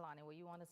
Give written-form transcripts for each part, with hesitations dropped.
Bonnie, were you want to?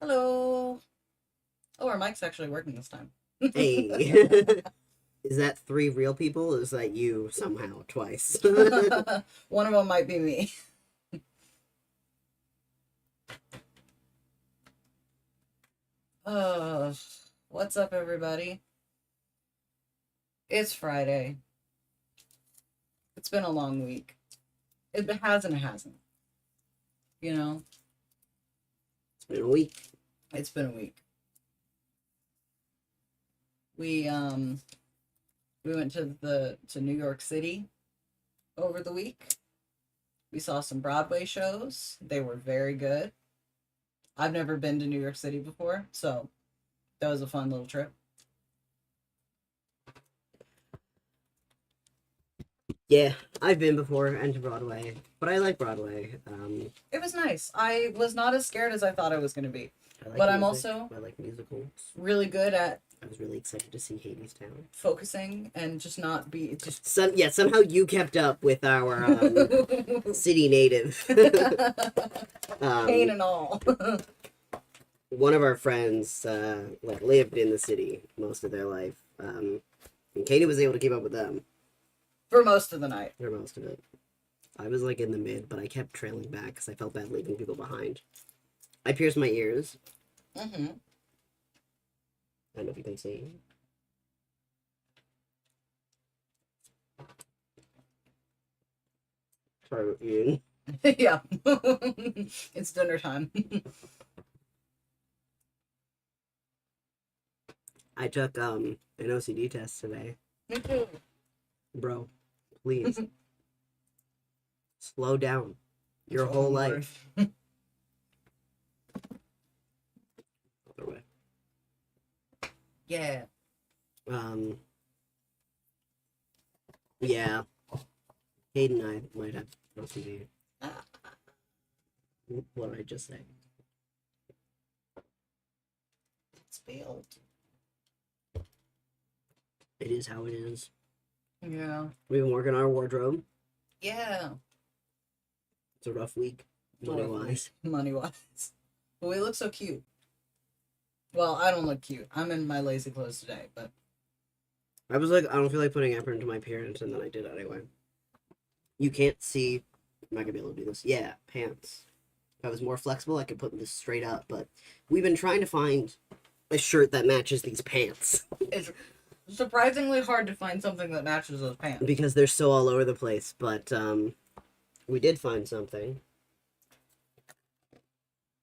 Hello. Oh, our mic's actually working this time. Hey, is that three real people? Or is that you somehow twice? One of them might be me. Uh, what's up, everybody? It's Friday. It's been a long week. It has and it hasn't. You know, It's been a week. it's been a week. We went to New York City over the week. We saw some Broadway shows. They were very good. I've never been to New York City before, so that was a fun little trip. Yeah, I've been before and to Broadway, but I like Broadway. It was nice. I was not as scared as I thought I was going to be. I like But I'm music. also I like musicals. really good at I was really excited to see Hadestown. focusing and just not be just Somehow you kept up with our city native. pain um, and all. One of our friends lived in the city most of their life, and Katie was able to keep up with them For most of the night. for most of it. I was like in the mid, but I kept trailing back because I felt bad leaving people behind. I pierced my ears. Mm-hmm. I don't know if you can see. Sorry, Ian. Yeah. It's dinner time. I took an OCD test today. Me too. Bro, please. Slow down. Your It's whole all life. worth- Other way. Yeah. Yeah. Hayden and I might have OCD. Ah, What did I just say? it's failed. It is how it is. Yeah. We've been working on our wardrobe. Yeah. It's a rough week, money wise. Money wise. But we look so cute. Well, I don't look cute. I'm in my lazy clothes today, but I was like, I don't feel like putting effort into my appearance, and then I did anyway. You can't see. I'm not gonna be able to do this. Yeah, pants. If I was more flexible, I could put this straight up, but we've been trying to find a shirt that matches these pants it's surprisingly hard to find something that matches those pants. because they're so all over the place. But we did find something.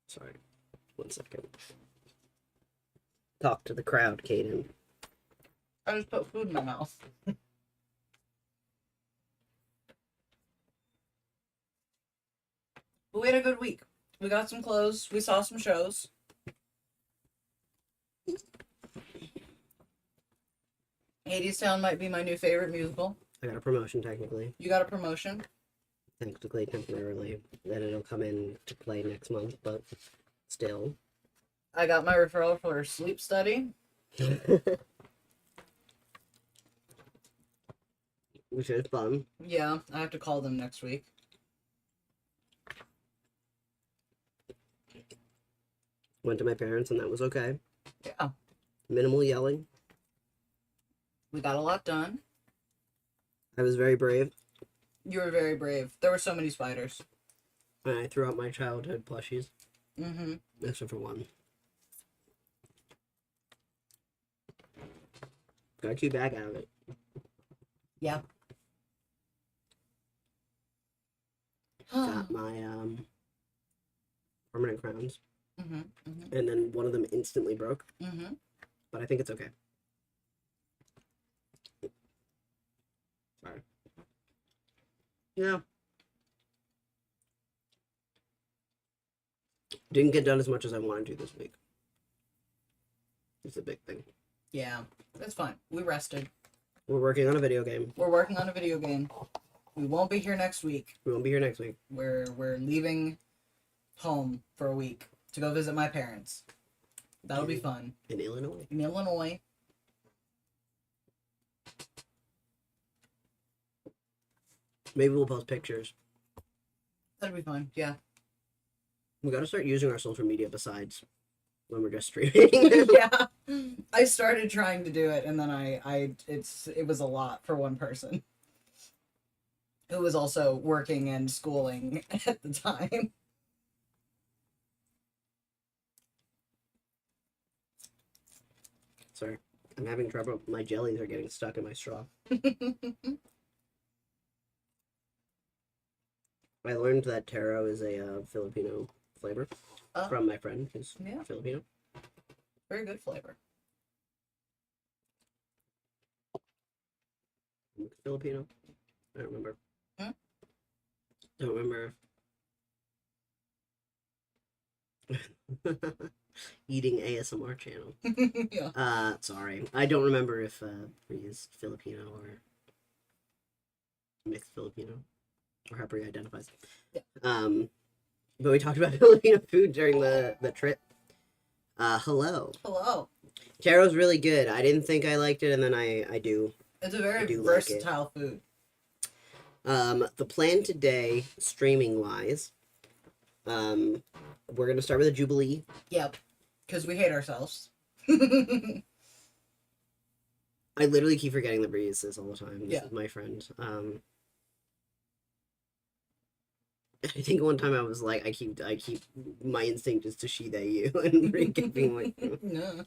Sorry, 1 second. Talk to the crowd, Kaden. I just put food in my mouth. But we had a good week. We got some clothes. We saw some shows. Hadestown might be my new favorite musical. I got a promotion technically. You got a promotion. Technically, temporarily. Then it'll come in to play next month, but still. I got my referral for sleep study. Which is fun. Yeah, I have to call them next week. Went to my parents and that was okay. Yeah, Minimal yelling. we got a lot done. I was very brave. You were very brave. There were so many spiders. And I threw out my childhood plushies. Mm-hmm. Except for one. Got a cute bag out of it. Yeah. Got my permanent crowns. Mm-hmm. Mm-hmm. And then one of them instantly broke. Mm-hmm. But I think it's okay. Sorry. Yeah. Didn't get done as much as I wanted to this week. It's a big thing. Yeah, that's fine. We rested. We're working on a video game. We're working on a video game. We won't be here next week. We won't be here next week. We're leaving home for a week to go visit my parents. That'll be fun. In Illinois. In Illinois. Maybe we'll post pictures. That'll be fun. Yeah. We gotta start using our social media besides when we're just streaming. Yeah. I started trying to do it and then it was a lot for one person who was also working and schooling at the time. Sorry. I'm having trouble. My jellies are getting stuck in my straw. I learned that taro is a Filipino flavor from my friend who's Yeah. Filipino. Very good flavor. Filipino? I don't remember. Hmm? Don't remember. Eating ASMR channel. Yeah. Sorry. I don't remember if he is Filipino or mixed Filipino or however he identifies. Yeah. But we talked about Filipino food during the trip. Hello. Hello. Taro's really good. I didn't think I liked it, and then I do. It's a very do like it. versatile food. The plan today, streaming wise, we're gonna start with a Jubilee. Yep. Because we hate ourselves. I literally keep forgetting that Breeze says all the time. This Yeah. is my friend. I think one time I was like, I keep my instinct is to she they you, and Bree kept being like, No.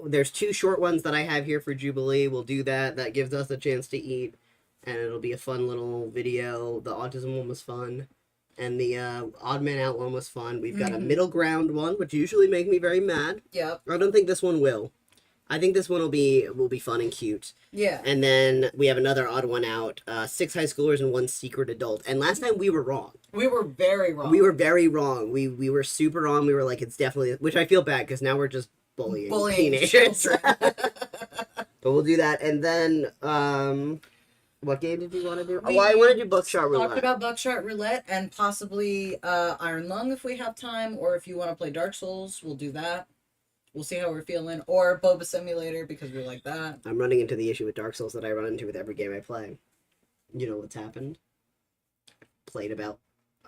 There's 2 short ones that I have here for Jubilee. We'll do that. That gives us a chance to eat, and it'll be a fun little video. The autism one was fun. and the odd man out one was fun. We've got a Mhm. middle ground one, which usually make me very mad. Yep. I don't think this one will. I think this one will be fun and cute. Yeah. And then we have another odd one out. 6 high schoolers and 1 secret adult. And last time we were wrong. We were very wrong. We were very wrong. We were super wrong. We were like, it's definitely, which I feel bad because now we're just bullying teenagers. But we'll do that. And then, what game did you want to do? I want to do Buckshot Roulette. Talked about Buckshot Roulette and possibly Iron Lung if we have time, or if you want to play Dark Souls, we'll do that. We'll see how we're feeling, or Boba Simulator because we like that. I'm running into the issue with Dark Souls that I run into with every game I play. You know what's happened? I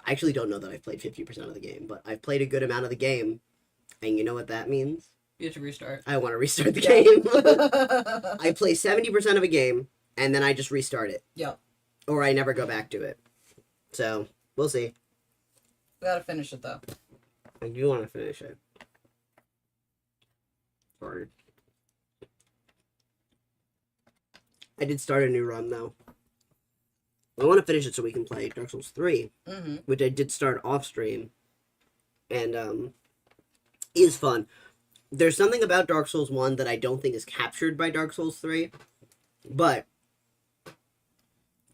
actually don't know that I've played 50% of the game, but I've played a good amount of the game, and you know what that means? You have to restart. I want to restart the game. I play 70% of a game, and then I just restart it. Yep. Or I never go back to it. So, we'll see. We gotta finish it, though. I do want to finish it. Sorry. I did start a new run, though. I want to finish it so we can play Dark Souls 3, Mm-hmm. which I did start off stream, and is fun. There's something about Dark Souls 1 that I don't think is captured by Dark Souls 3, but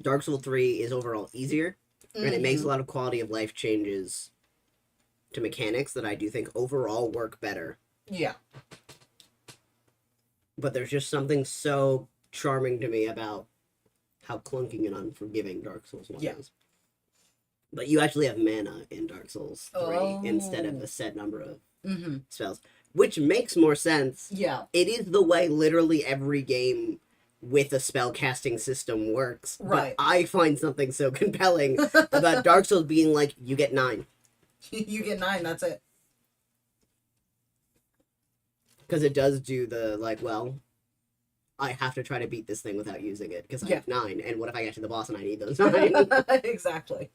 Dark Souls 3 is overall easier, and it makes a lot of quality of life changes to mechanics that I do think overall work better. Yeah. But there's just something so charming to me about how clunking and unforgiving Dark Souls 1 is. But you actually have mana in Dark Souls 3 instead of a set number of spells, which makes more sense. Yeah. It is the way literally every game with a spell casting system works. Right. But I find something so compelling about Dark Souls being like, you get 9. You get 9, that's it. Because it does do the, like, well, I have to try to beat this thing without using it, because I have 9, and what if I get to the boss and I need those 9? Exactly.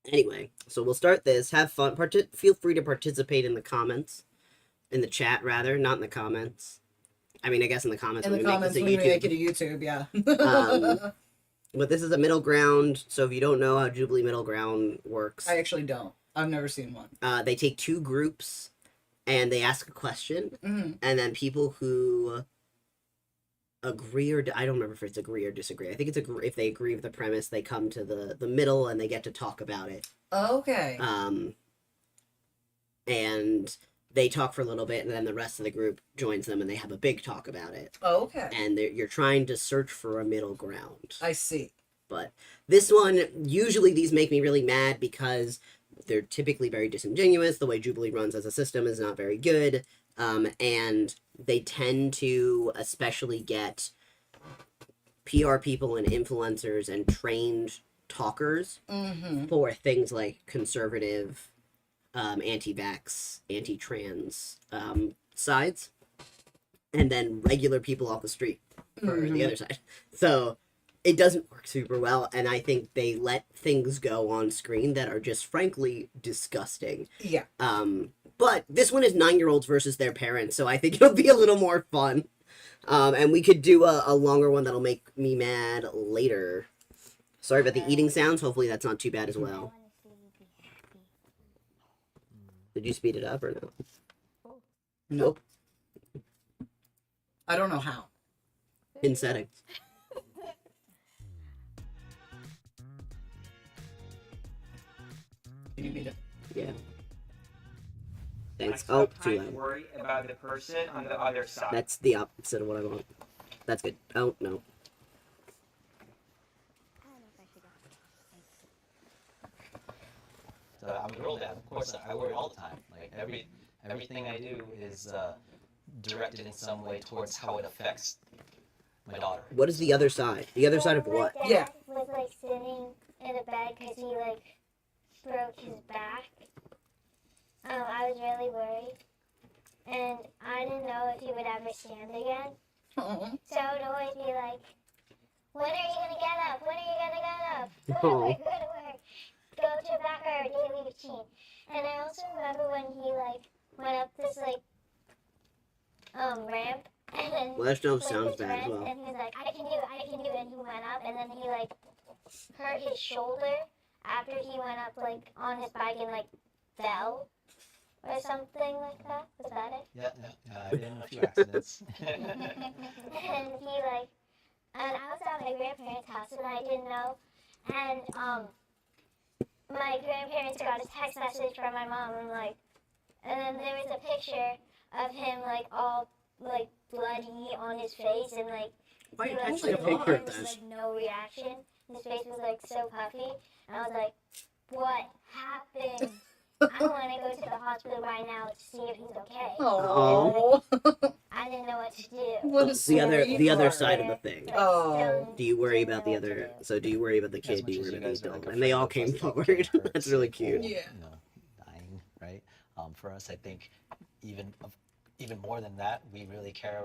Anyway, so we'll start this. Have fun. Feel free to participate in the comments. In the chat, rather, not in the comments. I mean, I guess in the comments In the comments when we make it a YouTube, yeah. But this is a middle ground, so if you don't know how Jubilee Middle Ground works... I actually don't. I've never seen one. They take 2 groups, and they ask a question, and then people who agree or... I don't remember if it's agree or disagree. I think it's if they agree with the premise, they come to the middle, and they get to talk about it. Okay. And they talk for a little bit, and then the rest of the group joins them, and they have a big talk about it. Okay. And you're trying to search for a middle ground. I see. But this one, usually these make me really mad because they're typically very disingenuous. The way Jubilee runs as a system is not very good. And they tend to especially get PR people and influencers and trained talkers for things like conservative, anti-vax, anti-trans sides, and then regular people off the street for the other side. So it doesn't work super well, and I think they let things go on screen that are just frankly disgusting. Yeah. But this one is 9-year-olds versus their parents, so I think it'll be a little more fun. And we could do a longer one that'll make me mad later. Sorry about the eating sounds. Hopefully that's not too bad as well. Did you speed it up or no? Nope. I don't know how. In settings. Can you beat it? Yeah. Thanks. I Oh, stopped too trying to loud. worry about the person on the other side. That's the opposite of what I want. That's good. Oh, no. So I'm a girl dad. Of course, I worry all the time. Like everything I do is directed in some way towards how it affects my daughter. What is the other side? The other side of what? My Yeah. dad was like sitting in a bed because he like broke his back. I was really worried, and I didn't know if he would ever stand again. Oh. So I would always be like, "When are you gonna get up? When are you gonna get up? Go to Oh. work, go to work. Go to your backyard, daily routine." And I also remember when he like went up this like ramp and then Well, that like, sounds his bad as friends, well. and he was like, I can do it, and he went up, and then he like hurt his shoulder after he went up like on his bike and like fell or something like that. Was that it? Yeah, I've been in a few accidents. And he like, and I was at my grandparents' house and I didn't know, and my grandparents got a text message from my mom and like, and then there was a picture of him like all like bloody on his face and like Why he are you like texting a there picture of was this? like no reaction. His face was like so puffy, and I was like, what happened? I want to go to the hospital right now to see if he's okay. Oh, I didn't know what to do. what a The other sweetheart. side of the thing. Like, Oh. still Do you worry didn't about the know what to other? do. So do you worry about the As kid? Do much you as worry you about the guys are, adult? like, And they all afraid came of us, like, forward. getting hurt, That's really sick, cute. or, Yeah. dying, right? For us, I think even more than that, we really care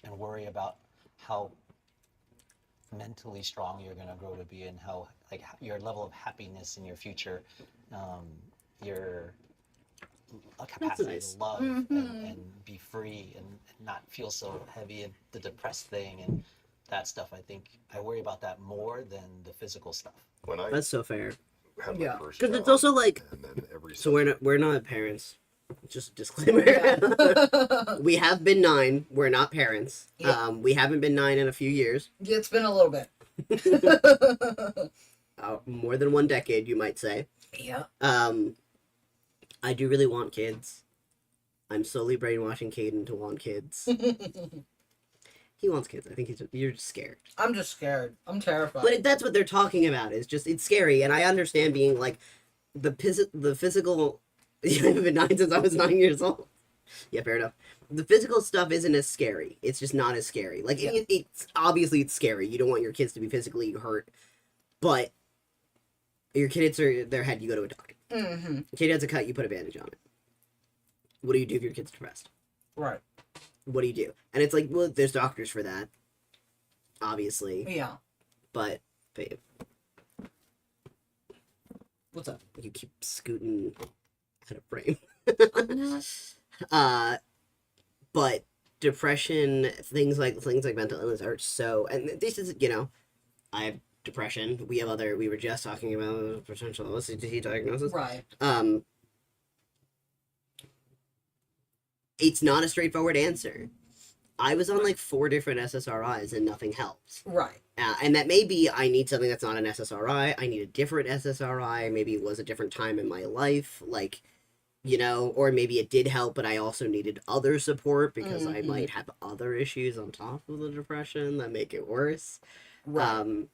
and worry about how mentally strong you're going to grow to be, and how like your level of happiness in your future, your capacity nice. to love and be free and not feel so heavy and the depressed thing and that stuff. I think I worry about that more than the physical stuff. When I That's so fair. had my Yeah. first Because job, it's also like, and then every so we're not parents. Just a disclaimer. Yeah. We have been 9. We're not parents. Yeah. We haven't been 9 in a few years. It's been a little bit. More than 1 decade, you might say. Yeah. I do really want kids. I'm slowly brainwashing Caden to want kids. He wants kids. I think you're just scared. I'm just scared. I'm terrified. But that's what they're talking about. It's just, it's scary. And I understand being like, the physical, I haven't been 9 since I was 9 years old. Yeah, fair enough. The physical stuff isn't as scary. It's just not as scary. Like, Yeah. it's obviously it's scary. You don't want your kids to be physically hurt. But your kid hits their head, you go to a doctor. Mm-hmm. Kid has a cut, you put a bandage on it. What do you do if your kid's depressed? Right. What do you do? And it's like, well, there's doctors for that, obviously. Yeah. But, babe, What's up? you keep scooting out of frame. I'm not. But depression, things like mental illness are so, and this is, I have depression. We were just talking about potential OCD diagnosis. Right. It's not a straightforward answer. I was on like 4 different SSRIs and nothing helped. Right. And that may be I need something that's not an SSRI. I need a different SSRI. Maybe it was a different time in my life. Like, or maybe it did help, but I also needed other support because I Mhm. might have other issues on top of the depression that make it worse. Right.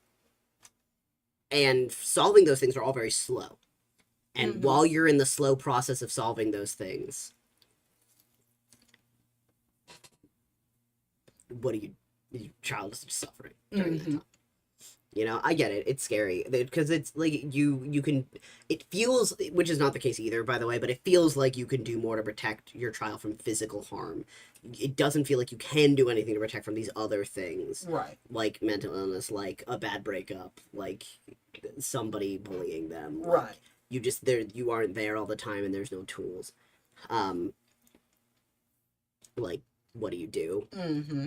And solving those things are all very slow. And Mhm. while you're in the slow process of solving those things, what do your child is just suffering during that Mhm. time. I get it. It's scary because it's like you can, it feels, which is not the case either, by the way, but it feels like you can do more to protect your child from physical harm. It doesn't feel like you can do anything to protect from these other things, Right. like mental illness, like a bad breakup, like somebody bullying them. Like, Right. you aren't there all the time and there's no tools. Like, what do you do? Mm-hmm.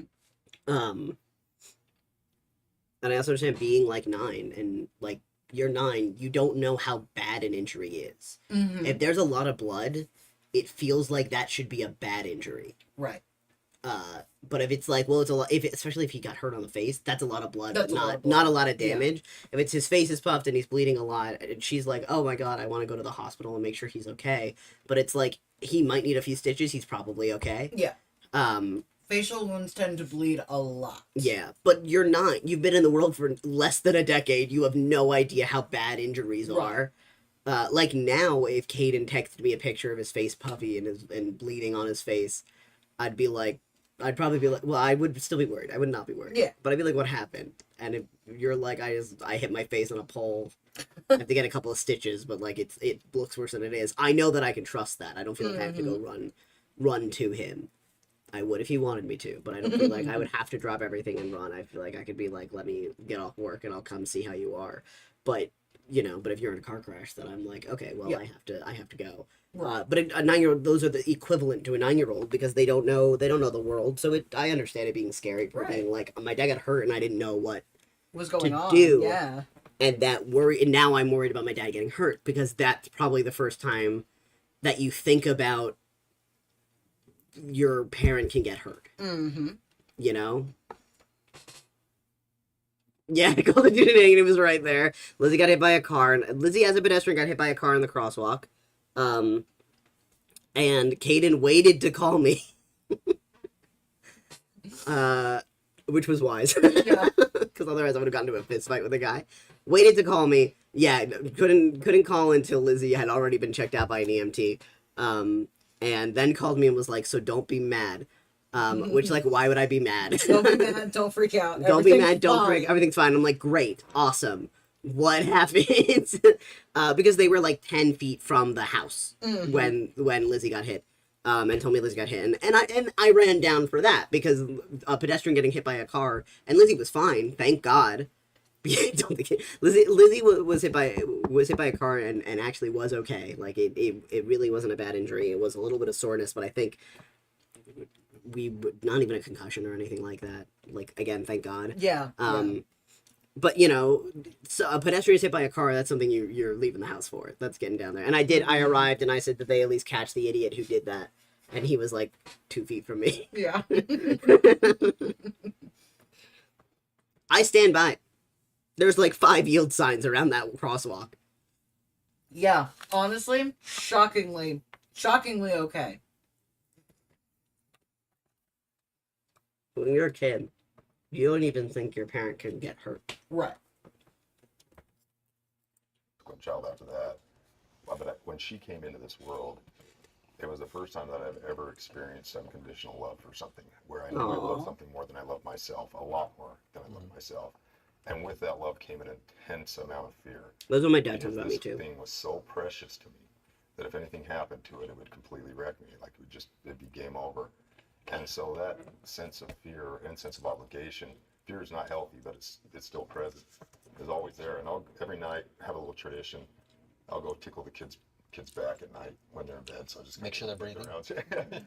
And I also understand being like 9 and like you're 9, you don't know how bad an injury is. Mm-hmm. If there's a lot of blood, it feels like that should be a bad injury. Right. But if it's like, well, it's a lot, especially if he got hurt on the face, that's a lot of blood, That's but a lot of not blood. a lot of Yeah. damage. If it's his face is puffed and he's bleeding a lot, and she's like, oh my god, I want to go to the hospital and make sure he's okay. But it's like, he might need a few stitches, he's probably okay. Yeah. Um, Facial wounds tend to bleed a lot. Yeah, but you've been in the world for less than a decade. You have no idea how bad injuries Right. are. Like now, if Caden texted me a picture of his face puffy and bleeding on his face, I'd probably be like, well, I would still be worried. I would not be worried. Yeah. But I'd be like, what happened? And if you're like, I hit my face on a pole, I have to get a couple of stitches, but like it looks worse than it is. I know that I can trust that. I don't feel like I have to go run to him. I would if he wanted me to, but I don't feel like I would have to drop everything and run. I feel like I could be like, let me get off work and I'll come see how you are. But but if you're in a car crash, then I'm like, okay, well, Yeah. I have to go. Right. But a 9-year-old, those are the equivalent to a 9-year-old because they don't know the world. So I understand it being scary for Right. being like, my dad got hurt and I didn't know what. What's going To on? do. Yeah. and that worry, and now I'm worried about my dad getting hurt, because that's probably the first time that you think about your parent can get hurt, Mm-hmm. you know? Yeah, I called the dude an and it was right there. Lizzie got hit by a car, and Lizzie as a pedestrian got hit by a car in the crosswalk. And Caden waited to call me. Which was wise. Yeah. Because otherwise I would have gotten into a fist fight with a guy. Waited to call me. Yeah, couldn't call until Lizzie had already been checked out by an EMT. And then called me and was like, so don't be mad. Which, like, why would I be mad? Don't be mad. Don't freak out. Don't be Everything's mad. Don't fine. freak. Everything's fine. I'm like, great. Awesome. What happens? Because they were like 10 feet from the house Mhm. when Lizzie got hit. And told me Lizzie got hit. And I ran down for that because a pedestrian getting hit by a car, and Lizzie was fine, thank God. Don't think Lizzie was hit by a car and actually was okay. Like it really wasn't a bad injury. It was a little bit of soreness, but I think not even a concussion or anything like that. Like, again, thank God. Yeah. But you know, so a pedestrian is hit by a car. That's something you're leaving the house for. That's getting down there. And I arrived and I said that they at least catch the idiot who did that, and he was like 2 feet from me. Yeah. I stand by. There's like 5 yield signs around that crosswalk. Yeah. Honestly, shockingly okay. When you're a kid, you don't even think your parent can get hurt. Right. One child after that. But when she came into this world, it was the first time that I've ever experienced unconditional love for something, where I knew I Aw. loved something more than I love myself, a lot more than I love myself. And with that love came an intense amount of fear. That's what my dad Because tells about me this too. thing was so precious to me that if anything happened to it, it would completely wreck me. Like it'd be game over. And so that sense of fear and sense of obligation, fear is not healthy, but it's still present. It's always there. And I'll every night have a little tradition. I'll go tickle the kids' back at night when they're in bed. So I just Make sure they're breathing. around.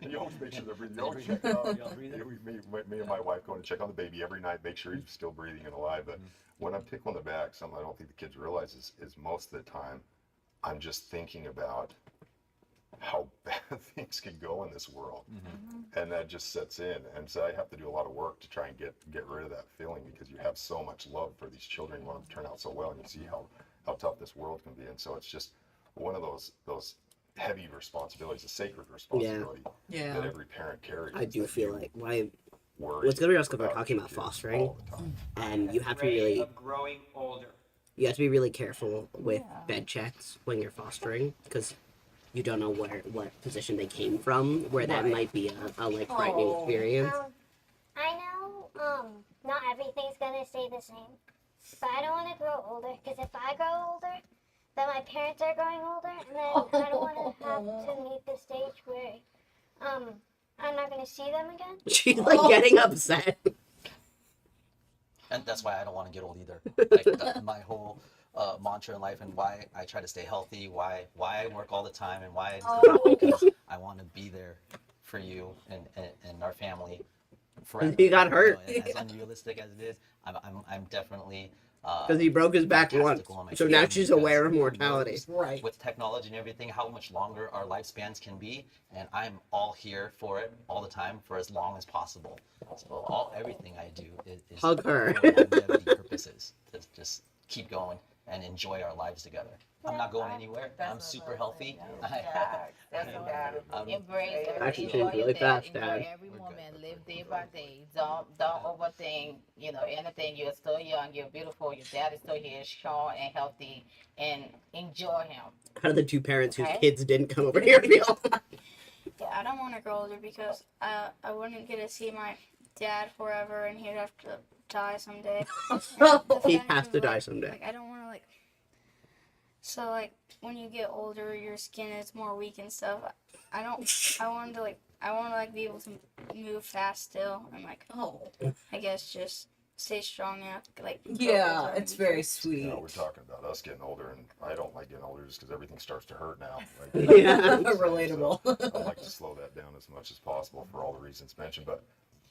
You always make sure they're breathing. You always check out. Me and my wife go and check on the baby every night, make sure he's still breathing and alive. But when I'm tickling the back, something I don't think the kids realize is most of the time, I'm just thinking about how bad things can go in this world, and that just sets in. And so I have to do a lot of work to try and get rid of that feeling, because you have so much love for these children. You want them to turn out so well, and you see how tough this world can be. And so it's just one of those heavy responsibilities, a sacred responsibility that Yeah. every parent carries. I do that feel you like worry what's good about us because we're about talking your about kids fostering, all the time. and you have to be Afraid really of growing older. really careful with bed checks when you're fostering, because you don't know what position they came from, where that Right. might be a like frightening Oh. experience. I know not everything's gonna stay the same, but I don't want to grow older, because if I grow older, then my parents are growing older, and then I don't want to have to meet the stage where I'm not gonna see them again. She's like getting upset. And that's why I don't want to get old either. Like my whole mantra in life, and why I try to stay healthy, why I work all the time, and why because I want to be there for you and our family forever. He got hurt. You know, and as unrealistic as it is, I'm definitely Because he broke his back once, fantastical on my so now family, she's because aware of who mortality. knows Right. with technology and everything, how much longer our lifespans can be, and I'm all here for it all the time for as long as possible. So everything I do is Hug her. for longevity purposes, to just keep going and enjoy our lives together. I'm not going anywhere. I'm super healthy. I'm- Embrace it. Actually Enjoy changed your really day. fast, Enjoy Dad. every moment. Live day by day. Don't overthink. Anything. You're still young. You're beautiful. Your dad is still here, strong and healthy, and enjoy him. How do the two parents whose Okay. kids didn't come over here feel? Yeah, I don't want to grow older because I wouldn't get to see my dad forever, and he'd have to die someday. The He fact has of, to die like- someday. Like I don't want to like. So like when you get older, your skin is more weak and stuff. I don't. I want to be able to move fast still, and like Oh. I guess just stay strong enough. Like grow Yeah, older it's and very just- sweet. You know, we're talking about us getting older, and I don't like getting older just because everything starts to hurt now. Yeah. Relatable. I'd like to slow that down as much as possible for all the reasons mentioned. But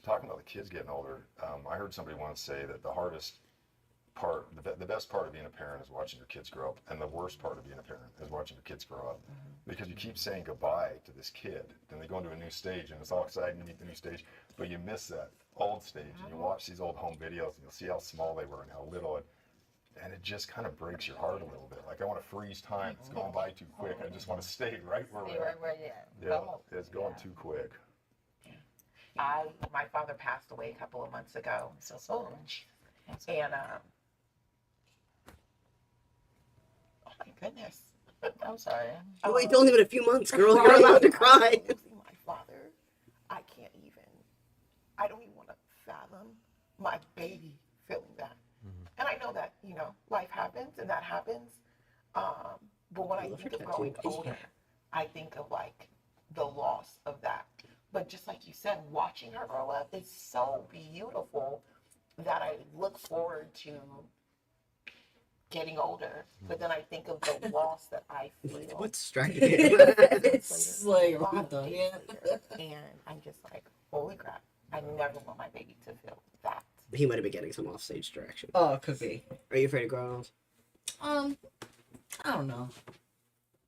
talking about the kids getting older, I heard somebody once say that the hardest part, the best part of being a parent is watching your kids grow up, and the worst part of being a parent is watching your kids grow up, because you keep saying goodbye to this kid, then they go into a new stage, and it's all exciting to meet the new stage, but you miss that old stage, and you watch these old home videos, and you'll see how small they were and how little, and it just kind of breaks your heart a little bit. Like, I want to freeze time. It's going by too quick. I just want to stay right where Stay we're right at. where you're at. Yeah, Come on. it's going too quick. My father passed away a couple of months ago. So sorry. And, oh my goodness. I'm sorry. Oh, it's only been a few months, girl. You're allowed to cry. Losing my father, I don't even want to fathom my baby feeling that. And I know that, life happens and that happens. But when I think of growing older, I think of like the loss of that. But just like you said, watching her grow up is so beautiful that I look forward to getting older. But then I think of the loss that I feel. What's distracting It's like, Five we're done. days later, and I'm just like, holy crap. I never want my baby to feel that. He might have been getting some offstage direction. Oh, it could be. Are you afraid of growing old? I don't know.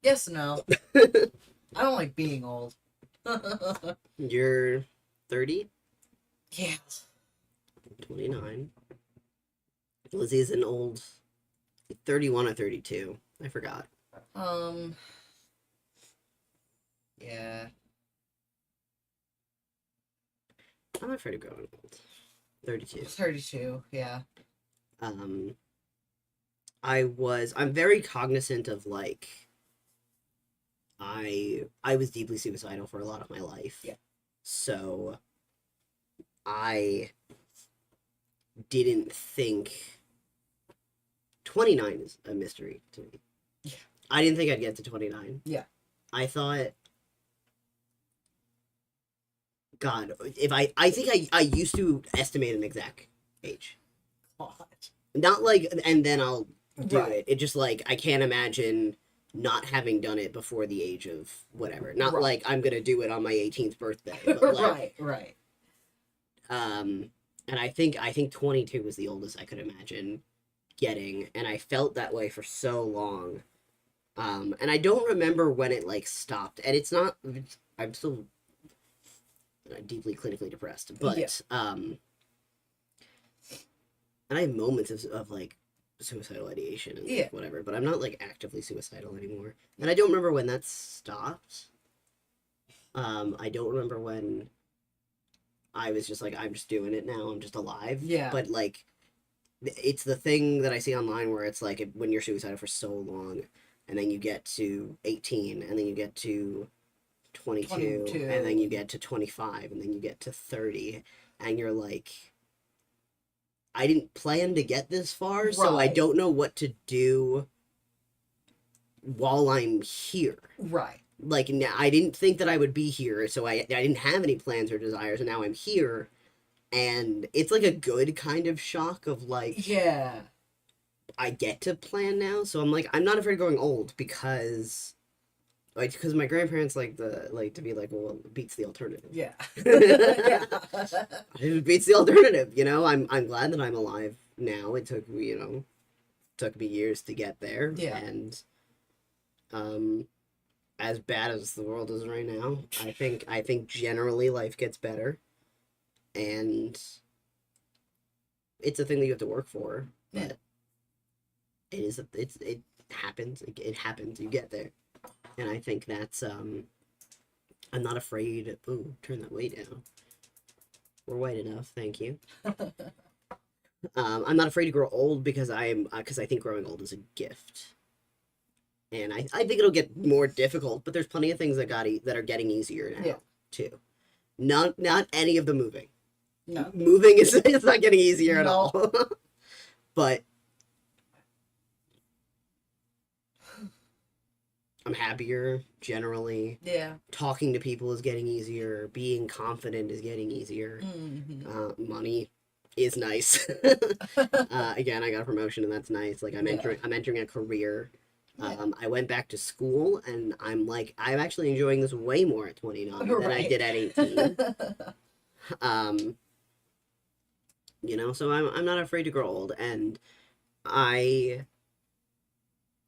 Yes and no. I don't like being old. You're 30? Yeah. 29. Lizzie's an old 31 or 32. I forgot. Yeah. I'm not afraid of growing old. 32. 32, yeah. I'm very cognizant of like I was deeply suicidal for a lot of my life. Yeah. So I didn't think 29 is a mystery to me. Yeah. I didn't think I'd get to 29. Yeah. I thought, God, if I think I used to estimate an exact age. God. Not like, and then I'll do Right. it. It just like, I can't imagine not having done it before the age of whatever. Not Right. like I'm gonna do it on my 18th birthday. But like, right. and I think 22 was the oldest I could imagine getting, and I felt that way for so long. And I don't remember when it like stopped, and it's not. I'm still deeply clinically depressed, but Yeah. and I have moments of like suicidal ideation and like, Yeah. whatever, but I'm not like actively suicidal anymore, and I don't remember when that stopped. I don't remember when I was just like, I'm just doing it now, I'm just alive. Yeah. But like, it's the thing that I see online where it's like when you're suicidal for so long, and then you get to 18, and then you get to 22, 22. and then you get to 25, and then you get to 30, and you're like, I didn't plan to get this far, so I Right. don't know what to do while I'm here. Right. Like, I didn't think that I would be here, so I didn't have any plans or desires, and now I'm here, and it's like a good kind of shock of like, Yeah. I get to plan now, so I'm like, I'm not afraid of growing old because my grandparents like to be like, well, it beats the alternative. Yeah. It beats the alternative, you know. I'm glad that I'm alive now. It took me, took me years to get there. Yeah. And as bad as the world is right now, I think generally life gets better. And it's a thing that you have to work for. Yeah. But it happens. It happens. You get there. And I think that's I'm not afraid. Ooh, turn that way down. We're white enough, thank you. I'm not afraid to grow old because I think growing old is a gift. And I think it'll get more difficult, but there's plenty of things that are getting easier now Yeah. too. Not any of the moving. No. Moving is it's not getting easier at No. all. But I'm happier generally. Yeah. Talking to people is getting easier. Being confident is getting easier. Mm-hmm. Money is nice. Again, I got a promotion and that's nice. Like I'm entering a career. Yeah. I went back to school and I'm actually enjoying this way more at 29 than I Right. did at 18. So I'm not afraid to grow old, and I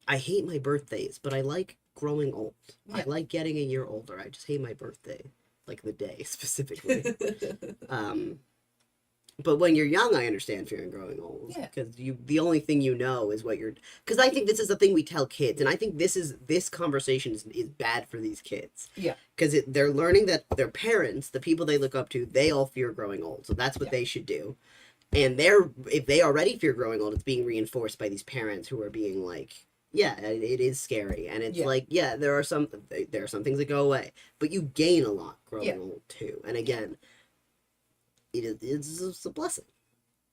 hate my birthdays, but I like growing old. I Yeah. like getting a year older. I just hate my birthday, like the day specifically. But when you're young, I understand fearing growing old. Yeah. Because the only thing you know is what you're. Because I think this is the thing we tell kids, and I think this conversation is bad for these kids. Yeah. Because they're learning that their parents, the people they look up to, they all fear growing old. So that's what Yeah. they should do. And if they already fear growing old, it's being reinforced by these parents who are being like, yeah, it is scary, and it's Yeah. like, yeah, there are some things that go away, but you gain a lot growing Yeah. old too. And again, it's a blessing,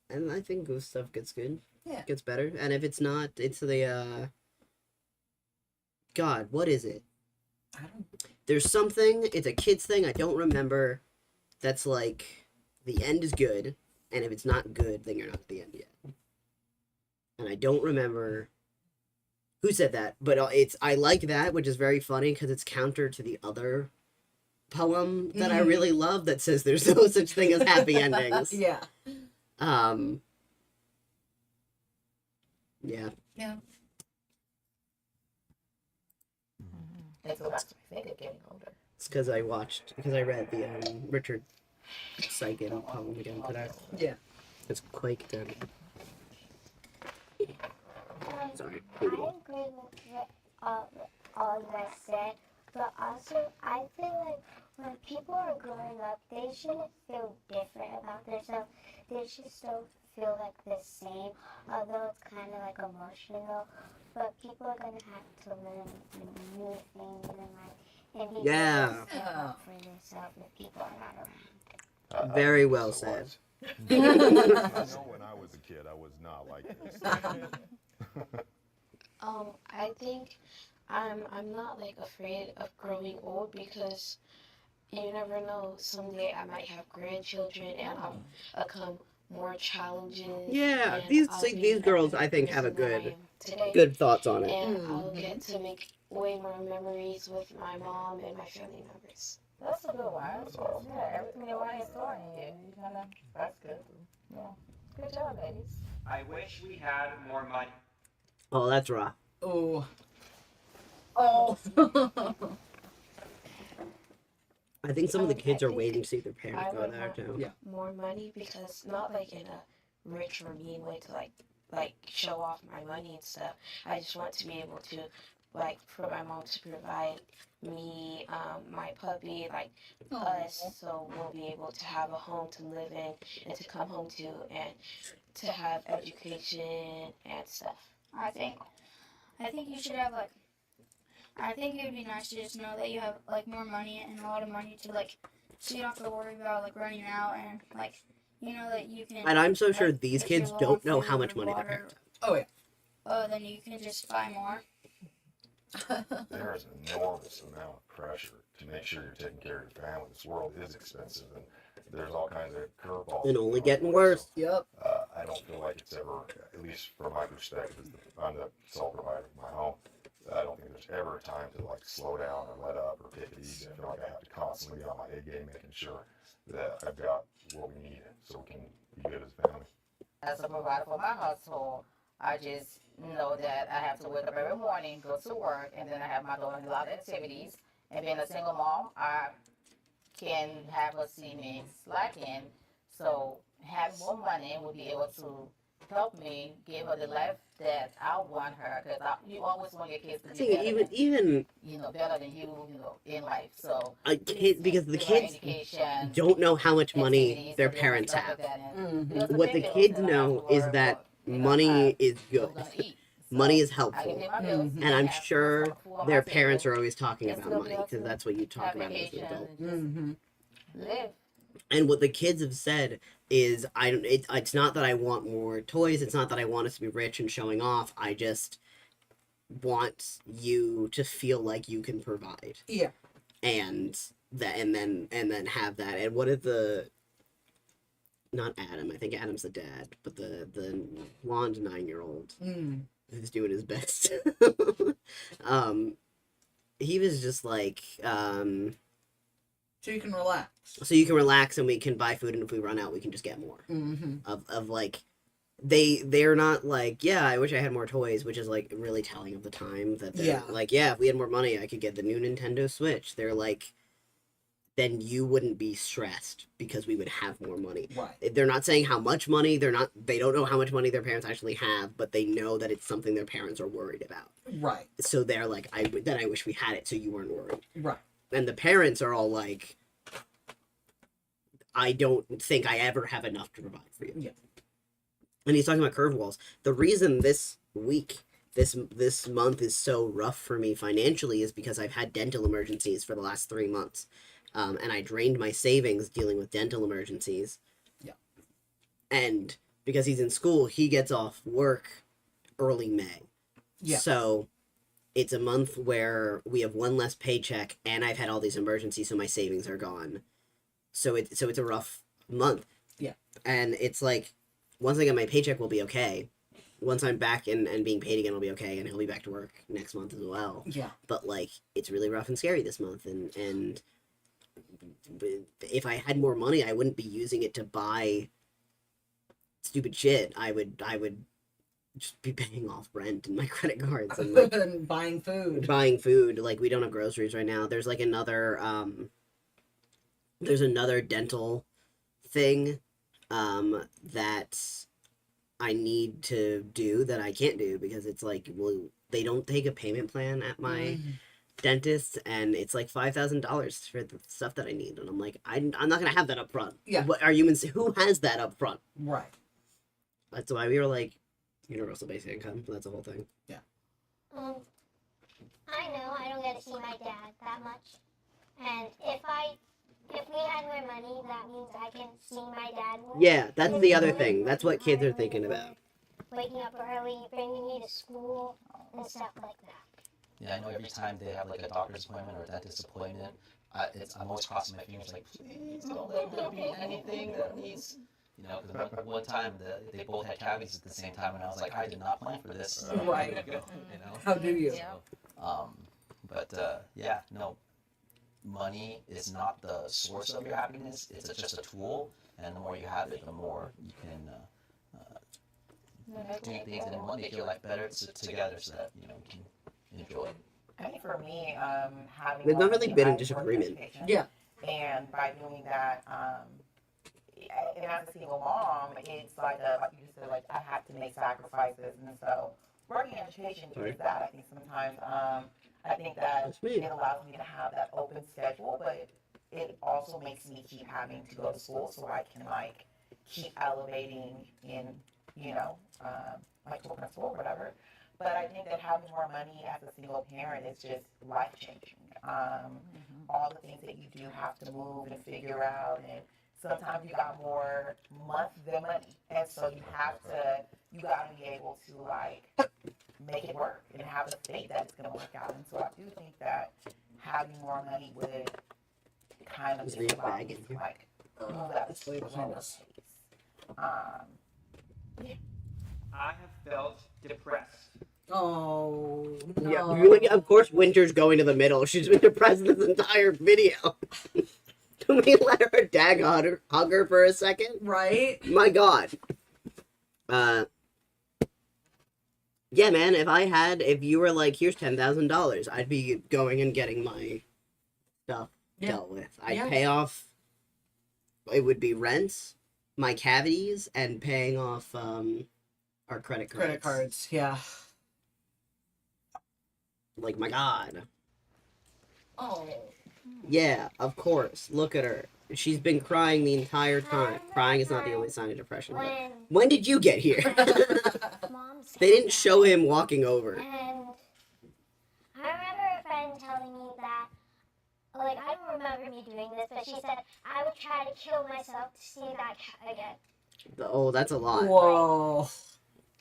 and I think this stuff gets good, Yeah. gets better. And if it's not, it's the God, what is it? I don't. There's something. It's a kids thing. I don't remember. That's like the end is good, and if it's not good, then you're not at the end yet. And I don't remember who said that, but I like that, which is very funny because it's counter to the other poem that I Mhm. really love that says there's no such thing as happy endings. Yeah. Yeah. Yeah. Let's go back to my thing of getting older. It's because I read the Richard Seikin poem again today. Yeah. It's Quake then. Sorry. I agree with all that said, but also I feel like when people are growing up, they shouldn't feel different about themselves. They should still feel like the same, although it's kind of like emotional. But people are gonna have to learn new things in life and be Yeah. able to stand up for themselves if people are not around. Very think well so said. was. I know when I was a kid, I was not like this. I think I'm not like afraid of growing old because you never know. Someday I might have grandchildren and I'll become more challenges. Yeah, and these I'll be these a girls better I think have a person than I good am today. good thoughts on it. And I'll get to make way more memories with my mom and my family members. That's a good one. That's awesome. Yeah, everything you want is storing you. You gonna. That's good. Yeah. Good job, ladies. I wish we had more money. Oh, that's raw. Oh. Oh. I think some of the I kids are think waiting to see their parents I go would there want too. Yeah. more money because not like in a rich or mean way to like show off my money and stuff. I just want to be able to like for my mom to provide me my puppy like us so we'll be able to have a home to live in and to come home to and to have education and stuff. I think you should have like. I think it would be nice to just know that you have like more money and a lot of money to like, so you don't have to worry about like running out and like, you know that you can. And I'm so sure like, these if you're kids low on don't know how food much or money their water, parents have. Oh yeah. then you can just buy more. There is an enormous amount of pressure to make sure you're taking care of your family. This world is expensive, and there's all kinds of curveballs. And only thrown getting your way. worse. Yep. So, I don't feel like it's ever, at least from my perspective, I'm the sole provider of my home. I don't think there's ever a time to like slow down or let up or take it easy. I feel like I have to constantly be on my A game, making sure that I've got what we need so we can be good as a family. As a provider for my household, I just know that I have to wake up every morning, go to work, and then I have my daughter in a lot of activities. And being a single mom, I can have her see me slacking. So having more money will be able to help me give her the life that I want her. Because you always want your kids to I be think better, even better than you, in life. So a kid, because the give her kids education, don't know how much money activities, their and then parents stuff have. like that. And Mhm. bills are What the big bills, kids and I don't have know to is worry that about, money is who's good. gonna eat. So, Money is I can helpful. pay my bills, Mhm. And I'm I have sure food on their my parents table, are always talking and about still money be able because to that's what you talk have about as an vacation adult. and just Mm-hmm. live. And what the kids have said is, it's not that I want more toys. It's not that I want us to be rich and showing off. I just want you to feel like you can provide. Yeah. And then have that. And what is the, not Adam, I think Adam's the dad, but the blonde 9-year-old Mm. who's doing his best. He was just like, So you can relax. so you can relax and we can buy food, and if we run out we can just get more Mm-hmm. of like they're not like, yeah, I wish I had more toys, which is like really telling of the time that they're Yeah. like, yeah, if we had more money, I could get the new Nintendo Switch. They're like, then you wouldn't be stressed because we would have more money. Right. They're not saying how much money, they don't know how much money their parents actually have, but they know that it's something their parents are worried about. Right. So they're like, I wish we had it so you weren't worried. Right. And the parents are all like, I don't think I ever have enough to provide for you. Yeah. And he's talking about curve walls. The reason this week, this month is so rough for me financially is because I've had dental emergencies for the last 3 months. And I drained my savings dealing with dental emergencies. Yeah. And because he's in school, he gets off work early May. Yeah. So it's a month where we have one less paycheck and I've had all these emergencies, so my savings are gone. So it's a rough month. Yeah. And it's like, once I get my paycheck, we'll be okay. Once I'm back and being paid again, I'll be okay, and he'll be back to work next month as well. Yeah. But like, it's really rough and scary this month, and if I had more money, I wouldn't be using it to buy stupid shit. I would just be paying off rent and my credit cards and like And buying food. buying food. Like, we don't have groceries right now. There's like another dental thing that I need to do that I can't do because it's like, well, they don't take a payment plan at my dentist, and it's like $5,000 for the stuff that I need, and I'm like, I'm not gonna have that up front. Yeah. What are you? Who has that up front? Right. That's why we were like, universal basic income. That's the whole thing. I know I don't get to see my dad that much, and if we had more money, that means I can see my dad more. Yeah, that's the other thing. That's what kids are thinking about. Waking up early, bringing me to school, and stuff like that. Yeah, I know every time they have like a doctor's appointment or a dentist appointment, I'm always crossing my fingers like, please don't let there be anything that needs, you know, because one time they both had cavities at the same time, and I was like, I did not plan for this. Right. You know. How do you? So, yeah, no, money is not the source of your happiness. It's just a tool, and the more you have it, the more you can do things and make your life better together, so that you know you can enjoy it. I think for me, having They've not more really money, been in I enjoy disagreement. education. Yeah. And by doing that, and as a single mom, it's like like you said, like I have to make sacrifices, and so working in education Sorry. is that. I think sometimes, I think that That's me. it allows me to have that open schedule, but it also makes me keep having to go to school so I can like keep elevating in, you know, like working at school or whatever. But I think that having more money as a single parent is just life changing. All the things that you do have to move and figure out, and sometimes you got more month than money, and so you gotta be able to like make it work and have a state that it's gonna work out. And so I do think that having more money would kind of Is just there a allow bag me in to here? like move at It's way a behind slower us. pace. I have felt depressed. Oh. No. Yeah, of course Winter's going to the middle. She's been depressed this entire video. Can we let her dad hug her for a second? Right? My god. Yeah, man, if you were like, here's $10,000, I'd be going and getting my stuff Yeah. dealt with. I'd Yeah. pay off, it would be rents, my cavities, and paying off our credit cards. Credit cards. Yeah. Like, my god. Oh. Yeah, of course. Look at her. She's been crying the entire time. Crying is not the only sign of depression. But when did you get here? Mom said They didn't that. show him walking over. And I remember a friend telling me that, like, I don't remember me doing this, but she said I would try to kill myself to see that cat again. Oh, that's a lot. Whoa.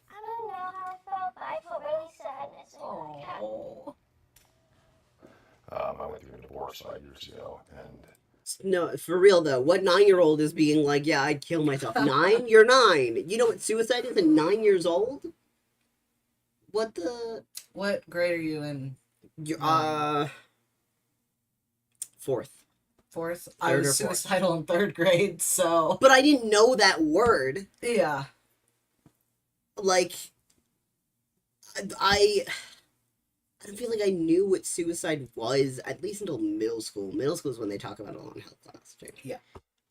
I don't know how I felt, but I felt really sad missing that cat. Oh. I went through a divorce 5 years ago, and No, for real though, what 9-year-old is being like, yeah, I'd kill myself? 9? You're 9. You know what suicide is at 9 years old? What the? What grade are you in? You're, fourth. Fourth? I Third was or fourth. suicidal in third grade, so. But I didn't know that word. Yeah. like I don't feel like I knew what suicide was, at least until middle school. Middle school is when they talk about it in health class too. Yeah.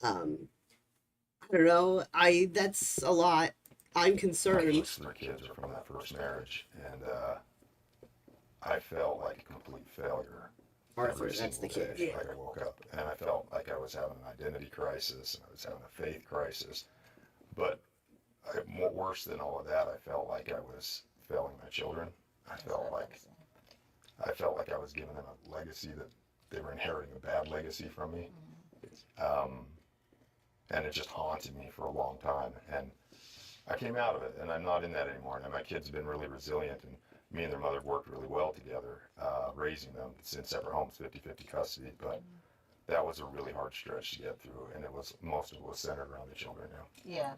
I don't know. That's a lot. I'm concerned. Most of their kids are from that first marriage, and I felt like a complete failure. Arthur, every that's the single kid. day. Like I woke up and I felt like I was having an identity crisis, and I was having a faith crisis. But worse than all of that, I felt like I was failing my children. I felt like I was giving them a legacy that they were inheriting a bad legacy from me. And it just haunted me for a long time. And I came out of it, and I'm not in that anymore. And my kids have been really resilient, and me and their mother worked really well together, raising them. It's in separate homes, 50-50 custody, but that was a really hard stretch to get through, and most of it was centered around the children now. Yeah,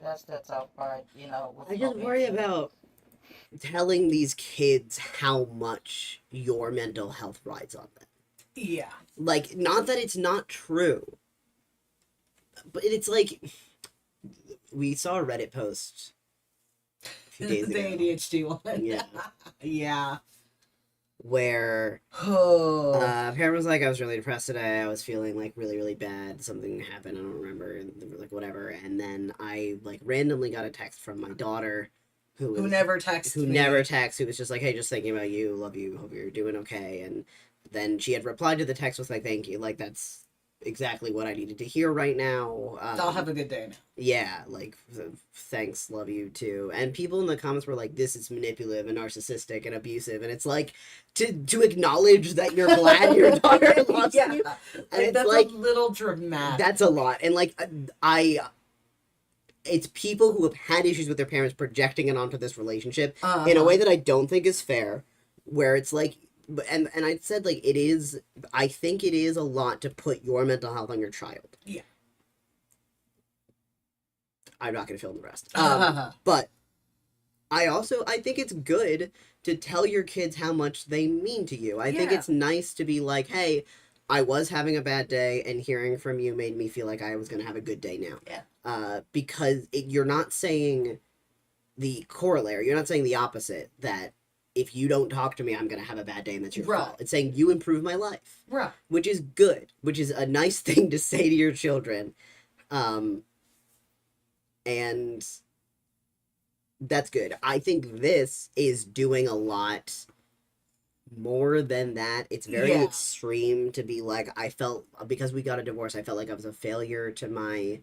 that's the tough part, with I just worry about telling these kids how much your mental health rides on them. Yeah. Like, not that it's not true, but it's like, we saw a Reddit post a few days The ago. ADHD one. Yeah. Yeah. Where Oh. a parent was like, I was really depressed today. I was feeling like really, really bad. Something happened. I don't remember. And they were like, whatever. And then I like randomly got a text from my daughter Who never texts who me. never texts, who was just like, hey, just thinking about you, love you, hope you're doing okay. And then she had replied to the text with like, thank you. Like, that's exactly what I needed to hear right now. I'll have a good day now. Yeah, like, thanks, love you too. And people in the comments were like, this is manipulative and narcissistic and abusive. And it's like, to acknowledge that you're glad your daughter loves Yeah. you. Like, And it's that's like, a little dramatic. that's a lot. And like, it's people who have had issues with their parents projecting it onto this relationship in a way that I don't think is fair, where it's like, and I said, like, I think it is a lot to put your mental health on your child. Yeah. I'm not going to fill in the rest. But I think it's good to tell your kids how much they mean to you. I think Yeah. it's nice to be like, hey, I was having a bad day, and hearing from you made me feel like I was going to have a good day now. Yeah. Because you're not saying the corollary. You're not saying the opposite, that if you don't talk to me, I'm going to have a bad day and that's your Right. fault. It's saying you improve my life. Right. Which is good, which is a nice thing to say to your children. And that's good. I think this is doing a lot more than that. It's very Yeah. extreme to be like, because we got a divorce, I felt like I was a failure to my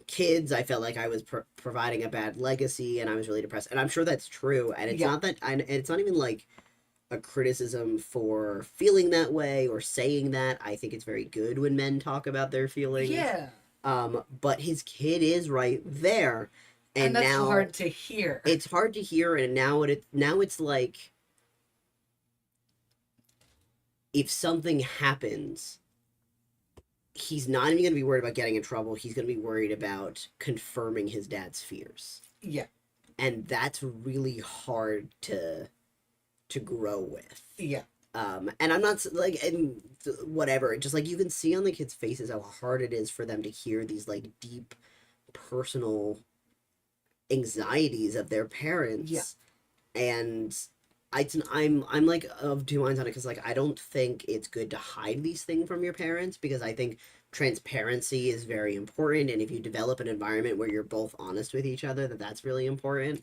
kids. I felt like I was providing a bad legacy, and I was really depressed. And I'm sure that's true. And it's not that, and it's not even like a criticism for feeling that way or saying that. I think it's very good when men talk about their feelings. Yeah. But his kid is right there, and that's now hard to hear. it's hard to hear. And now it's like, if something happens, he's not even going to be worried about getting in trouble. He's going to be worried about confirming his dad's fears. Yeah. And that's really hard to grow with. Yeah. And I'm not like, and whatever, just like, you can see on the kids' faces how hard it is for them to hear these like deep personal anxieties of their parents. Yeah. And I'm like of two minds on it, because like, I don't think it's good to hide these things from your parents, because I think transparency is very important, and if you develop an environment where you're both honest with each other, that's really important.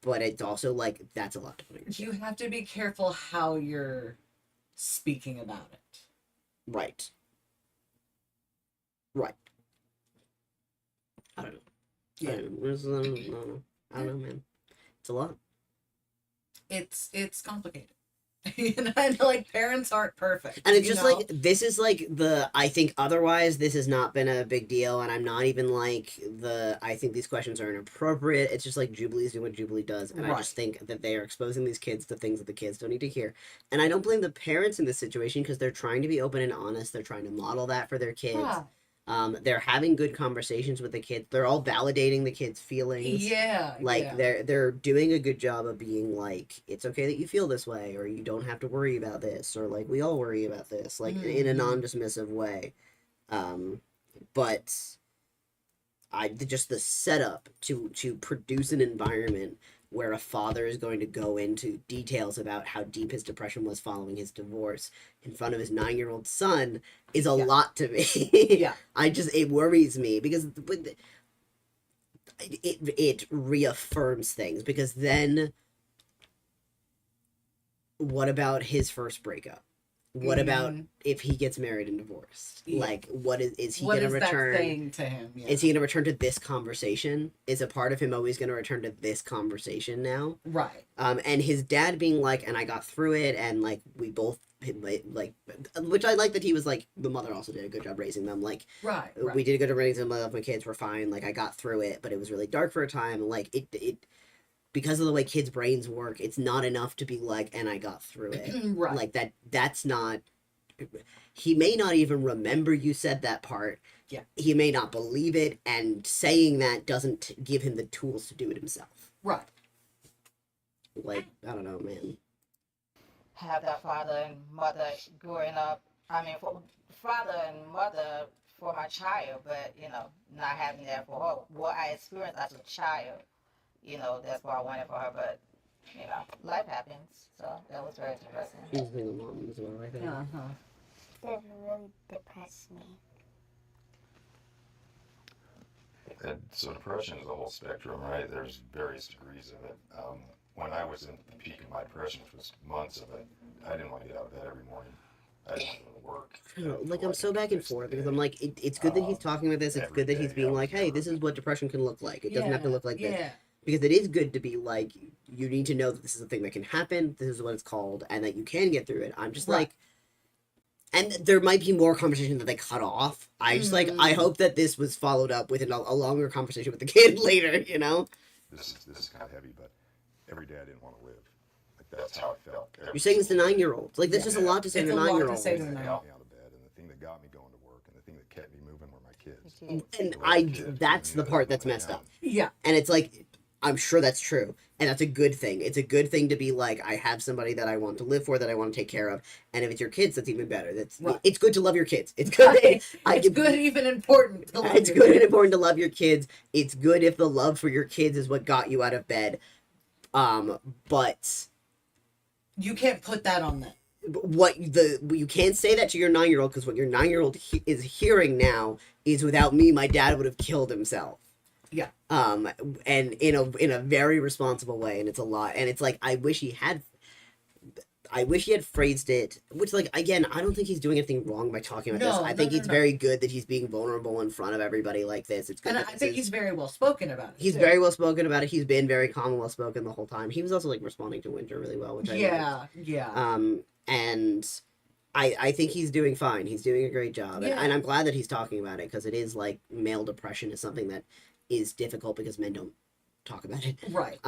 But it's also like, that's a lot to put on your kid. You have to be careful how you're speaking about it. Right. I don't know. Yeah. I don't know, man. It's a lot. It's complicated. And I know, like, parents aren't perfect. And it's you just know? like, this is like I think otherwise this has not been a big deal, and I'm not even like I think these questions are inappropriate. It's just like Jubilee's doing what Jubilee does, and I just think that they are exposing these kids to things that the kids don't need to hear. And I don't blame the parents in this situation, because they're trying to be open and honest. They're trying to model that for their kids. Yeah. They're having good conversations with the kids. They're all validating the kids' feelings. Yeah. Like, yeah. they're doing a good job of being like, it's okay that you feel this way, or you don't have to worry about this, or like, we all worry about this, like, in a non-dismissive way. But just the setup to produce an environment where a father is going to go into details about how deep his depression was following his divorce in front of his 9-year-old son is a lot to me. Yeah. It worries me because it reaffirms things, because then what about his first breakup? What about if he gets married and divorced? Yeah. Like, what is he What going is to return? that saying to him? Yeah. Is he going to return to this conversation? Is a part of him always going to return to this conversation now? Right. And his dad being like, and I got through it, and like we both like, which I like that he was like, the mother also did a good job raising them. Like, Right. we did a good job raising them. I love my kids. We're fine. Like, I got through it, but it was really dark for a time. Like it because of the way kids' brains work, it's not enough to be like, and I got through it. Right. Like that's not. He may not even remember you said that part. Yeah. He may not believe it, and saying that doesn't give him the tools to do it himself. Right. Like, I don't know, man. Have that father and mother growing up. I mean, for father and mother for my child, but not having that for her. What I experienced as a child, that's what I wanted for her. But life happens, so that was very depressing. She's a single mom as well, I think. Uh-huh. That really depressed me. And so depression is a whole spectrum, right? There's various degrees of it. When I was in the peak of my depression, which was months of it, I didn't want to get out of bed every morning. I didn't want to go to work. I don't know, like, I'm so back and forth because I'm like, it's good that he's talking about this. It's Every good that day he's being I like, was hey, never- this is what depression can look like. It doesn't have to look like this. Yeah. Because it is good to be like, you need to know that this is a thing that can happen, this is what it's called, and that you can get through it. I'm just Right. like, and there might be more conversation that they cut off. I just like, I hope that this was followed up with a longer conversation with the kid later, you know? This is kind of heavy, but every day I didn't want to live. Like, that's how I felt. You're saying this to 9-year-olds. Like, that's just a lot to say It's to a a lot to 9-year-old. say to a That 9-year-old. got me out of bed, and the thing that got me going to work, and the thing that kept me moving were my kids. And that's the part that's messed up. Yeah. And it's like, I'm sure that's true. And that's a good thing. It's a good thing to be like, I have somebody that I want to live for, that I want to take care of. And if it's your kids, that's even better. Right. It's good to love your kids. It's good. It's good, even important. To love It's your good and kids. important to love your kids. It's good if the love for your kids is what got you out of bed. But You can't put that on them. you can't say that to your 9-year-old, because what your 9-year-old is hearing now is, without me, my dad would have killed himself. Yeah. And in a very responsible way, and it's a lot. And it's like, I wish he had phrased it, which, like, again, I don't think he's doing anything wrong by talking about this. I think it's very good that he's being vulnerable in front of everybody like this. It's good. And I think he's very well spoken about it. He's too. very well spoken about it. He's been very calm and well spoken the whole time. He was also like responding to Winter really well, which I liked. Yeah. And I think he's doing fine. He's doing a great job. Yeah. And I'm glad that he's talking about it, because it is like, male depression is something that is difficult because men don't talk about it. Right.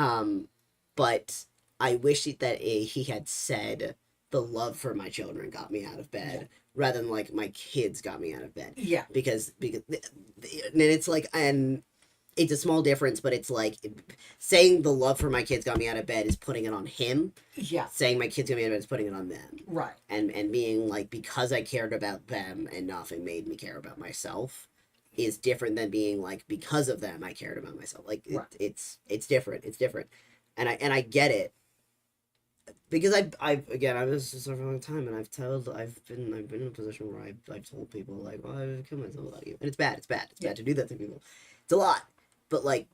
But I wish that he had said, the love for my children got me out of bed, rather than like, my kids got me out of bed. Yeah. Because and it's like, and it's a small difference, but it's like, saying the love for my kids got me out of bed is putting it on him. Yeah. Saying my kids got me out of bed is putting it on them. Right. And being like, because I cared about them enough, it made me care about myself, is different than being like, because of them I cared about myself. Like, Right. it's different. It's different. And I get it. Because I've was this for a long time, and I've been in a position where I've told people like, well, I've killed myself without you, and it's bad. It's bad to do that to people. It's a lot, but like,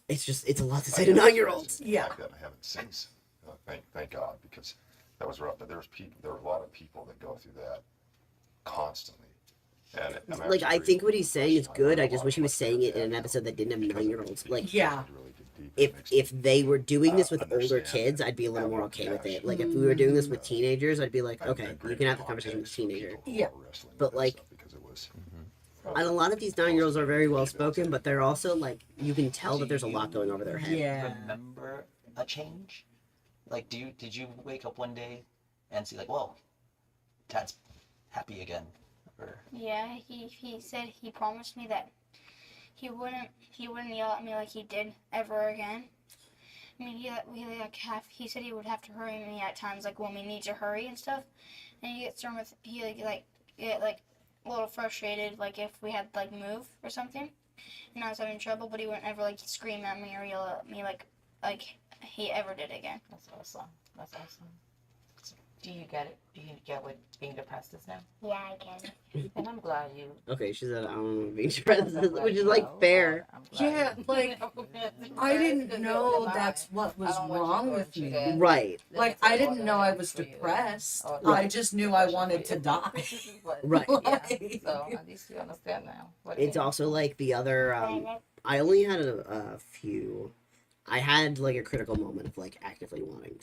it's a lot to say to 9-year-olds. Yeah. Like that I haven't since. Thank God, because that was rough. But there were a lot of people that go through that constantly. And I'm Like, I actually think what he's saying is good. I know just a wish he lot was of saying it in that an now episode that didn't have because 9-year-olds. Like, Yeah. really get deep. It makes if they were doing this with older understand kids, I'd be a little that more one okay with it. dash. Like, if we were doing this with teenagers, I'd be like, I okay, agree you can have the with conversation with a context for teenager. people who Yeah. are wrestling But, with that like- stuff, because it was And a lot of these 9-year-olds are very well spoken, but they're also like, you can tell that there's a lot going over their head. Yeah. Remember a change? Like, did you wake up one day and see like, whoa, Dad's happy again? Or Yeah, he said he promised me that he wouldn't yell at me like he did ever again. I mean, he said he would have to hurry me at times, like when we need to hurry and stuff. And he get like a little frustrated, like if we had to like move or something, and I was having trouble. But he wouldn't ever like scream at me or yell at me like he ever did again. That's awesome. That's awesome. Do you get it? Do you get what being depressed is now? Yeah, I get it. And I'm glad you. Okay, she said I don't know being depressed, I'm glad which is you like know, fair. I'm glad Yeah, you- like, I didn't know that's what was wrong with me. Right, Like, I didn't know I was depressed. I just knew I wanted to die. right. Yeah, so at least you understand now. What it It's means. also like the other. I only had a few. I had like a critical moment of like actively wanting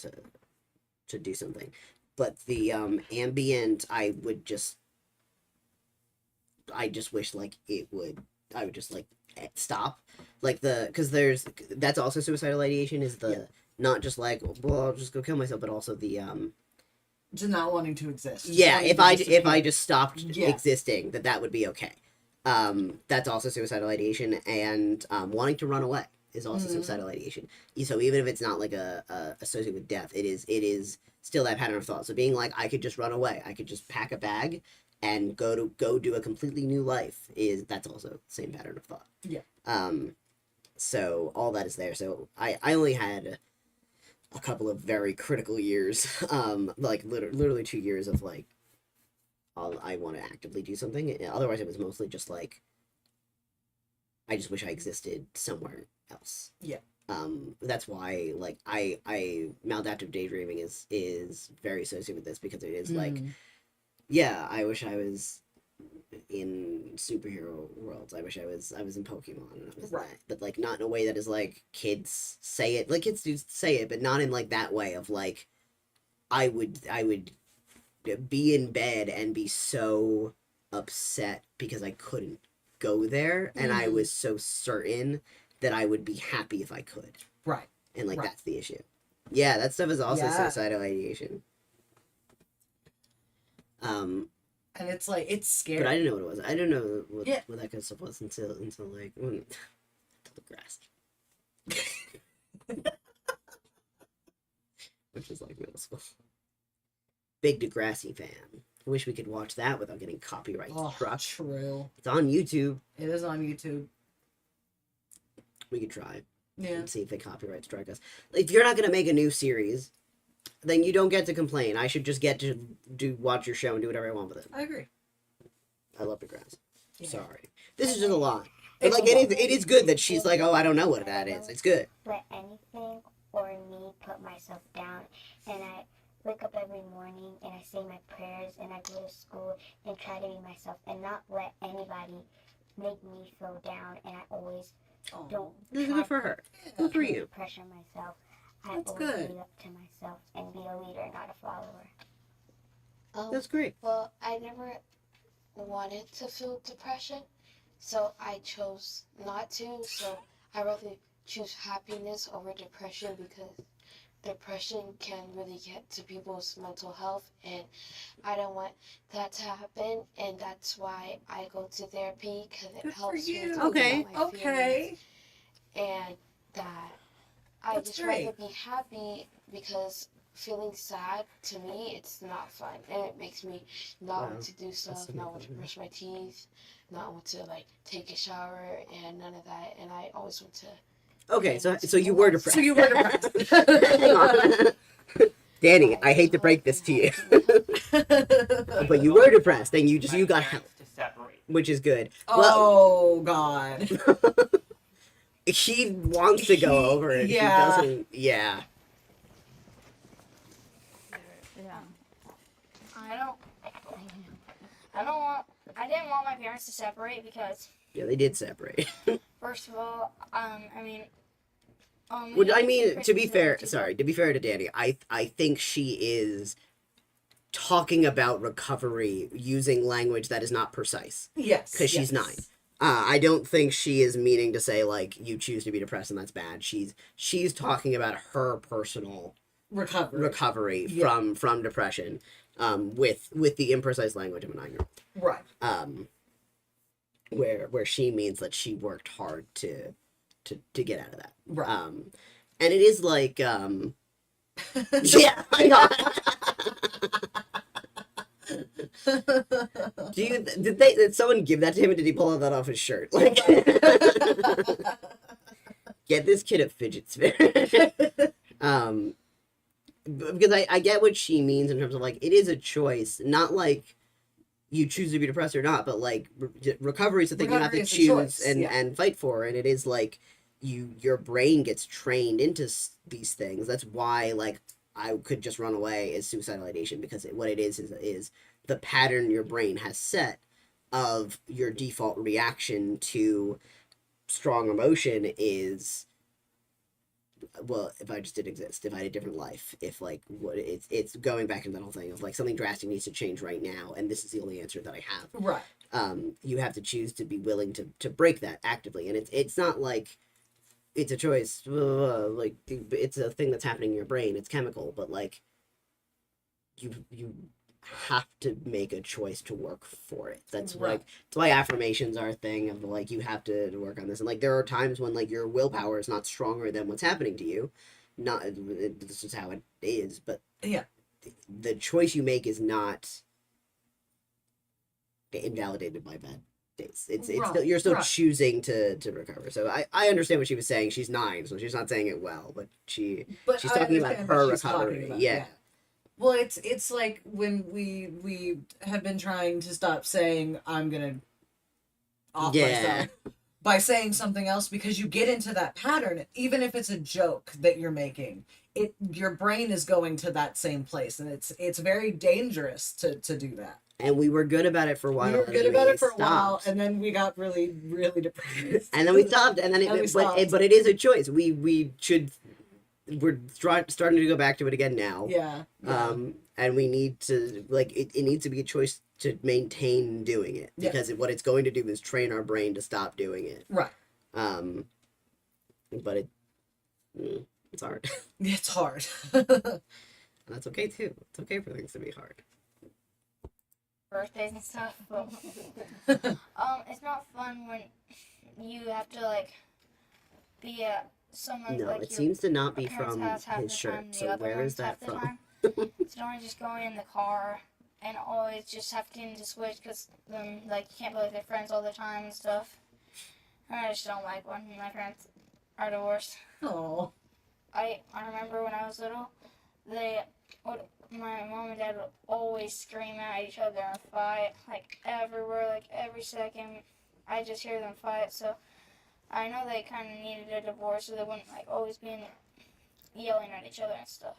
to do something, but the ambient I just wish like I would just like stop, like because that's also suicidal ideation is the not just like, well, I'll just go kill myself, but also the Just not wanting to exist. Just yeah, wanting if to I disappear. just stopped Yeah. existing, that would be okay. That's also suicidal ideation, and wanting to run away is also Mhm. suicidal ideation. So even if it's not like associated with death, it is still that pattern of thought. So being like, I could just run away, I could just pack a bag and go do a completely new life, that's also the same pattern of thought. Yeah. So all that is there. So I only had a couple of very critical years, like literally 2 years of like, I want to actively do something. Otherwise, it was mostly just like, I just wish I existed somewhere else. Yeah. That's why like I maladaptive daydreaming is very associated with this, because it is like, Mm. yeah, I wish I was in superhero worlds. I wish I was in Pokemon and I was Right. that, but like not in a way that is like kids say it. Like kids do say it, but not in like that way of like, I would be in bed and be so upset because I couldn't go there, and I Mhm. was so certain that I would be happy if I could. Right. And like Right. that's the issue. Yeah, that stuff is also Yeah. suicidal ideation. And it's like, it's scary. But I didn't know what it was. I didn't know what Yeah. that kind of stuff was until like until the grass. Which is like middle school. Big Degrassi fan. I wish we could watch that without getting copyright Oh, struck. true. It's on YouTube. It is on YouTube. We could try Yeah. and see if they copyright strike us. If you're not gonna make a new series, then you don't get to complain. I should just get to watch your show and do whatever I want with it. I agree. I love Degrassi. Yeah. Sorry, this is just a lot. But It's like a lot. it is good that she's like, oh, I don't know what that is. It's good. Let anything or me put myself down, and I wake up every morning and I say my prayers and I go to school and try to be myself and not let anybody make me feel down, and I always don't This is try good for her. Good for you. pressure myself. I That's always good. lead up to myself and be a leader, not a follower. That's great. Well, I never wanted to feel depression, so I chose not to. So I rather choose happiness over depression, because depression can really get to people's mental health, and I don't want that to happen. And that's why I go to therapy, because it Good for helps me you. talk Okay. about my Okay. feelings, and that I That's just rather great. be happy, because feeling sad, to me, it's not fun, and it makes me not Wow. want to do stuff, not want to brush my teeth, not want to like take a shower, and none of that. And I always want to. Okay, so you were depressed. So you were depressed. Hang on. Danny, I hate to break this to you, but you were depressed, and you My got parents help, to separate. which is good. Oh, God. He wants to go He- over it. yeah. He doesn't. Yeah. Yeah. I didn't want my parents to separate, because Yeah, they did separate. first of all, I mean, Which I mean, to Christmas be is fair, too sorry, to be fair to Danny, I think she is talking about recovery using language that is not precise, Yes. because she's yes. 9. I don't think she is meaning to say like you choose to be depressed and that's bad. She's talking about her personal recovery Yeah. from depression, with the imprecise language of a 9-year-old. Right. Where she means that she worked hard to get out of that. Right. And it is like yeah, I know. Did someone give that to him, and did he pull that off his shirt? Like, get this kid a fidget spinner. Because I get what she means in terms of like it is a choice, not like you choose to be depressed or not, but like recovery is the thing Recovery you have is to a choose choice, and yeah. and fight for, and it is like your brain gets trained into these things. That's why like I could just run away is suicidal ideation, because what it is the pattern your brain has set of your default reaction to strong emotion is, well, if I just didn't exist, if I had a different life, if like what it's going back into that whole thing of like something drastic needs to change right now, and this is the only answer that I have. Right. You have to choose to be willing to break that actively, and it's not like it's a choice, like it's a thing that's happening in your brain. It's chemical, but like you have to make a choice to work for it. That's Right. like that's why affirmations are a thing of like you have to work on this. And like there are times when like your willpower is not stronger than what's happening to you. Not this is how it is, but Yeah. the choice you make is not invalidated by bad days. It's Right, still, you're still right. choosing to recover. So I understand what she was saying. She's 9, so she's not saying it well, but she's I talking about understand what her she's talking recovery. about, Yeah. Well, it's like when we have been trying to stop saying I'm gonna off Yeah. myself by saying something else, because you get into that pattern, even if it's a joke that you're making. Your brain is going to that same place, and it's very dangerous to do that. And we were good about it for a while. We were and good then about we it for a while, stopped. and then we got really, really depressed. And then we stopped, and then And we but stopped. it is a choice. We're starting to go back to it again now. Yeah. And we need to like it needs to be a choice to maintain doing it, Yeah. because what it's going to do is train our brain to stop doing it. Right. But it's hard. It's hard. And that's okay too. It's okay for things to be hard. Birthdays and stuff. But, it's not fun when you have to like be at someone's No, like it your seems to not be parents' from house half his the shirt. time, the So other where one's is that half the from? time. So don't just go in the car and always just have to switch because then like you can't be with their friends all the time and stuff. And I just don't like when my parents are divorced. Oh. I remember when I was little, my mom and dad would always scream at each other and fight, like everywhere, like every second. I just hear them fight, so I know they kind of needed a divorce, so they wouldn't like always be yelling at each other and stuff.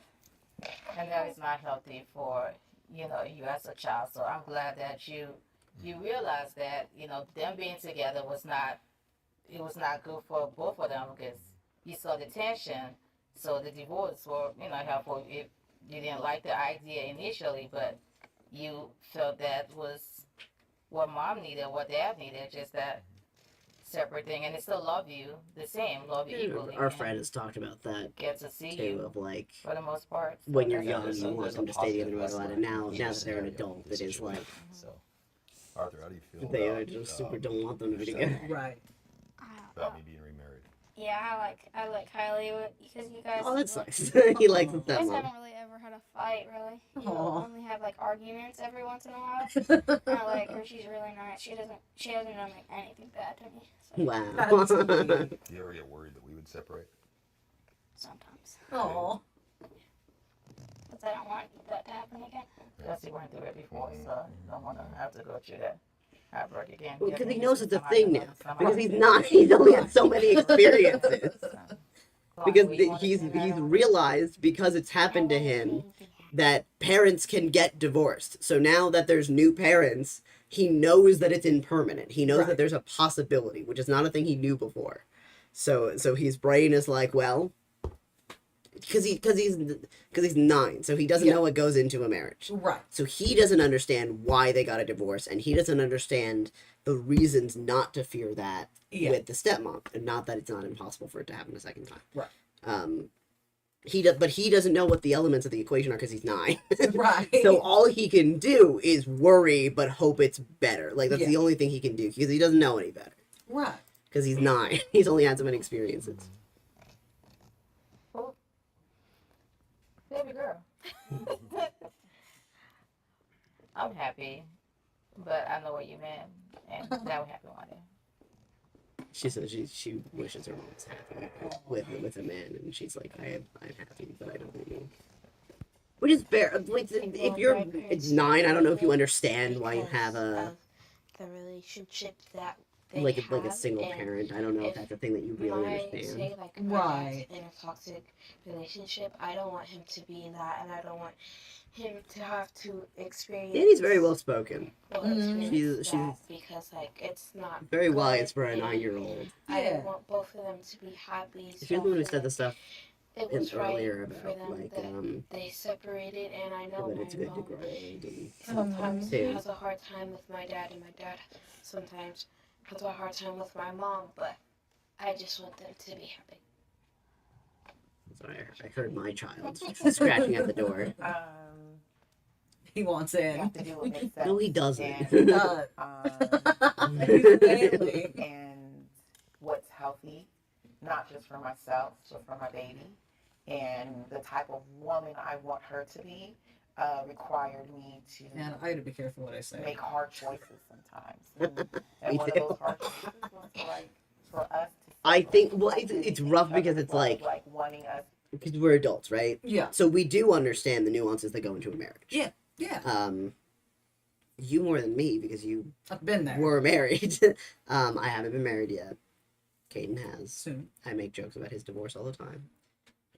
And that is not healthy for you as a child. So I'm glad that you realized that them being together was not good for both of them, because you saw the tension. So the divorce were helpful. You didn't like the idea initially, but you felt that was what mom needed, what dad needed, just that separate thing, and they still love you the same, love you equally. Our friend has talked about that Get to see too, you of like for the most part. So when you're that's- young, there's you a- want there's them a to stay together positive no matter what. lesson And now in either that they're an scenario adult, of the it is like situation. So Arthur, how do you feel they about, just super don't want them to be together. Right. about me being remarried? Yeah, I like Kylie because you guys. Oh, that's nice. He likes You it guys that haven't much. really ever had a fight, really. You Aw. only have like arguments every once in a while. I like her. She's really nice. She hasn't done like anything bad to me. So Wow. That's sweet. Do you ever get worried that we would separate? sometimes, Oh. but I don't want that to happen again. Because he went through it before, so you don't want to have to go through that heartbreak again. Because he Yeah, knows it's a somehow thing you now. know, somehow. Because he's not. He's only had so many experiences. So, Because we wanna he's see that. realized, because it's happened to him, that parents can get divorced. So now that there's new parents, he knows that it's impermanent. He knows Right. that there's a possibility, which is not a thing he knew before. So his brain is like, well, because he's 9, so he doesn't Yeah. know what goes into a marriage. Right. So he doesn't understand why they got a divorce, and he doesn't understand the reasons not to fear that Yeah. with the stepmom, and not that it's not impossible for it to happen a second time. Right. But he doesn't know what the elements of the equation are because he's 9. Right. So all he can do is worry, but hope it's better. Like that's Yeah. the only thing he can do because he doesn't know any better. Right. Because he's 9. He's only had so many experiences. Baby girl. I'm happy, but I know what you meant, and that will happen one day. She says she wishes her mom was happy with a man, and she's like, I'm happy, but I don't really. Which is fair. Like, if you're it's 9, I don't know if you understand why you have a the relationship that they like have, a single and parent. I don't know if that's a thing that you really understand. Say, like, my Right. dad's in a toxic relationship, I don't want him to be in that, and I don't want him to have to experience. Danny's very well spoken. Experience She's that because like it's not very good, wise for a and 9-year-old. I Yeah. want both of them to be happy. She's the one who said the stuff It was right earlier for about them like that they separated, and I know that my it's good to mom grow old and sometimes Yeah. has a hard time with my dad, and my dad sometimes has a hard time with my mom, but I just want them to be happy. sorry, I heard my child scratching at the door. He wants You in. have to do what makes sense. No, he doesn't. And, Family. and what's healthy, not just for myself, but for my baby. And the type of woman I want her to be required me to And I gotta be careful what I say. make hard choices sometimes. And Me one of too. those hard choices was like for us to I think well, separate it's each rough other because it's from, like wanting us. because we're adults, right? Yeah. So we do understand the nuances that go into a marriage. Yeah. Yeah. You more than me because you I've been there. were married. I haven't been married yet. Caden has. Soon. I make jokes about his divorce all the time.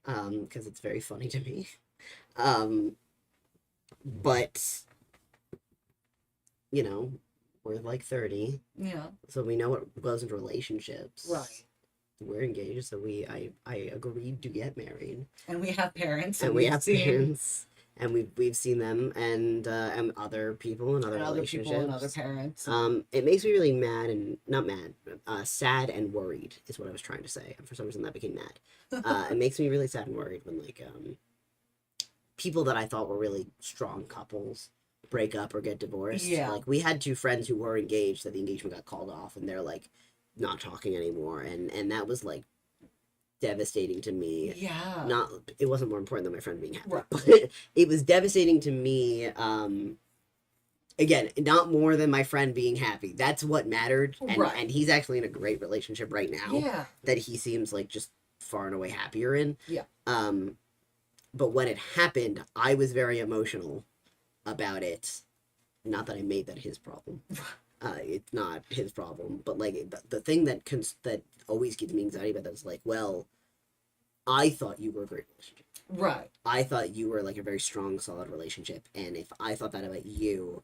Because it's very funny to me. But you know, we're like 30, Yeah. so we know what goes into relationships. Right. We're engaged, so I agreed to get married. And we have parents. And we we've have seen parents. And we've seen them and other people and other and other relationships. people and other parents. It makes me really mad and not mad, sad and worried is what I was trying to say. And for some reason that became mad. It makes me really sad and worried when like people that I thought were really strong couples break up or get divorced. Yeah. Like we had 2 friends who were engaged that the engagement got called off and they're like not talking anymore, and that was like devastating to me. Yeah. Not it wasn't more important than my friend being happy, Right. but it was devastating to me. Again, not more than my friend being happy. That's what mattered, and Right. and he's actually in a great relationship right now Yeah. that he seems like just far and away happier in. Yeah. But when it happened, I was very emotional about it. Not that I made that his problem. It's not his problem, but like the thing that that always gives me anxiety about that is like, well, I thought you were a great relationship. Right. I thought you were like a very strong, solid relationship, and if I thought that about you,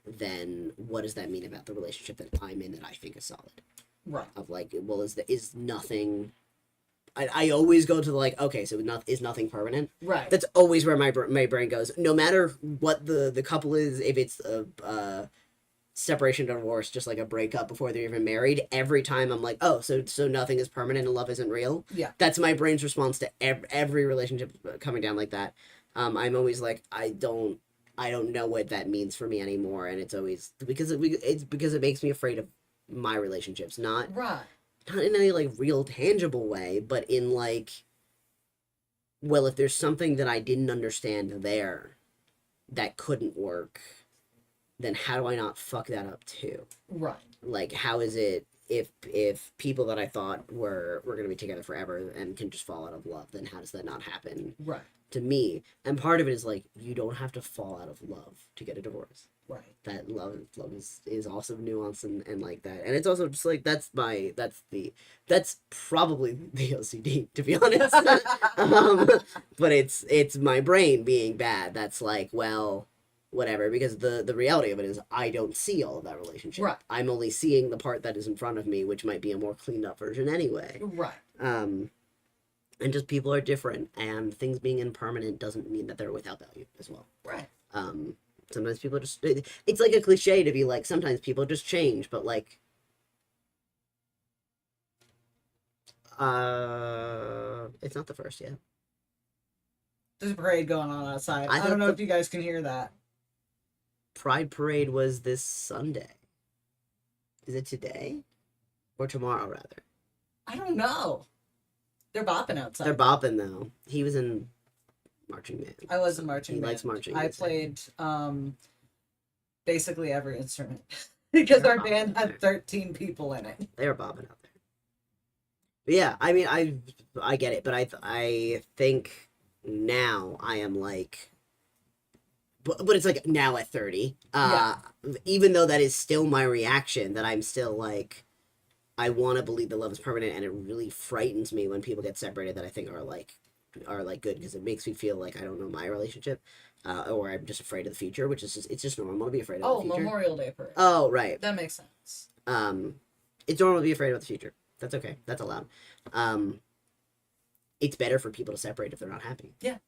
then what does that mean about the relationship that I'm in that I think is solid? Right. Of like, well, is nothing? I always go to the like, okay, so is nothing permanent? Right. That's always where my brain goes. No matter what the couple is, if it's a separation, divorce, just like a breakup before they're even married, every time I'm like, oh, so nothing is permanent and love isn't real. Yeah. That's my brain's response to every relationship coming down like that. I'm always like, I don't know what that means for me anymore, and it's always because it makes me afraid of my relationships, not Right. not in any like real tangible way, but in like, well, if there's something that I didn't understand there that couldn't work, then how do I not fuck that up too? Right. Like, how is it if people that I thought were gonna be together forever and can just fall out of love, then how does that not happen Right. to me? And part of it is like, you don't have to fall out of love to get a divorce. Right. That love is also nuanced and like that, and it's also just like that's probably the OCD, to be honest. But it's my brain being bad that's like, well, whatever, because the reality of it is I don't see all of that relationship. Right. I'm only seeing the part that is in front of me, which might be a more cleaned up version anyway. Right. And just people are different, and things being impermanent doesn't mean that they're without value as well. Right. Sometimes people just, it's like a cliche to be like, sometimes people just change, but like, it's not the first yet. There's a parade going on outside. I I thought don't know the- if you guys can hear that. Pride Parade was this Sunday. Is it today? Or tomorrow, rather? I don't know. They're bopping outside. They're bopping, though. He was in marching band. I was in marching He band. likes marching. I he said. played basically every instrument because our They're band bopping had there. 13 people in it. They were bopping out there. Yeah, I mean, I get it, but I think now I am like, but it's like now at 30. Even though that is still my reaction, that I'm still like, I want to believe that love is permanent, and it really frightens me when people get separated that I think are like good, because it makes me feel like I don't know my relationship, or I'm just afraid of the future, which is just, it's just normal to be afraid of the future. Memorial Day parade. Oh, right. That makes sense. It's normal to be afraid of the future. That's okay. That's allowed. It's better for people to separate if they're not happy. Yeah.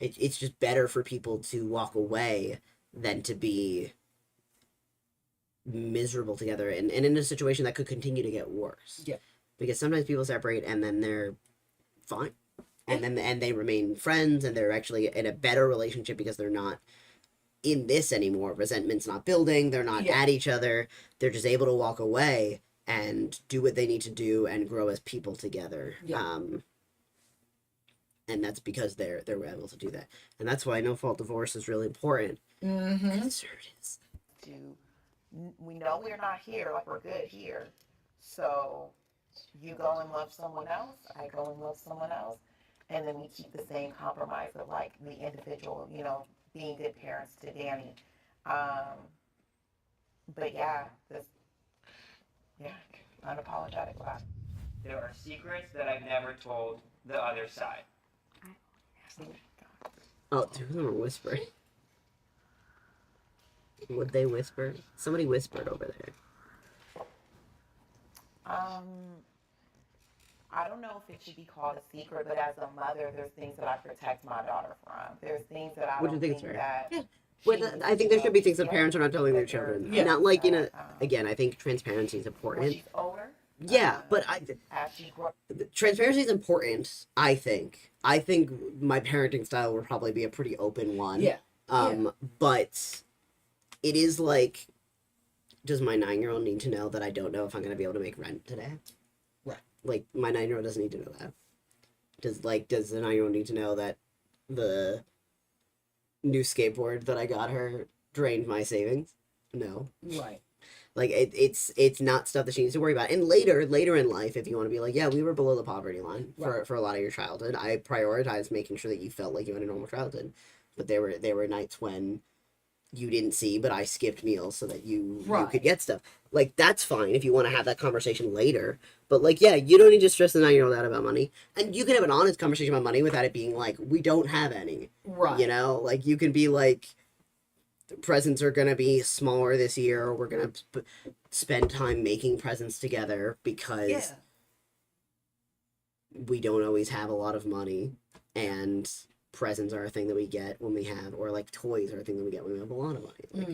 It's just better for people to walk away than to be miserable together and in a situation that could continue to get worse. Yeah. Because sometimes people separate and then they're fine. And they remain friends, and they're actually in a better relationship because they're not in this anymore. Resentment's not building, they're not at each other. They're just able to walk away and do what they need to do and grow as people together. Yeah. And that's because they're able to do that. And that's why no fault divorce is really important. Mm-hmm. Conservatives. We know we're not here, like we're good here. So you go and love someone else, I go and love someone else, and then we keep the same compromise of like the individual, you know, being good parents to Danny. But yeah, unapologetic about it. There are secrets that I've never told the other side. Oh, two of them are whispering. Would they whisper? Somebody whispered over there. I don't know if it should be called a secret, but as a mother, there's things that I protect my daughter from. There's things that I don't think that. Yeah. Well, I think there should be things that parents are not telling their children. Yeah. Not like in a. Again, I think transparency is When important. she's older. Yeah, but As she grows. transparency is important. I think. I think my parenting style would probably be a pretty open one. Yeah. But it is like, does my 9-year-old need to know that I don't know if I'm going to be able to make rent today? Right. Like, my 9-year-old doesn't need to know that. Does the 9-year-old need to know that the new skateboard that I got her drained my savings? No. Right. Like, it's not stuff that she needs to worry about. And later in life, if you want to be like, yeah, we were below the poverty line for a lot of your childhood. I prioritized making sure that you felt like you had a normal childhood. But there were nights when you didn't see, but I skipped meals so that you could get stuff. Like, that's fine if you want to have that conversation later. But, like, yeah, you don't need to stress the 9-year-old out about money. And you can have an honest conversation about money without it being like, we don't have any. Right. You know? Like, you can be like, presents are going to be smaller this year, or we're going to spend time making presents together because we don't always have a lot of money, and presents are a thing that we get when we have, or like toys are a thing that we get when we have a lot of money. Like,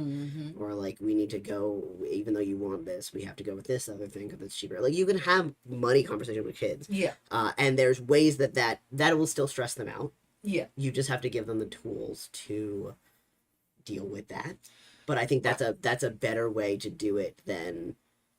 or like, we need to go, even though you want this, we have to go with this other thing because it's cheaper. Like, you can have money conversation with kids. Yeah. And there's ways that will still stress them out. Yeah. You just have to give them the tools to deal with that. But I think that's a better way to do it than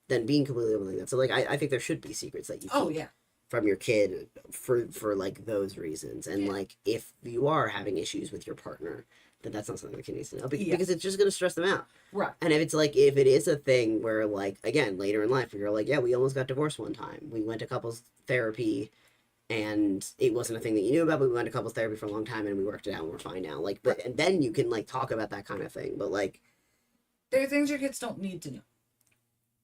being completely open like that. So like, I think there should be secrets that you keep from your kid for like those reasons. And like, if you are having issues with your partner, then that's not something the kid needs to know, because it's just going to stress them out. Right. And if it is a thing where, like, again, later in life, you're like, yeah, we almost got divorced one time. We went to couples therapy, and it wasn't a thing that you knew about, but we went to couples therapy for a long time, and we worked it out, and we're fine now. Like, but and then you can like talk about that kind of thing. But like, there are things your kids don't need to know.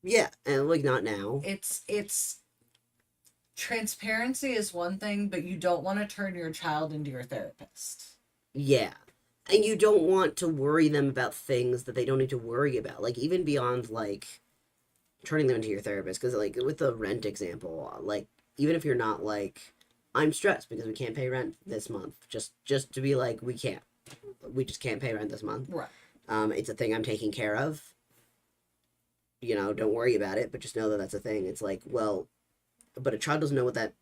Yeah, and like, not now. It's transparency is one thing, but you don't want to turn your child into your therapist. Yeah. And you don't want to worry them about things that they don't need to worry about. Like, even beyond, like, turning them into your therapist. Because, like, with the rent example, like, even if you're not, like, I'm stressed because we can't pay rent this month. Just to be like, we just can't pay rent this month. Right. It's a thing I'm taking care of. You know, don't worry about it, but just know that that's a thing. It's like, well, but a child doesn't know what that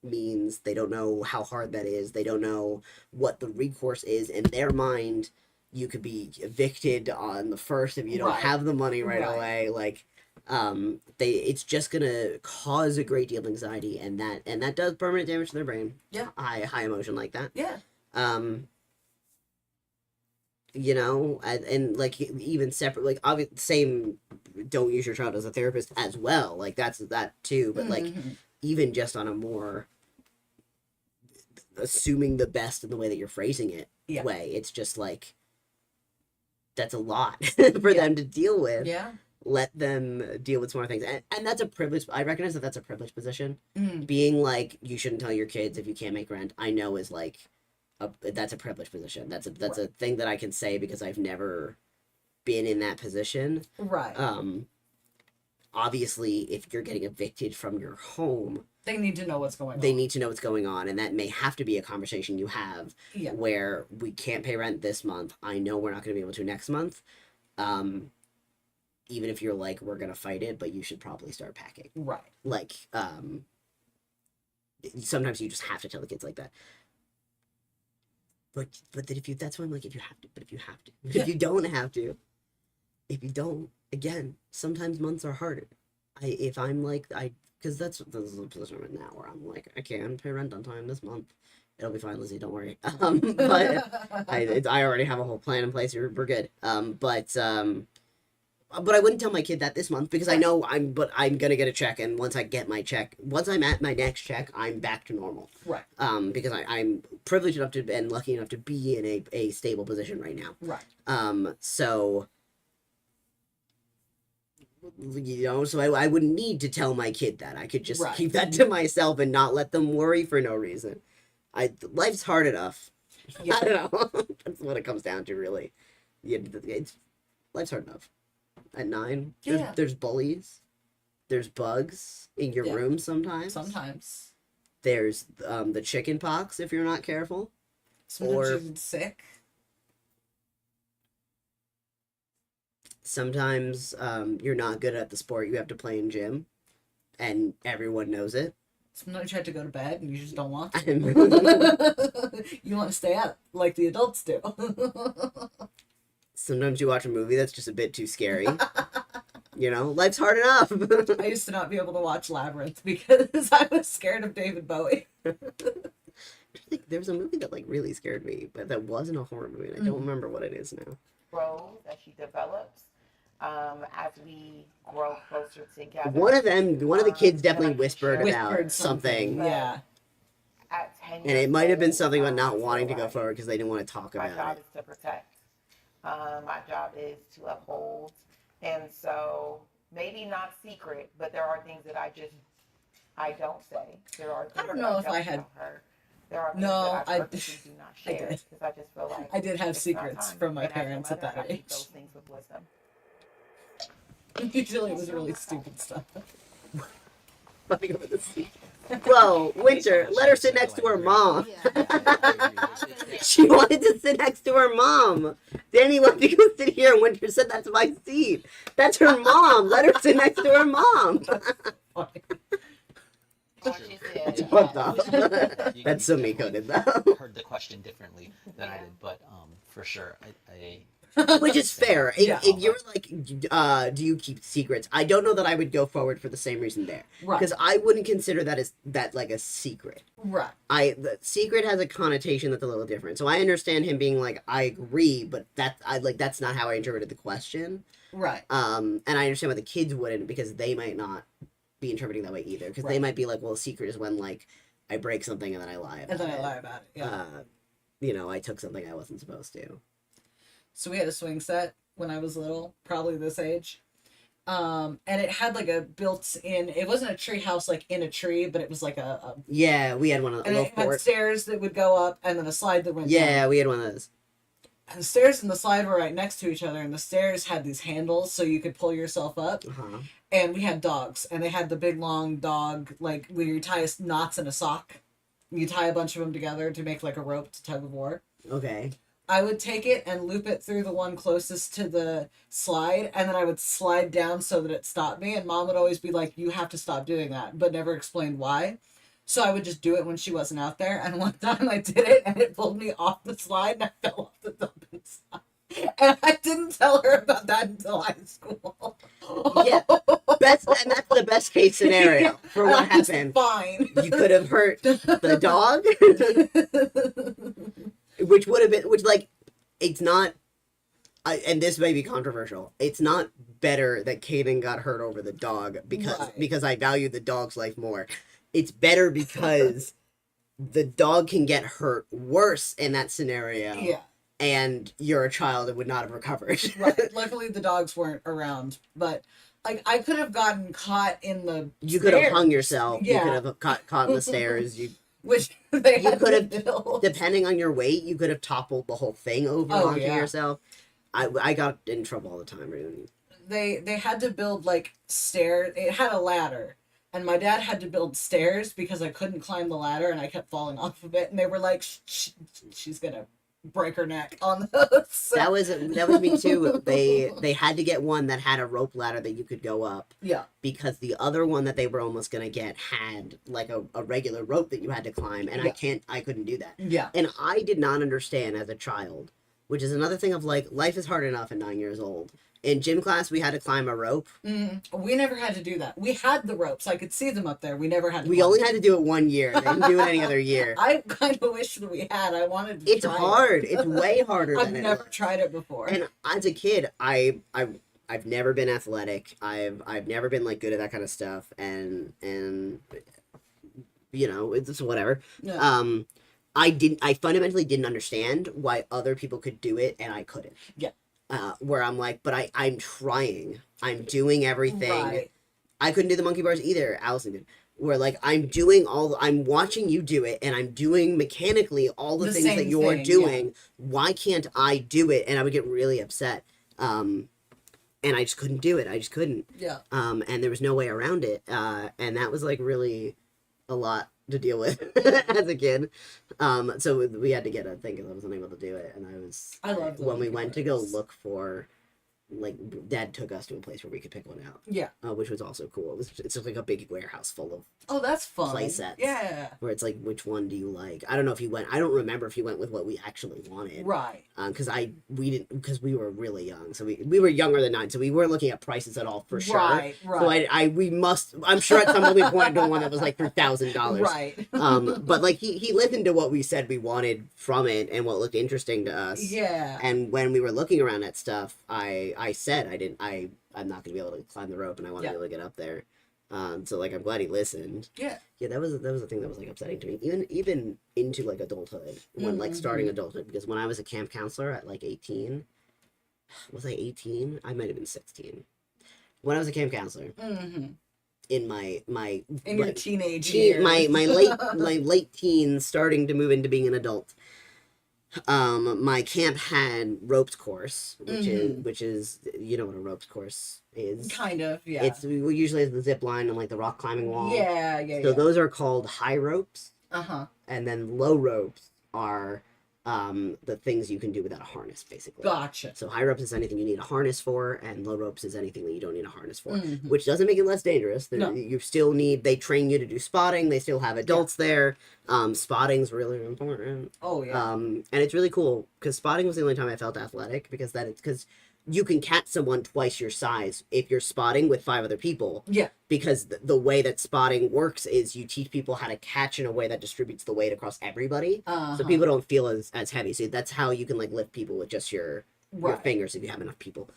means. They don't know how hard that is. They don't know what the recourse is. In their mind, you could be evicted on the first if you don't have the money right away. Like, it's just gonna cause a great deal of anxiety, and that does permanent damage to their brain. Yeah. High emotion like that. Yeah. You know, and like, even separate, like, obviously, same, don't use your child as a therapist as well. Like, that's that too. But like, even just on a more assuming the best in the way that you're phrasing it Yeah. way, it's just like that's a lot for Yeah. them to deal with. Yeah. Let them deal with smaller things, and that's a privilege. I recognize that that's a privileged position. Mm. Being like, you shouldn't tell your kids if you can't make rent, I know is like that's a privileged position. That's a thing that I can say because I've never been in that position. Right. Obviously, if you're getting evicted from your home, They need to know what's going on. they need to know what's going on, and that may have to be a conversation you have Yeah. where we can't pay rent this month. I know we're not going to be able to next month. Even if you're like, we're going to fight it, but you should probably start packing. Right. Like, sometimes you just have to tell the kids like that. But then if you, that's why I'm like, if you have to, but if you have to, Yeah. if you don't have to, if you don't, again, sometimes months are harder. Because this is the position I'm in now, where I'm like, I can't pay rent on time this month. It'll be fine, Lizzie, don't worry. But I already have a whole plan in place. We're good. But I wouldn't tell my kid that this month because I know I'm gonna get a check, and once I'm at my next check, I'm back to normal. Right. Because I'm privileged enough to and lucky enough to be in a stable position right now. Right. So I wouldn't need to tell my kid that. I could just Right. keep that to myself and not let them worry for no reason. Life's hard enough. Yeah. I don't know. That's what it comes down to, really. Life's hard enough. At 9, Yeah. there's bullies. There's bugs in your Yeah. room sometimes. Sometimes. There's the chicken pox if you're not careful. Sometimes Or- you're sick. Sometimes you're not good at the sport you have to play in gym, and everyone knows it. Sometimes you have to go to bed and you just don't want to. And You want to stay up like the adults do. sometimes you watch a movie that's just a bit too scary. Life's hard enough. I used to not be able to watch Labyrinth because I was scared of David Bowie. There was a movie that really scared me, but that wasn't a horror movie, and I don't remember what it is now. Grows as she develops, as we grow closer together. One of the kids definitely and I whispered shared about Whispered something, Yeah. At 10 and it years might have been old, something about I not feel wanting to go like forward because they didn't want to talk My about job it. is to protect. My job is to uphold. And so maybe not secret, but there are things that I don't say. There are things I don't that know if I don't had- tell her. There are things No, that I- I purposely do not I share did. because I just feel like I did have it's not secrets time. from my And as a parents at mother, that I keep age. those things with wisdom. Usually it was really stupid stuff. Let me go with this. Whoa, Winter, let her sit next to her mom. She wanted to sit next to her mom. Danny wanted to go sit here, and Winter said, "That's my seat." That's her mom. Let her sit next to her mom. What she said. What the? That's so me coded though. Heard the question differently than I did, but for sure, I Which is fair. Yeah. If you're like, do you keep secrets? I don't know that I would go forward for the same reason there, Right. because I wouldn't consider that like a secret. Right. The secret has a connotation that's a little different. So I understand him being like, I agree, but that's not how I interpreted the question. Right. And I understand why the kids wouldn't, because they might not be interpreting that way either. Because they Right. might be like, well, a secret is when like I break something and then I lie about And then it. I lie about it. Yeah. I took something I wasn't supposed to. So we had a swing set when I was little, probably this age. And it had like a built-in, it wasn't a tree house like in a tree, but it was like a Yeah, we had one of and those. it had stairs that would go up and then a slide that went down. Yeah, we had one of those. And the stairs and the slide were right next to each other, and the stairs had these handles so you could pull yourself up. Uh-huh. And we had dogs, and they had the big long dog, like where you tie knots in a sock. You tie a bunch of them together to make like a rope to tug of war. Okay. I would take it and loop it through the one closest to the slide, and then I would slide down so that it stopped me. And Mom would always be like, "You have to stop doing that," but never explained why. So I would just do it when she wasn't out there. And one time I did it, and it pulled me off the slide, and I fell off the dumping slide. And I didn't tell her about that until high school. Yeah, that's the best case scenario for what I was happened. Fine. You could have hurt the dog, which would have been, it's not, and this may be controversial, it's not better that Kaden got hurt over the dog because Right. because I value the dog's life more. it's better because the dog can get hurt worse in that scenario. Yeah. And you're a child and would not have recovered. Right. Luckily, the dogs weren't around, but like I could have gotten caught in the. You could have stairs. hung yourself. Yeah. You could have caught in the stairs. You, Which they you had could to have, build. depending on your weight, you could have toppled the whole thing over Oh, onto yeah. yourself. I got in trouble all the time. Really. They had to build like stairs. It had a ladder, and my dad had to build stairs because I couldn't climb the ladder and I kept falling off of it. And they were like, "She's gonna break her neck on those." So, That was me too. They had to get one that had a rope ladder that you could go up, yeah, because the other one that they were almost gonna get had like a regular rope that you had to climb, and Yeah. I couldn't do that. yeah, And I did not understand as a child, which is another thing of like, life is hard enough at 9 years old. In gym class, we had to climb a rope. We never had to do that. We had the ropes. I could see them up there. We never had to. We climb only them. had to do it 1 year. They didn't do it any other year. I kind of wish that we had. I wanted to It's try hard. It. It's way harder I've than it never looks. tried it before. And as a kid, I've never been athletic. I've never been like good at that kind of stuff. And you know, it's whatever. Yeah. I fundamentally didn't understand why other people could do it and I couldn't. Yeah. Where I'm like, but I'm trying. I'm doing everything. Right. I couldn't do the monkey bars either. Allison did. Where like I'm watching you do it, and I'm doing mechanically all the things that same you're thing, doing. yeah. Why can't I do it? And I would get really upset. And I just couldn't do it. I just couldn't. Yeah. And there was no way around it. And that was like really a lot to deal with as a kid. So we had to get a thing because I wasn't able to do it. And I love the when we monkey went to go bars. look for, like, Dad took us to a place where we could pick one out, Yeah. which was also cool. It's just like a big warehouse full of, Oh, that's fun. Play sets. Yeah. where it's like, which one do you like? I don't know if you went. I don't remember if you went with what we actually wanted. Right. Because we were really young, so we were younger than 9, so we weren't looking at prices at all for sure. Right. Right. So I'm sure at some point we pointed to one that was like $3,000. Right. But like he listened to what we said we wanted from it and what looked interesting to us. Yeah. And when we were looking around at stuff, I said I'm not gonna be able to climb the rope, and I want to Yeah. be able to get up there. So like I'm glad he listened. Yeah. Yeah, that was a thing that was like upsetting to me, even into like adulthood, when like starting adulthood, because when I was a camp counselor at like 18, was I 18? I might have been 16. When I was a camp counselor, Mm-hmm. in my In your like, teenage years. my late teens, starting to move into being an adult. My camp had ropes course, which is you know what a ropes course is. Kind of. Yeah. It's we usually have the zip line and like the rock climbing wall. Yeah. Yeah. So Yeah. those are called high ropes, Uh-huh. and then low ropes are the things you can do without a harness, basically. Gotcha. So high ropes is anything you need a harness for, and low ropes is anything that you don't need a harness for, Mhm. which doesn't make it less dangerous. No. You still need, they train you to do spotting. They still have adults there. Spotting's really important. Oh yeah. And it's really cool because spotting was the only time I felt athletic, because you can catch someone twice your size if you're spotting with 5 other people. Yeah. Because the way that spotting works is you teach people how to catch in a way that distributes the weight across everybody. Uh-huh. So people don't feel as heavy. So that's how you can like lift people with just your Right. fingers if you have enough people.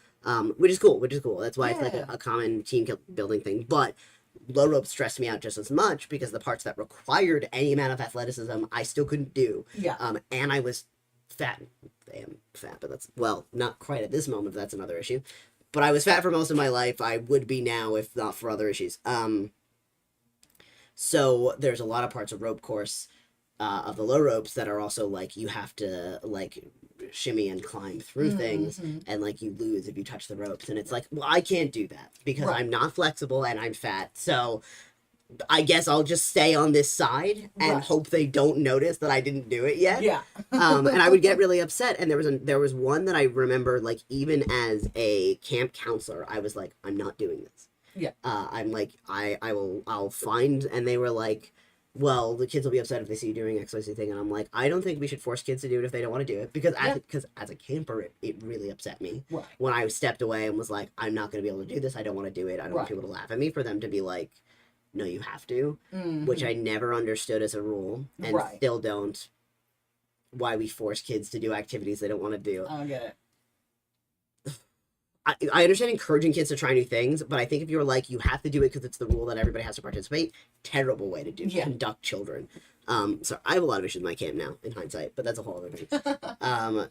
Which is cool. That's why it's like Yeah. a common team building thing. But low rope stressed me out just as much because the parts that required any amount of athleticism I still couldn't do. Yeah. And I was fat. I am fat, but that's, well, not quite at this moment, but that's another issue. But I was fat for most of my life. I would be now if not for other issues. So there's a lot of parts of rope course, of the low ropes, that are also like you have to like shimmy and climb through things, and like you lose if you touch the ropes. And it's like, well, I can't do that because Right. I'm not flexible and I'm fat. So I guess I'll just stay on this side and Right. hope they don't notice that I didn't do it yet. Yeah. And I would get really upset. And there was one that I remember, like, even as a camp counselor, I was like, I'm not doing this. Yeah. I'm like, I'll find, and they were like, well, the kids will be upset if they see you doing XYZ thing. And I'm like, I don't think we should force kids to do it if they don't want to do it, because as a camper, it really upset me Right. when I stepped away and was like, I'm not going to be able to do this. I don't want to do it. I don't want Right. people to laugh at me, for them to be like, no, you have to, Mhm. which I never understood as a rule, and Right. still don't. Why we force kids to do activities they don't want to do. I don't get it. I understand encouraging kids to try new things, but I think if you're like, you have to do it because it's the rule that everybody has to participate, terrible way to conduct children. So I have a lot of issues in my camp now, in hindsight, but that's a whole other thing.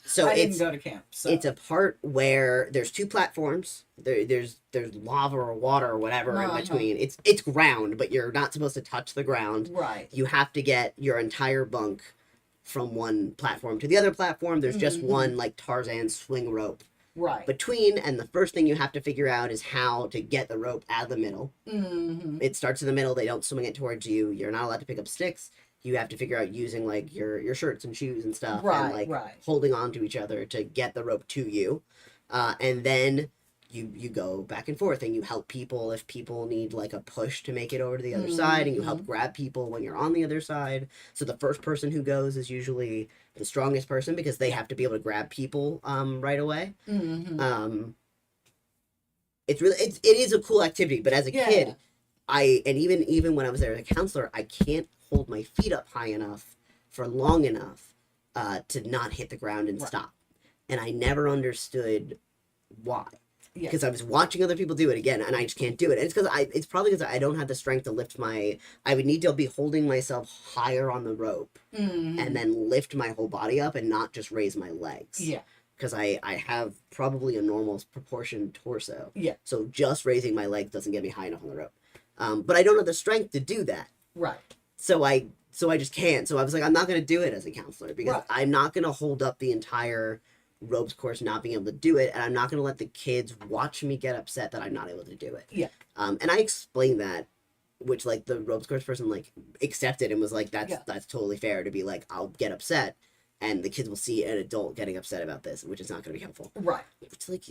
So I didn't go to camp, so it's a part where there's 2 platforms. There's lava or water or whatever in between. It's ground, but you're not supposed to touch the ground. right. You have to get your entire bunk from one platform to the other platform. There's just one like Tarzan swing rope Right. between, and the first thing you have to figure out is how to get the rope out of the middle. Mm-hmm. It starts in the middle. They don't swing it towards you. You're not allowed to pick up sticks. You have to figure out using like your shirts and shoes and stuff, and like holding on to each other to get the rope to you. And then you go back and forth, and you help people if people need like a push to make it over to the other side, and you help grab people when you're on the other side. So the first person who goes is usually the strongest person because they have to be able to grab people right away. It is a cool activity, but as a kid, even when I was there as a counselor, I can't hold my feet up high enough for long enough to not hit the ground and stop. And I never understood why. Because I was watching other people do it again, and I just can't do it. And it's probably because I don't have the strength to lift I would need to be holding myself higher on the rope and then lift my whole body up and not just raise my legs. Yeah. Because I have probably a normal proportioned torso. Yeah. So just raising my legs doesn't get me high enough on the rope. But I don't have the strength to do that. Right. So I just can't. So I was like, I'm not going to do it as a counselor because I'm not going to hold up the entire ropes course not being able to do it, and I'm not going to let the kids watch me get upset that I'm not able to do it. Yeah. And I explained that, which like the ropes course person like accepted and was like, that's totally fair to be like, I'll get upset, and the kids will see an adult getting upset about this, which is not going to be helpful. Right. It's like,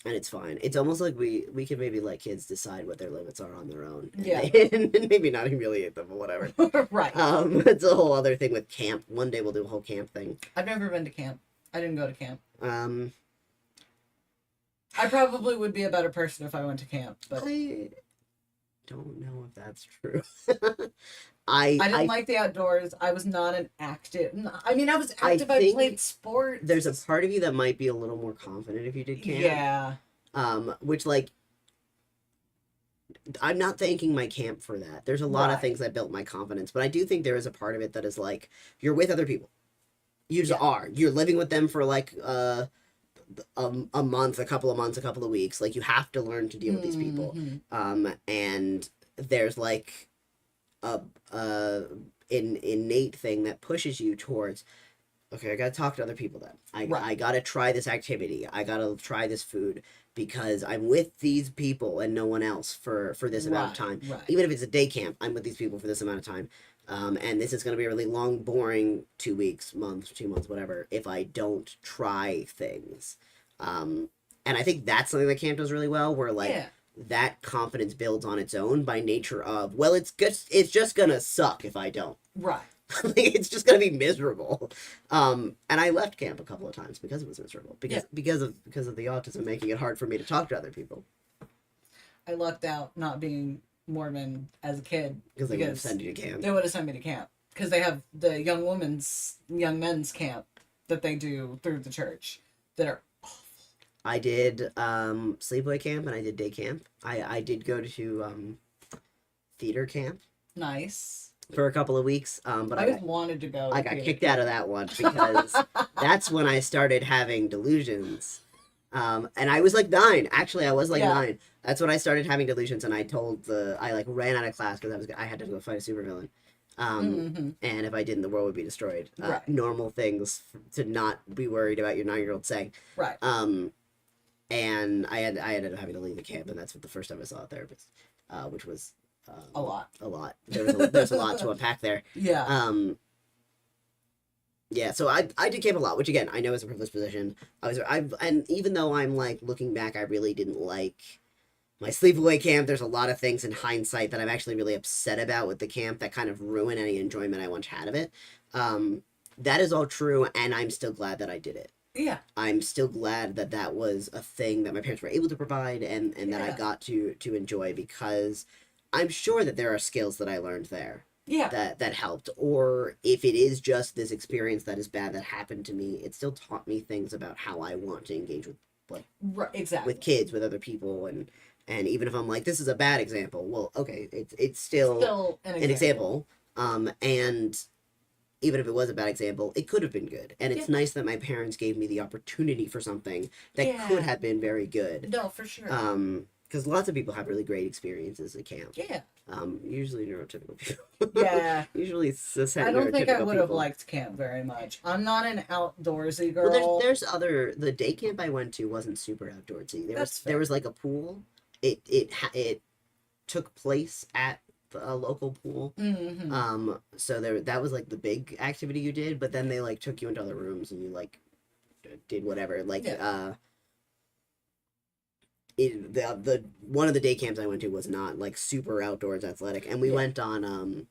and it's fine. It's almost like we can maybe let kids decide what their limits are on their own. And maybe not humiliate them or whatever. Right. It's a whole other thing with camp. One day we'll do a whole camp thing. I've never been to camp. I didn't go to camp. I probably would be a better person if I went to camp, but I don't know if that's true. I didn't like the outdoors. I was not an active. I mean, I was active. I played sports. There's a part of you that might be a little more confident if you did camp. Yeah. Which like, I'm not thanking my camp for that. There's a lot of things that built my confidence, but I do think there is a part of it that is like, you're with other people. You just are. You're living with them for like a month, a couple of months, a couple of weeks. Like you have to learn to deal with these people. And there's like an innate thing that pushes you towards, okay, I gotta talk to other people then. I gotta try this activity. I gotta try this food because I'm with these people and no one else for this amount of time. Even if it's a day camp, I'm with these people for this amount of time. And this is going to be a really long, boring 2 weeks, month, 2 months, whatever, if I don't try things. And I think that's something that camp does really well, where like that confidence builds on its own by nature of, well, it's just going to suck if I don't. Right. It's just going to be miserable. And I left camp a couple of times because it was miserable, because of the autism making it hard for me to talk to other people. I lucked out not being Mormon as a kid because they would have sent you to camp. They would have sent me to camp because they have the young men's camp that they do through the church that are awful. I did sleepaway camp and I did day camp. I did go to theater camp. Nice. For a couple of weeks, but I wanted to go. I got kicked out of that one because that's when I started having delusions. And I was like 9. Actually, I was like 9. That's when I started having delusions, and I ran out of class because I had to go fight a supervillain. And if I didn't, the world would be destroyed. Normal things to not be worried about your 9-year-old saying. Right. And I ended up having to leave the camp, and that's the first time I saw a therapist, which was a lot. There's a lot to unpack there. Yeah. Yeah, so I did camp a lot, which again I know is a privileged position. And even though I'm like looking back, I really didn't like my sleepaway camp. There's a lot of things in hindsight that I'm actually really upset about with the camp that kind of ruin any enjoyment I once had of it. That is all true, and I'm still glad that I did it. Yeah. I'm still glad that that was a thing that my parents were able to provide and that I got to enjoy, because I'm sure that there are skills that I learned there. Yeah. That helped. Or if it is just this experience that is bad that happened to me, it still taught me things about how I want to engage with like Right, exactly. with kids, with other people, and even if I'm like, this is a bad example, well, okay, it's still an an example. And even if it was a bad example, it could have been good. And it's nice that my parents gave me the opportunity for something that could have been very good. No, for sure. Because lots of people have really great experiences at camp. Yeah. Usually neurotypical people. Yeah. Usually cishet I don't think I neurotypical would have people. liked camp very much. I'm not an outdoorsy girl. Well, there's the day camp I went to wasn't super outdoorsy. That's There fair. was like a pool. It took place at a local pool. Mm-hmm. So that was like the big activity you did, but then they like took you into other rooms and you like did whatever. Like the one of the day camps I went to was not like super outdoors athletic, and we went on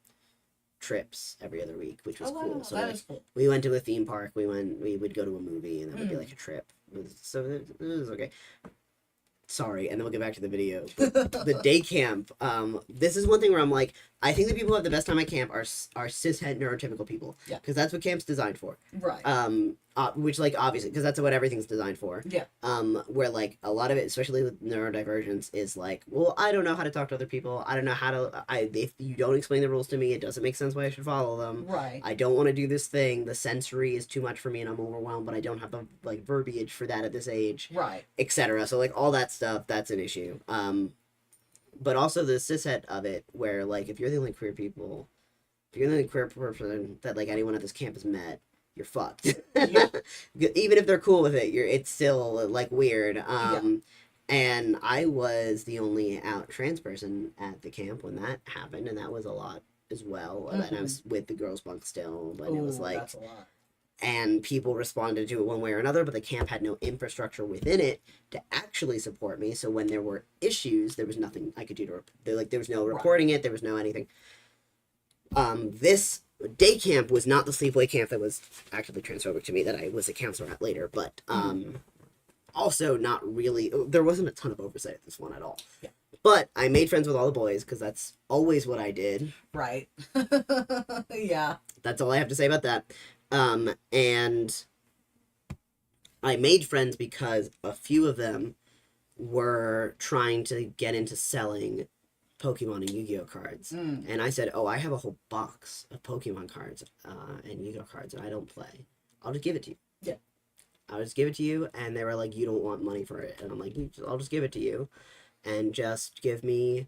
trips every other week, which was cool. So that like, is cool. we went to a theme park. We would go to a movie, and that would be like a trip. So it was okay. Sorry, and then we'll get back to the video. The day camp. This is one thing where I'm like, I think the people who have the best time at camp are cishet neurotypical people. Yeah. Because that's what camp's designed for. Right. Which like obviously, because that's what everything's designed for. Yeah. Where like a lot of it, especially with neurodivergence, is like, well, I don't know how to talk to other people. I don't know how to. If you don't explain the rules to me, it doesn't make sense why I should follow them. Right. I don't want to do this thing. The sensory is too much for me, and I'm overwhelmed. But I don't have the like verbiage for that at this age. Right. Etc. So like all that stuff, that's an issue. But also the cishet of it, where like if you're the only queer people, if you're the only queer person that like anyone at this camp has met, you're fucked. Yeah. Even if they're cool with it, it's still like weird. And I was the only out trans person at the camp when that happened, and that was a lot as well. And I was with the girls' bunk still, but it was like, that's a lot. and people responded to it one way or another, but the camp had no infrastructure within it to actually support me. So when there were issues, there was nothing I could do to there was no reporting it, there was no anything. This day camp was not the sleepaway camp that was actively transphobic to me that I was a counselor at later, but also not really, there wasn't a ton of oversight at this one at all. Yeah. But I made friends with all the boys because that's always what I did. Right. Yeah. That's all I have to say about that. And I made friends because a few of them were trying to get into selling Pokemon and Yu-Gi-Oh cards. And I said, oh, I have a whole box of Pokemon cards and Yu-Gi-Oh cards and I don't play. I'll just give it to you. Yeah. I'll just give it to you. And they were like, you don't want money for it. And I'm like, I'll just give it to you. And just give me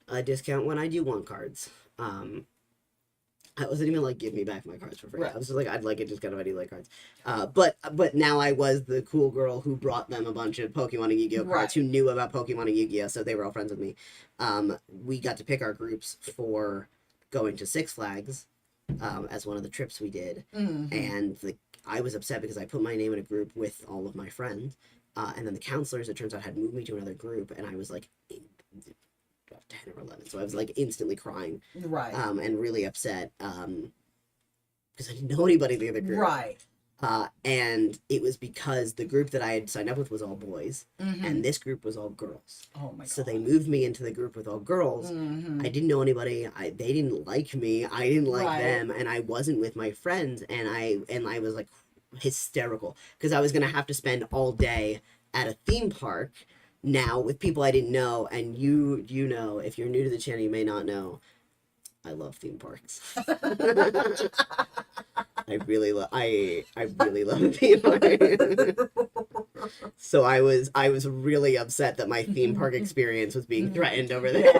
a discount when I do want cards. I wasn't even like, give me back my cards for free. Right. I was just like, I'd like it just kind of, I do like cards. But now I was the cool girl who brought them a bunch of Pokemon and Yu-Gi-Oh cards, who knew about Pokemon and Yu-Gi-Oh, so they were all friends with me. We got to pick our groups for going to Six Flags as one of the trips we did. And I was upset because I put my name in a group with all of my friends. And then the counselors, it turns out, had moved me to another group, and I was like 10 or 11, so I was like instantly crying, Right. and really upset because I didn't know anybody in the other group, Right. And it was because the group that I had signed up with was all boys, Mm-hmm. and this group was all girls. Oh my god. So they moved me into the group with all girls. Mm-hmm. I didn't know anybody. They didn't like me. I didn't like Right. them, and I wasn't with my friends. And I was like hysterical because I was gonna have to spend all day at a theme park now with people I didn't know. And you know, if you're new to the channel, you may not know, I love theme parks. I really love theme parks. So I was really upset that my theme park experience was being threatened over there.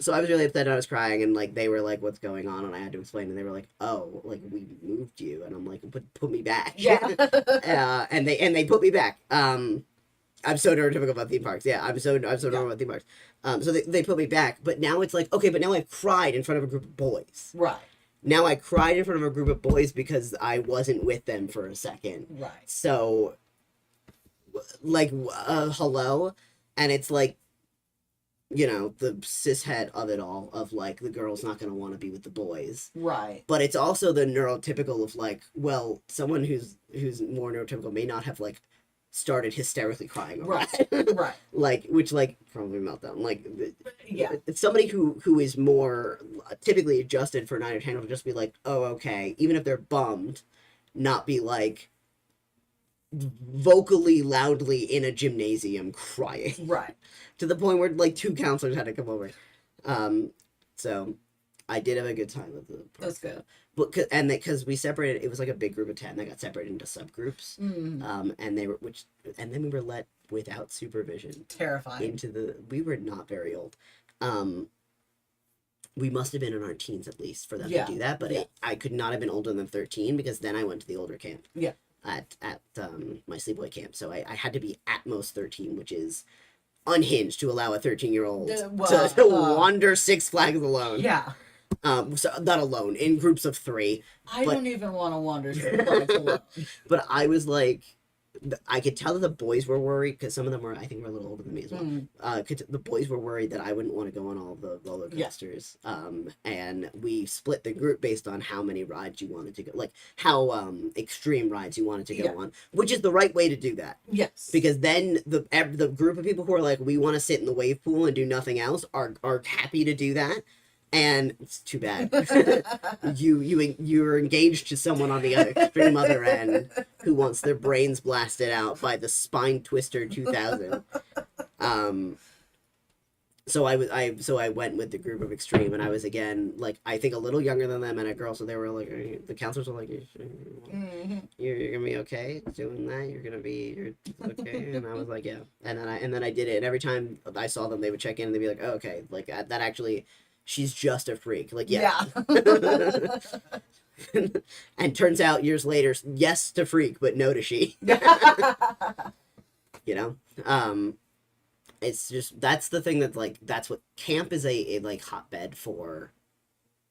So I was really upset and I was crying, and like they were like, what's going on? And I had to explain, and they were like, oh, like we moved you. And I'm like, put me back. Yeah. And they put me back. I'm so neurotypical about theme parks. Yeah, I'm so normal about theme parks. So they put me back, but now it's like, okay, but now I've cried in front of a group of boys. Right. Now I cried in front of a group of boys because I wasn't with them for a second. Right. So, like, hello? And it's like, you know, the cishet of it all, of like, the girl's not going to want to be with the boys. Right. But it's also the neurotypical of like, well, someone who's more neurotypical may not have like started hysterically crying over Right. that. Right. Like, which like probably meltdown. Like, Yeah. it's somebody who is more typically adjusted for 9 or 10 will just be like, oh, okay, even if they're bummed, not be like, vocally loudly in a gymnasium crying Right. to the point where like 2 counselors had to come over. So I did have a good time with the park. That's good. But because we separated, it was like a big group of 10 that got separated into subgroups. And they were and then we were let without supervision Terrifying. into the. We were not very old. We must have been in our teens at least for them Yeah, to do that. But yeah. I could not have been older than 13 because then I went to the older camp. Yeah. At my sleepaway camp, so I had to be at most 13, which is unhinged to allow a 13-year-old to wander Six Flags alone. Yeah. So not alone, in groups of 3. I But- don't even want to wander Six Flags alone. But I was like, I could tell that the boys were worried because some of them were, I think, were a little older than me as well. The boys were worried that I wouldn't want to go on all the roller coasters. And we split the group based on how many rides you wanted to go, like how extreme rides you wanted to go on, which is the right way to do that. Yes. Because then the group of people who are like, we want to sit in the wave pool and do nothing else are happy to do that. And it's too bad. You're engaged to someone on the extreme other end who wants their brains blasted out by the Spine Twister 2000. So I went with the group of extreme, and I was again like I think a little younger than them and a girl. So they were like, the counselors were like, you're gonna be okay doing that. You're okay. And I was like, yeah. And then I did it. And every time I saw them, they would check in and they'd be like, oh, okay, like that actually. She's just a freak. Like, yeah. And turns out years later, yes to freak, but no to she. You know? It's just, that's the thing that's like, that's what camp is a like hotbed for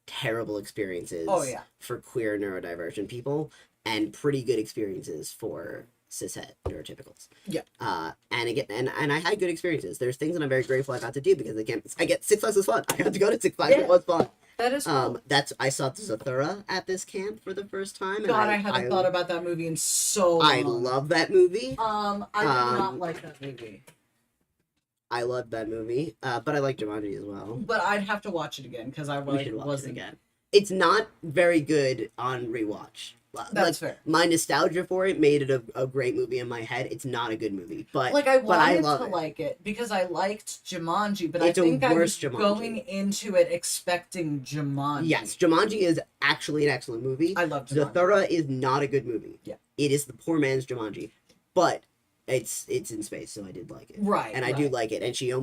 terrible experiences. Oh, yeah. For queer neurodivergent people and pretty good experiences for cishet neurotypicals. Yeah. And again, and I had good experiences. There's things that I'm very grateful I got to do because I get Six Flags was fun. I got to go to Six Flags. Yeah. It was fun. That is cool. I saw Zathura at this camp for the first time. And God, I haven't thought about that movie in so long. I love that movie. I did not like that movie. I loved that movie. But I like Jumanji as well. But I'd have to watch it again because I We should watch it wasn't. again. It's not very good on rewatch. That's fair. My nostalgia for it made it a great movie in my head. It's not a good movie, but Like I but I wanted love to it. like it because I liked Jumanji, but It's I a think I was worse Jumanji. going into it expecting Jumanji. Yes, Jumanji is actually an excellent movie. I love Jumanji. Zathura is not a good movie. Yeah. It is the poor man's Jumanji, but it's in space, so I did like it. Right. And I do like it. And she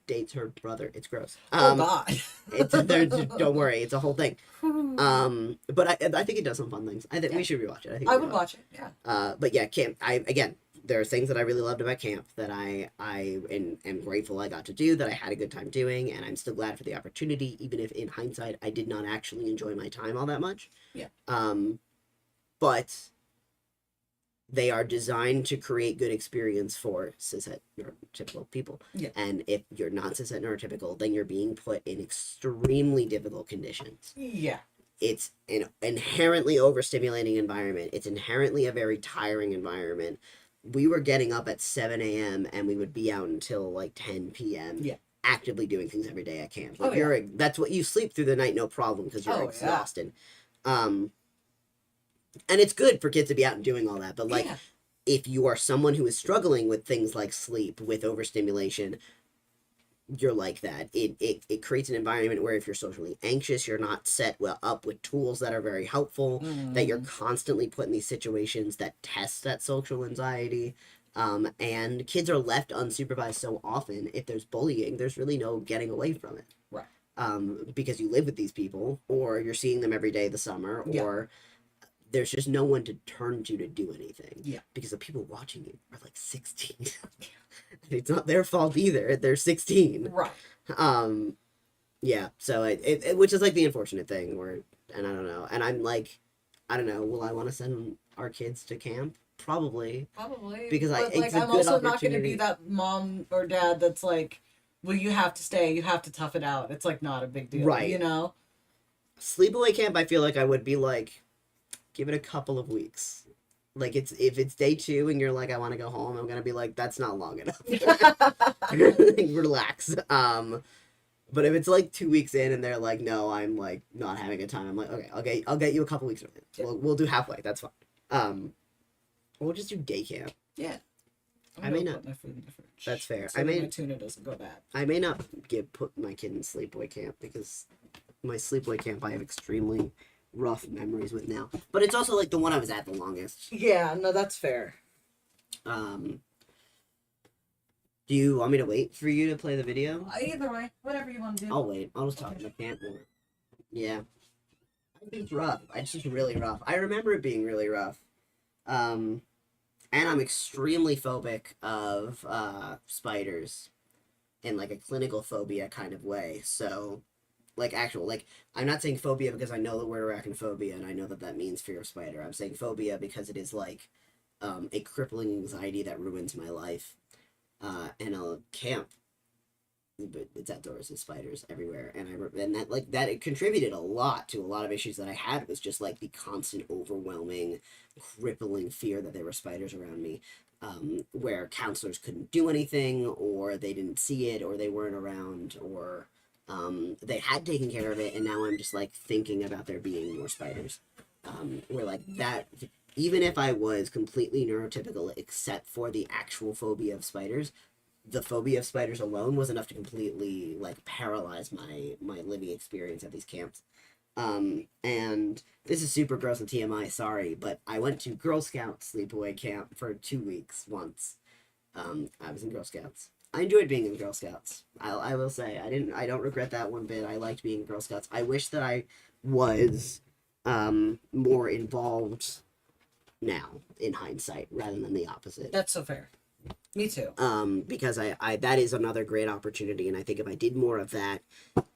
dates her brother. It's gross. Oh God. Don't worry, it's a whole thing. But I think it does some fun things. I think we should rewatch it. I think I we would watch it. Yeah. But yeah, camp. There are things that I really loved about camp that I am grateful I got to do, that I had a good time doing, and I'm still glad for the opportunity, even if in hindsight I did not actually enjoy my time all that much. Yeah. But they are designed to create good experience for cishet neurotypical people. Yeah. And if you're not cishet neurotypical, then you're being put in extremely difficult conditions. Yeah. It's an inherently overstimulating environment. It's inherently a very tiring environment. We were getting up at 7 a.m. and we would be out until like 10 p.m. Yeah. Actively doing things every day at camp. Like Oh, yeah. that's what you sleep through the night, no problem, because you're Oh, yeah. exhausted. And it's good for kids to be out and doing all that. But like, Yeah. if you are someone who is struggling with things like sleep, with overstimulation, you're like that. It creates an environment where if you're socially anxious, you're not set well up with tools that are very helpful, that you're constantly put in these situations that test that social anxiety. And kids are left unsupervised so often. If there's bullying, there's really no getting away from it. Right. Because you live with these people, or you're seeing them every day of the summer, or there's just no one to turn to do anything. Yeah. Because the people watching you are like 16. It's not their fault either. They're 16. Right. Yeah. So it which is like the unfortunate thing where, and I don't know. And I'm like, I don't know. Will I want to send our kids to camp? Probably. Because But, it's a I'm good also not going to opportunity. be that mom or dad that's like, well, you have to stay, you have to tough it out. It's like not a big deal, Right. You know? Sleepaway camp, I feel like I would be like, give it a couple of weeks. Like if it's day 2 and you're like, I want to go home, I'm gonna be like, that's not long enough. Relax. But if it's like 2 weeks in and they're like, no, I'm like not having a time, I'm like, okay, I'll get you a couple weeks with it. We'll do halfway. That's fine. We'll just do day camp. Yeah. I may gonna not- put my food in the fridge. That's fair. So I that may- my tuna doesn't go bad. I may not put my kid in sleepaway camp because my sleepaway camp I have extremely rough memories with now. But it's also like the one I was at the longest. Yeah, no, that's fair. Do you want me to wait for you to play the video? Either way, whatever you want to do. I'll wait. I'll just talk to the camp more. Yeah. I think it's rough. It's just really rough. I remember it being really rough. And I'm extremely phobic of spiders in like a clinical phobia kind of way. So, like actual, like I'm not saying phobia because I know the word arachnophobia and I know that that means fear of spider. I'm saying phobia because it is like a crippling anxiety that ruins my life. And a camp, but it's outdoors, there's spiders everywhere, and that like that it contributed a lot to a lot of issues that I had. Was just like the constant overwhelming crippling fear that there were spiders around me, where counselors couldn't do anything, or they didn't see it, or they weren't around, or they had taken care of it, and now I'm just like thinking about there being more spiders, where like that. Even if I was completely neurotypical, except for the actual phobia of spiders, the phobia of spiders alone was enough to completely like paralyze my living experience at these camps. And this is super gross and TMI, sorry, but I went to Girl Scout sleepaway camp for 2 weeks once. I was in Girl Scouts. I enjoyed being in Girl Scouts. I will say I don't regret that one bit. I liked being in Girl Scouts. I wish that I was more involved now in hindsight rather than the opposite. That's so fair. Me too. Because I that is another great opportunity, and I think if I did more of that,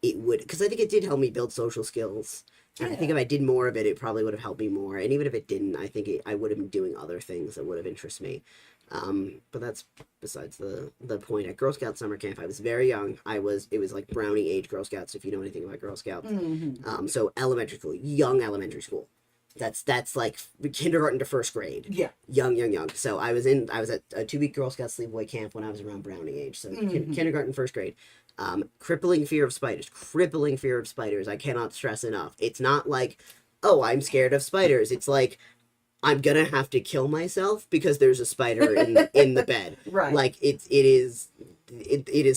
it would, because I think it did help me build social skills, and I think if I did more of it, it probably would have helped me more, and even if it didn't, I think I would have been doing other things that would have interested me. But that's besides the point. At Girl Scout summer camp, I was very young. It was like brownie age Girl Scouts, if you know anything about Girl Scouts. Mm-hmm. So elementary school, young elementary school. That's like kindergarten to first grade. Yeah. Young. So I was at a 2-week Girl Scout sleepaway camp when I was around brownie age. So kindergarten, first grade. Crippling fear of spiders. I cannot stress enough. It's not like, oh, I'm scared of spiders. It's like, I'm gonna have to kill myself because there's a spider in the bed. Right. Like it is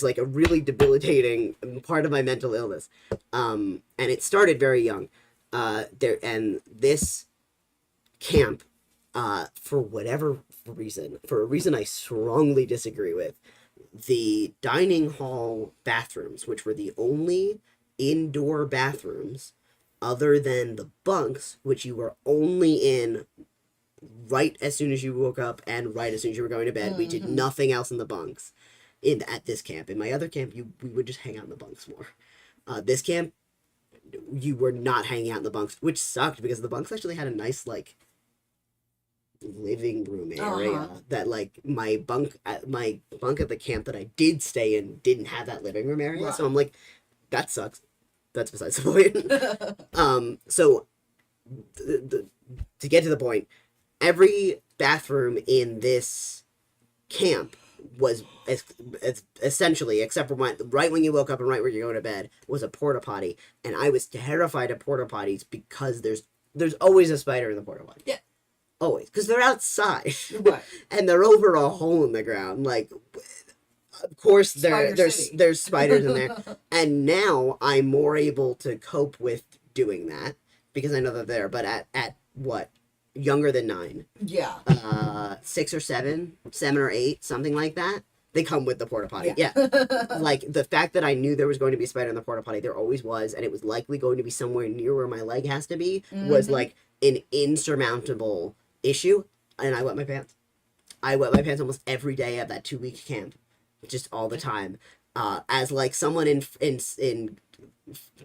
like a really debilitating part of my mental illness. And it started very young. This camp, for whatever reason, for a reason I strongly disagree with, the dining hall bathrooms, which were the only indoor bathrooms other than the bunks, which you were only in right as soon as you woke up and right as soon as you were going to bed. We did nothing else in the bunks at this camp. In my other camp, we would just hang out in the bunks more. This camp, you were not hanging out in the bunks, which sucked because the bunks actually had a nice like living room area that like my bunk at the camp that I did stay in didn't have that living room area. Right. So I'm like, that sucks. That's besides the point. So to get to the point, every bathroom in this camp was essentially, except for right when you woke up and right when you're going to bed, was a porta potty, and I was terrified of porta potties because there's always a spider in the porta potty. Yeah, always, because they're outside, right, and they're over a hole in the ground. Like, of course, there's spiders in there, and now I'm more able to cope with doing that because I know that they're there. But at what? Younger than 9. Yeah. 6 or 7 or 8, something like that. They come with the porta potty. Yeah. Like the fact that I knew there was going to be a spider in the porta potty, there always was, and it was likely going to be somewhere near where my leg has to be, was like an insurmountable issue. And I wet my pants. I wet my pants almost every day of that 2-week camp, just all the time. As like someone in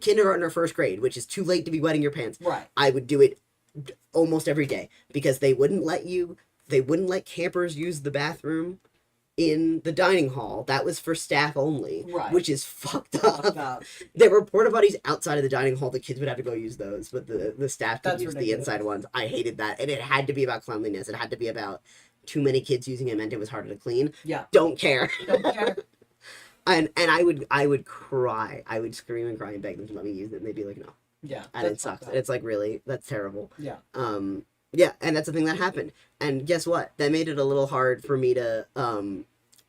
kindergarten or first grade, which is too late to be wetting your pants. Right. I would do it almost every day because they wouldn't let campers use the bathroom in the dining hall. That was for staff only, right, which is fucked up. There were porta potties outside of the dining hall. The kids would have to go use those, but the staff could use the inside ones. I hated that, and it had to be about cleanliness. It had to be about too many kids using it meant it was harder to clean. Yeah, don't care. And I would cry. I would scream and cry and beg them to let me use it, and they'd be like, no. Yeah. And it sucks. It's like, really, that's terrible. Yeah. Yeah, and that's the thing that happened. And guess what? That made it a little hard for me to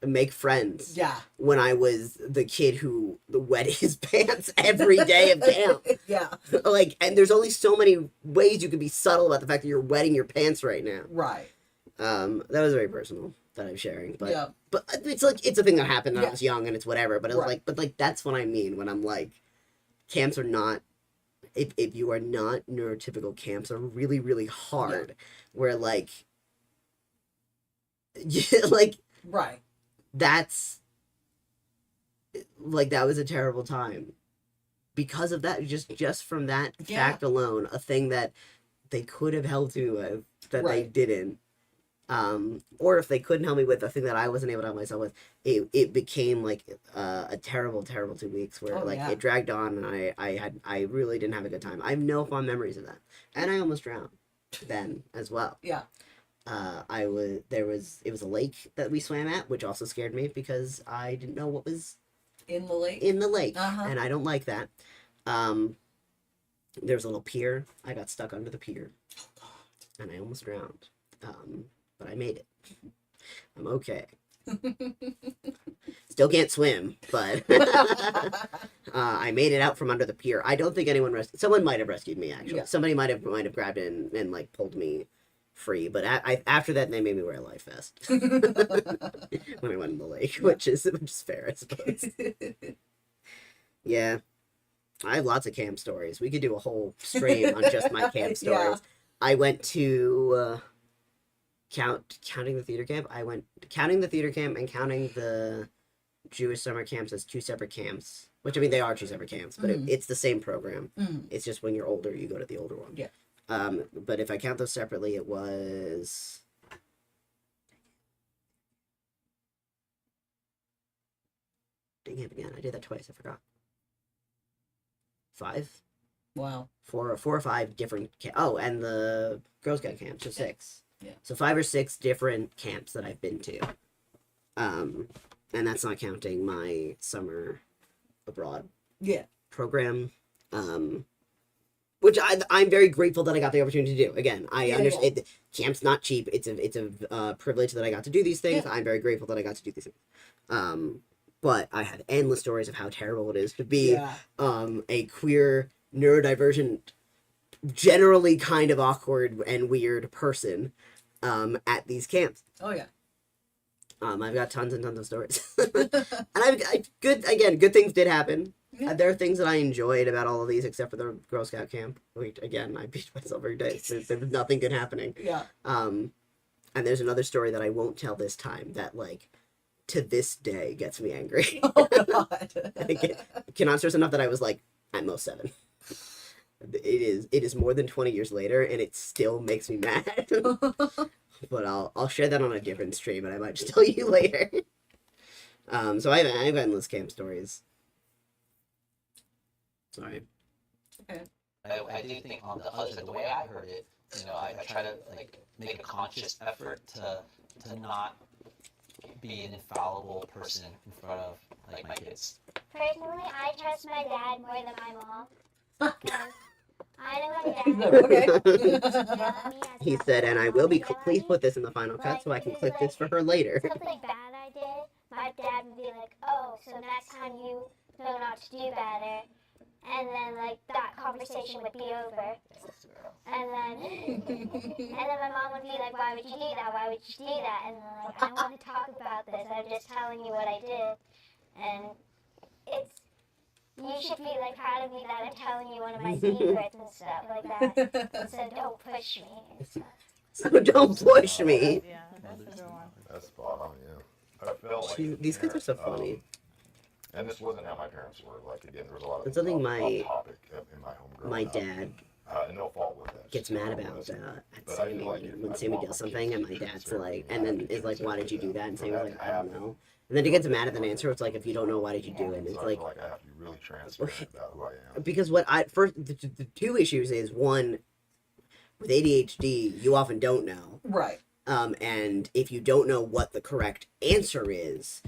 make friends. Yeah. When I was the kid who wet his pants every day of camp. Yeah. Like, and there's only so many ways you can be subtle about the fact that you're wetting your pants right now. Right. That was very personal that I'm sharing, but Yeah. but it's like it's a thing that happened when I Yeah. was young and it's whatever. But it was Right. like that's what I mean when I'm like, camps are not. If you are not neurotypical, camps are really really hard. Where like, like Right. that's like that was a terrible time because of that. Just from that Yeah. fact alone, a thing that they could have helped me with that they Right. didn't. Or if they couldn't help me with the thing that I wasn't able to help myself with, it became like a terrible 2 weeks where Oh, like yeah. it dragged on and I really didn't have a good time. I have no fond memories of that, and I almost drowned then as well. Yeah. It was a lake that we swam at, which also scared me because I didn't know what was In the lake. in the lake, Uh-huh. and I don't like that. There was a little pier. I got stuck under the pier, and I almost drowned. But I made it. I'm okay. Still can't swim, but I made it out from under the pier. I don't think anyone rescued. Someone might have rescued me. Actually, Yeah. somebody might have grabbed it and like pulled me free. But after that, they made me wear a life vest when I went in the lake, which is fair, I suppose. Yeah, I have lots of camp stories. We could do a whole stream on just my camp stories. Yeah. I went to counting the theater camp. I went counting the theater camp and counting the Jewish summer camps as two separate camps. Which I mean, they are two separate camps, but it's the same program. Mhm. It's just when you're older, you go to the older one. Yeah. But if I count those separately, it was. Dang it again! I did that twice. I forgot. 5. Wow. 4 or 5 different oh, and the Girl Scout camp, so 6. Yeah. So 5 or 6 different camps that I've been to. And that's not counting my summer abroad Yeah. program. Which I'm very grateful that I got the opportunity to do. Again, I understand camp's not cheap. It's a privilege that I got to do these things. Yeah. I'm very grateful that I got to do these things. But I have endless stories of how terrible it is to be Yeah. a queer, neurodivergent, generally kind of awkward and weird person at these camps. Oh yeah. I've got tons and tons of stories. And I've good things did happen. Yeah. There are things that I enjoyed about all of these, except for the Girl Scout camp. Which, again, I beat myself every day. There was nothing good happening. Yeah. And there's another story that I won't tell this time that, like, to this day gets me angry. Oh god. I cannot stress enough that I was, like, at most 7. It is more than 20 years later, and it still makes me mad. But I'll share that on a different stream, and I might just tell you later. So I've endless camp stories. Sorry. Okay. I do think on the other side, the way I heard it, I try to like make a conscious effort to not be an infallible person in front of like my kids. Personally, I trust my dad more than my mom. 'Cause I know my dad. Okay. yell at me as He much said, as and I my will mom be. would yell at Please me. put this in the final cut so I can clip this for her later. Something bad I did, my dad would be like, "Oh, so next time you know not to do better," and then like that conversation would be over. And then my mom would be like, "Why would you do that? Why would you do that?" And then like, "I don't want to talk about this. I'm just telling you what I did." And you should be like proud of me that I'm telling you one of my secrets and stuff like that. So don't push me and stuff. So don't push me. Yeah, that's a good one. That's spot on, yeah. I felt like These kids are so funny. And this wasn't how my parents were. Like, again, there was a lot of It's something off topic in my home growing My up. dad And no fault with that. gets Just mad how it about was. at But I Sammy feel like when I'd Sammy want does my something, kids and to my be dad's conservative like, and and then have is like, kids why did you do that? And for Sammy's that like, to I don't happen. know. And then he gets mad at the answer. It's like, if you don't know, why did you do it? And it's So I like, feel like I have to be really transparent about who I am. because what I first the 2 issues is, one, with ADHD you often don't know, Right. and if you don't know what the correct answer is,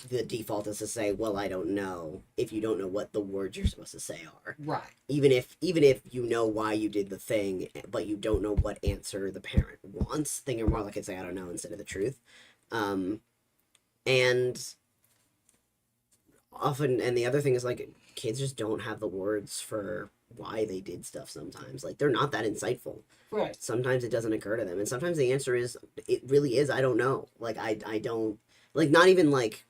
the default is to say, well, I don't know, if you don't know what the words you're supposed to say are. Right. Even if you know why you did the thing, but you don't know what answer the parent wants, then you're more likely to say, I don't know, instead of the truth. And often, and the other thing is, like, kids just don't have the words for why they did stuff sometimes. Like, they're not that insightful. Right. Sometimes it doesn't occur to them, and sometimes the answer is, it really is, I don't know. Like, I don't, like, not even, like,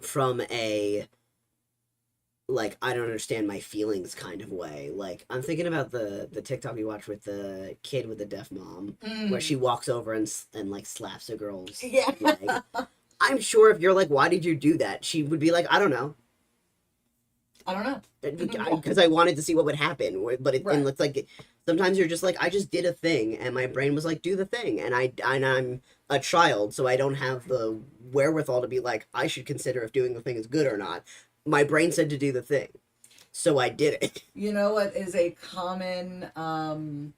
from a, like, I don't understand my feelings kind of way. Like, I'm thinking about the TikTok we watched with the kid with the deaf mom, where she walks over and like, slaps a girl's Yeah. leg. I'm sure if you're like, why did you do that? She would be like, I don't know. I don't know. Because I wanted to see what would happen. But it, Right. and it's like, sometimes you're just like, I just did a thing, and my brain was like, do the thing, and I'm a child, so I don't have the wherewithal to be like, I should consider if doing the thing is good or not. My brain said to do the thing, so I did it. You know what is a common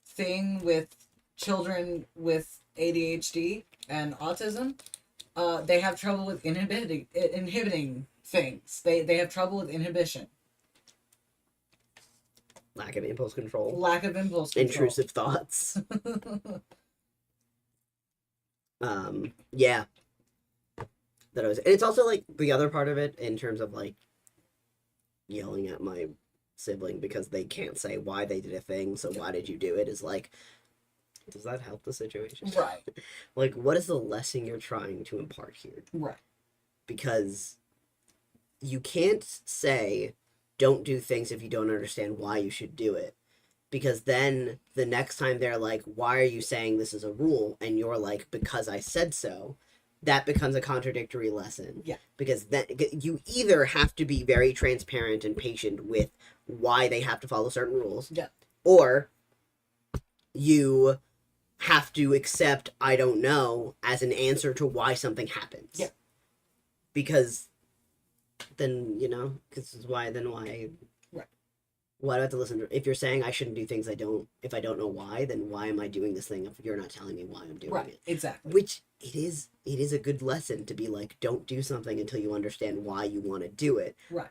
thing with children with ADHD and autism? They have trouble with inhibiting things. They have trouble with inhibition. Lack of impulse control. Lack of impulse control. Intrusive thoughts. Yeah. And it's also, like, the other part of it in terms of, like, yelling at my sibling because they can't say why they did a thing, so why did you do it, is like, does that help the situation? Right. Like, what is the lesson you're trying to impart here? Right. Because you can't say, don't do things if you don't understand why you should do it. Because then the next time they're like, why are you saying this is a rule? And you're like, because I said so. That becomes a contradictory lesson. Yeah. Because then you either have to be very transparent and patient with why they have to follow certain rules. Yeah. Or you have to accept I don't know as an answer to why something happens. Yeah. Because then, this is why, Right. why do I have to listen to, if you're saying I shouldn't do things if I don't know why, then why am I doing this thing if you're not telling me why I'm doing Right. it? Exactly. Which it is a good lesson to be like, don't do something until you understand why you want to do it. Right.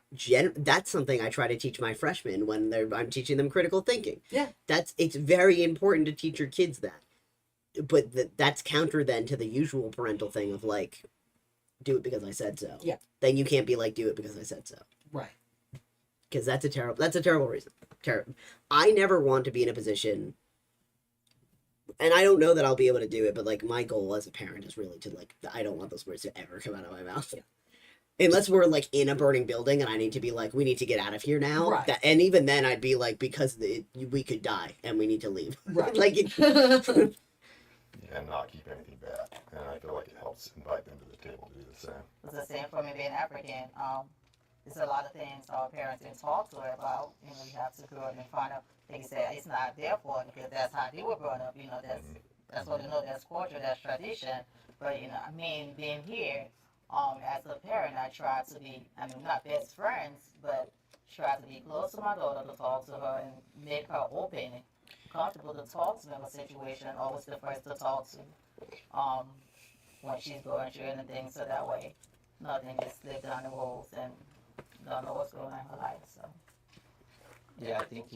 That's something I try to teach my freshmen when I'm teaching them critical thinking. Yeah. It's very important to teach your kids that. But that's counter then to the usual parental thing of like, do it because I said so. Yeah. Then you can't be like, do it because I said so. Right. Because that's a terrible reason. I never want to be in a position, and I don't know that I'll be able to do it, but like my goal as a parent is really to like, I don't want those words to ever come out of my mouth. Yeah. Unless we're like in a burning building and I need to be like, we need to get out of here now. Right. And even then I'd be like, because we could die and we need to leave. Right. Like And not keep anything back. And I feel like it helps invite them to the table to do the same. It's the same for me being African. There's a lot of things our parents didn't talk to her about. We have to grow up and find out. They say it's not their fault because that's how they were brought up. That's what they know. That's culture. That's tradition. But being here, as a parent, I try to be. Not best friends, but try to be close to my daughter to talk to her and make her open and comfortable to talk to me in a situation. Always the first to talk to. When she's going through anything, so that way nothing just slip down the rules and don't know what's going on in her life. So Yeah, I think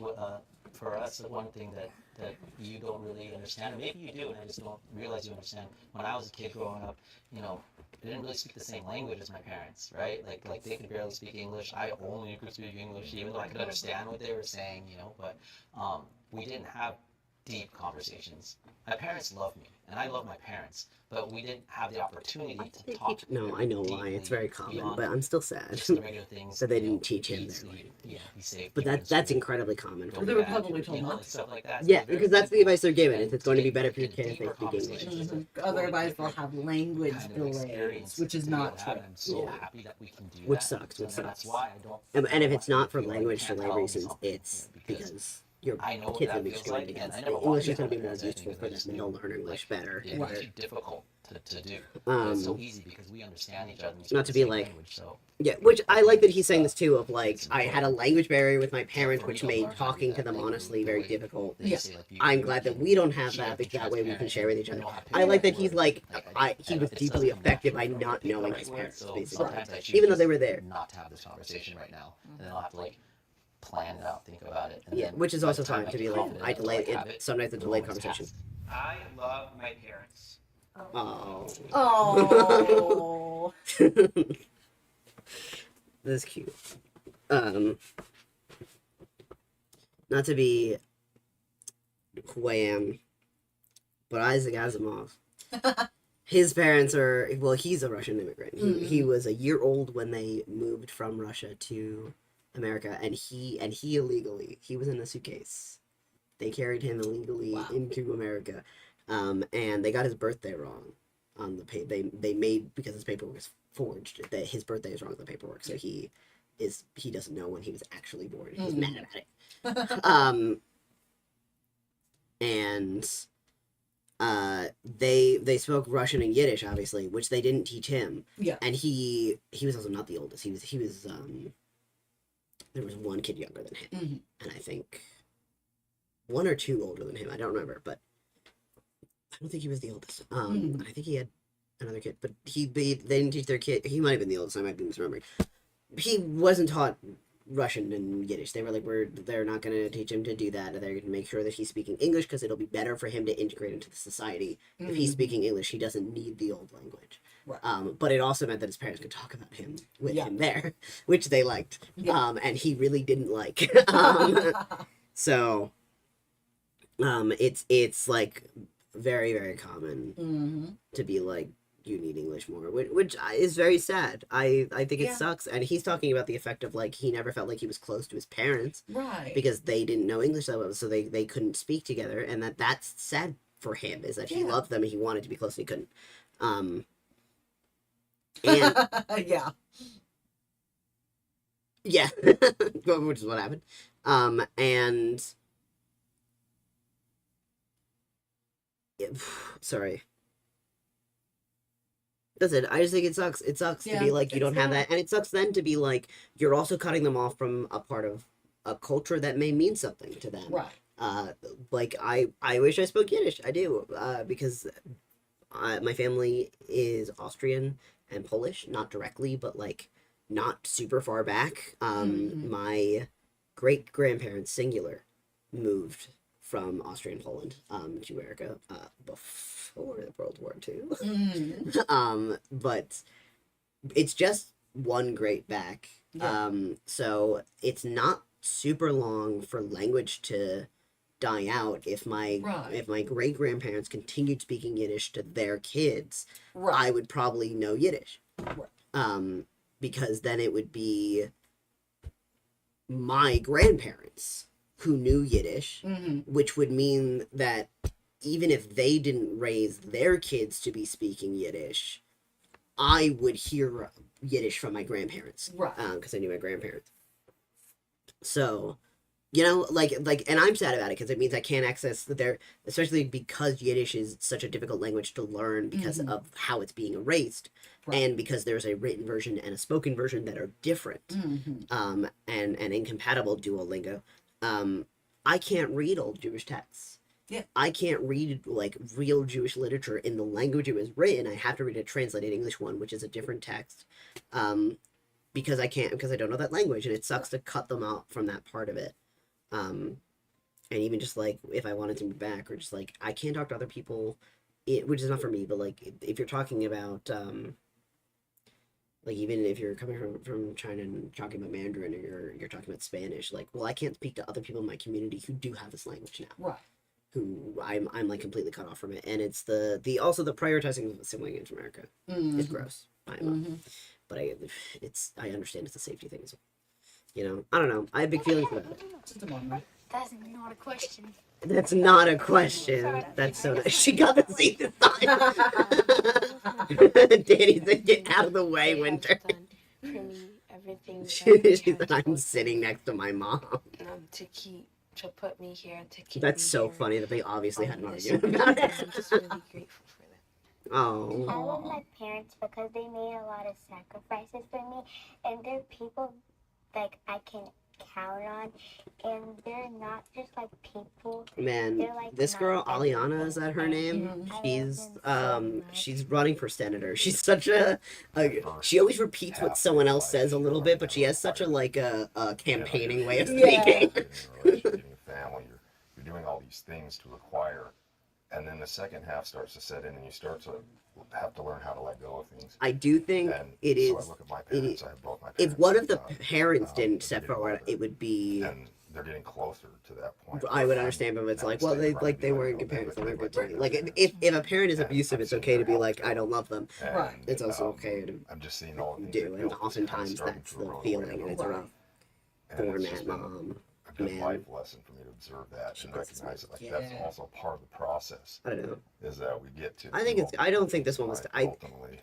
for us, the one thing that you don't really understand, or maybe you do, and I just don't realize you understand. When I was a kid growing up, they didn't really speak the same language as my parents, right? Like they could barely speak English. I only could speak English, even though I could understand what they were saying, But we didn't have deep conversations. My parents love me, and I love my parents, but we didn't have the opportunity to talk. No, I know why. It's very common, beyond but I'm still sad just the regular things that they didn't teach him eat, that sleep, way. be safe. But keep that's in incredibly common. school, They go were back, probably told not to. stuff like that. Yeah, So very because that's the simple. advice they're given. And It's going to be get better for your in kids if they deeper speak English. conversations with Otherwise, people they'll have language kind of delays, experience which is to be able not to have, true. and I'm so Yeah. happy that we can do Which that. sucks, which And that's sucks. why I don't And if feel it's not for like I language can't delay tell them reasons, something, it's because because your I know what kids that will be feels screwed like, and against I it. never English wanted is going to be to more have that useful thing for them, because and they'll learn English better. It and makes they're- it difficult to do. And it's so Um, easy because we understand each other. And we not speak to the be same like- language, so Yeah, which I like that he's saying this too. Of like, I had a language barrier with my parents, which made talking to them honestly very difficult. they Yes. say, like, I'm glad that we don't have you that have because to that way we transparent can share with each and other. know how to I pick like that up he's words. like, he and was it doesn't deeply come affected by naturally not pick the knowing right his words, parents, so basically. sometimes I choose Even though they just were there. not to have this conversation right now, and then I'll have to like plan it out, think about it. And Yeah, then which is by also the time fine I to get be like, confident I enough to, delay like, have it. Sometimes a the delayed moment's conversation. I love my parents. Oh, Oh. that's cute. Not to be who I am, but Isaac Asimov. His parents are, well, he's a Russian immigrant. He was a year old when they moved from Russia to America, and he illegally, he was in a suitcase. They carried him illegally Wow. into America, and they got his birthday wrong on the they made, because his paperwork is forged, that his birthday is wrong on the paperwork, so he doesn't know when he was actually born. He's mad about it. And they spoke Russian and Yiddish, obviously, which they didn't teach him. Yeah. And he was also not the oldest. He was there was one kid younger than him, and I think one or two older than him. I don't remember, but I don't think he was the oldest. I think he had another kid, but they didn't teach their kid. He might have been the oldest. I might be misremembering. He wasn't taught Russian and Yiddish. They were like, they're not going to teach him to do that. They're going to make sure that he's speaking English because it'll be better for him to integrate into the society. If he's speaking English, he doesn't need the old language. Right. But it also meant that his parents could talk about him with Yeah. him there, which they liked. Yeah. And he really didn't like. So, it's like very, very common to be like, you need English more, which is very sad. I think it Yeah. sucks. And he's talking about the effect of like, he never felt like he was close to his parents Right. because they didn't know English that well, so they couldn't speak together, and that's sad for him, is that he Yeah. loved them and he wanted to be close and he couldn't. And Yeah. yeah, which is what happened. And sorry. That's it. I just think it sucks. It sucks to Yeah, be like, you it's don't have not- that. And it sucks then to be like, you're also cutting them off from a part of a culture that may mean something to them. Right. Like, I wish I spoke Yiddish. I do. Because my family is Austrian and Polish. Not directly, but like, not super far back. My great-grandparents, singular, moved from Austria and Poland to America before World War II. But it's just one great back. Yeah. So it's not super long for language to die out if my great grandparents continued speaking Yiddish to their kids. Right. I would probably know Yiddish. Right. Because then it would be my grandparents who knew Yiddish, which would mean that even if they didn't raise their kids to be speaking Yiddish, I would hear Yiddish from my grandparents. Right. Because I knew my grandparents. So, you know, like, and I'm sad about it because it means I can't access their, especially because Yiddish is such a difficult language to learn because of how it's being erased. Right. And because there's a written version and a spoken version that are different, and incompatible Duolingo. I can't read old Jewish texts. Yeah. I can't read like real Jewish literature in the language it was written. I have to read a translated English one, which is a different text. Because I don't know that language, and it sucks to cut them out from that part of it. And even just like if I wanted to move back, or just like I can't talk to other people, which is not for me, but like if you're talking about like even if you're coming from China and talking about Mandarin, or you're talking about Spanish, like, well, I can't speak to other people in my community who do have this language now. Right. Who I'm like completely cut off from it, and it's the prioritizing of assimilating into America is gross. But I understand it's a safety thing as well. You know, I don't know. I have big feelings about it. Just a moment. That's not a question. That's not a question. That's so nice. She got the seat this time. Danny said, "Get out of the way, They have Winter." done for me everything that She they said, have "I'm told sitting me, next to my mom." to put me here and to keep That's me so here. funny that they obviously had an This argument week, about and it. I'm just really grateful for that. Oh. I love my parents because they made a lot of sacrifices for me, and they're people like I can count on, and they're not just like people. Man, They're like this girl my Aliana, is that her everything. name? Mhm. I love She's them so much. she's running for senator. She's such a she always repeats what someone else says a little bit, but she has such a like a campaigning way of Yeah. speaking. Getting a family, you're doing all these things to acquire, and then the second half starts to set in, and you start to have to learn how to let go of things. I do think And it so is. I look at my parents. I have both my parents. If one of the um, parents didn't they're step getting forward, older, it would be. and they're getting closer to that point. I would where understand, but it's I'm like, not well, they saying like they right, weren't but good parents. They weren't good to right, me. right, Like, right. if a parent is And abusive, I'm it's seeing okay to their be health like, I go. don't love them. Right. And, It's also okay to I'm just seeing all the things do, they and built is kinda oftentimes starting that's to the erode away feeling, a and little it's a bit. rough And for it's that just been mom. a good Man. life lesson for me to observe that and recognize it. Like that's Yeah. also part of the process. I don't know. Is that we get to. I think do it's. all I don't these think this things one was. in I. life ultimately.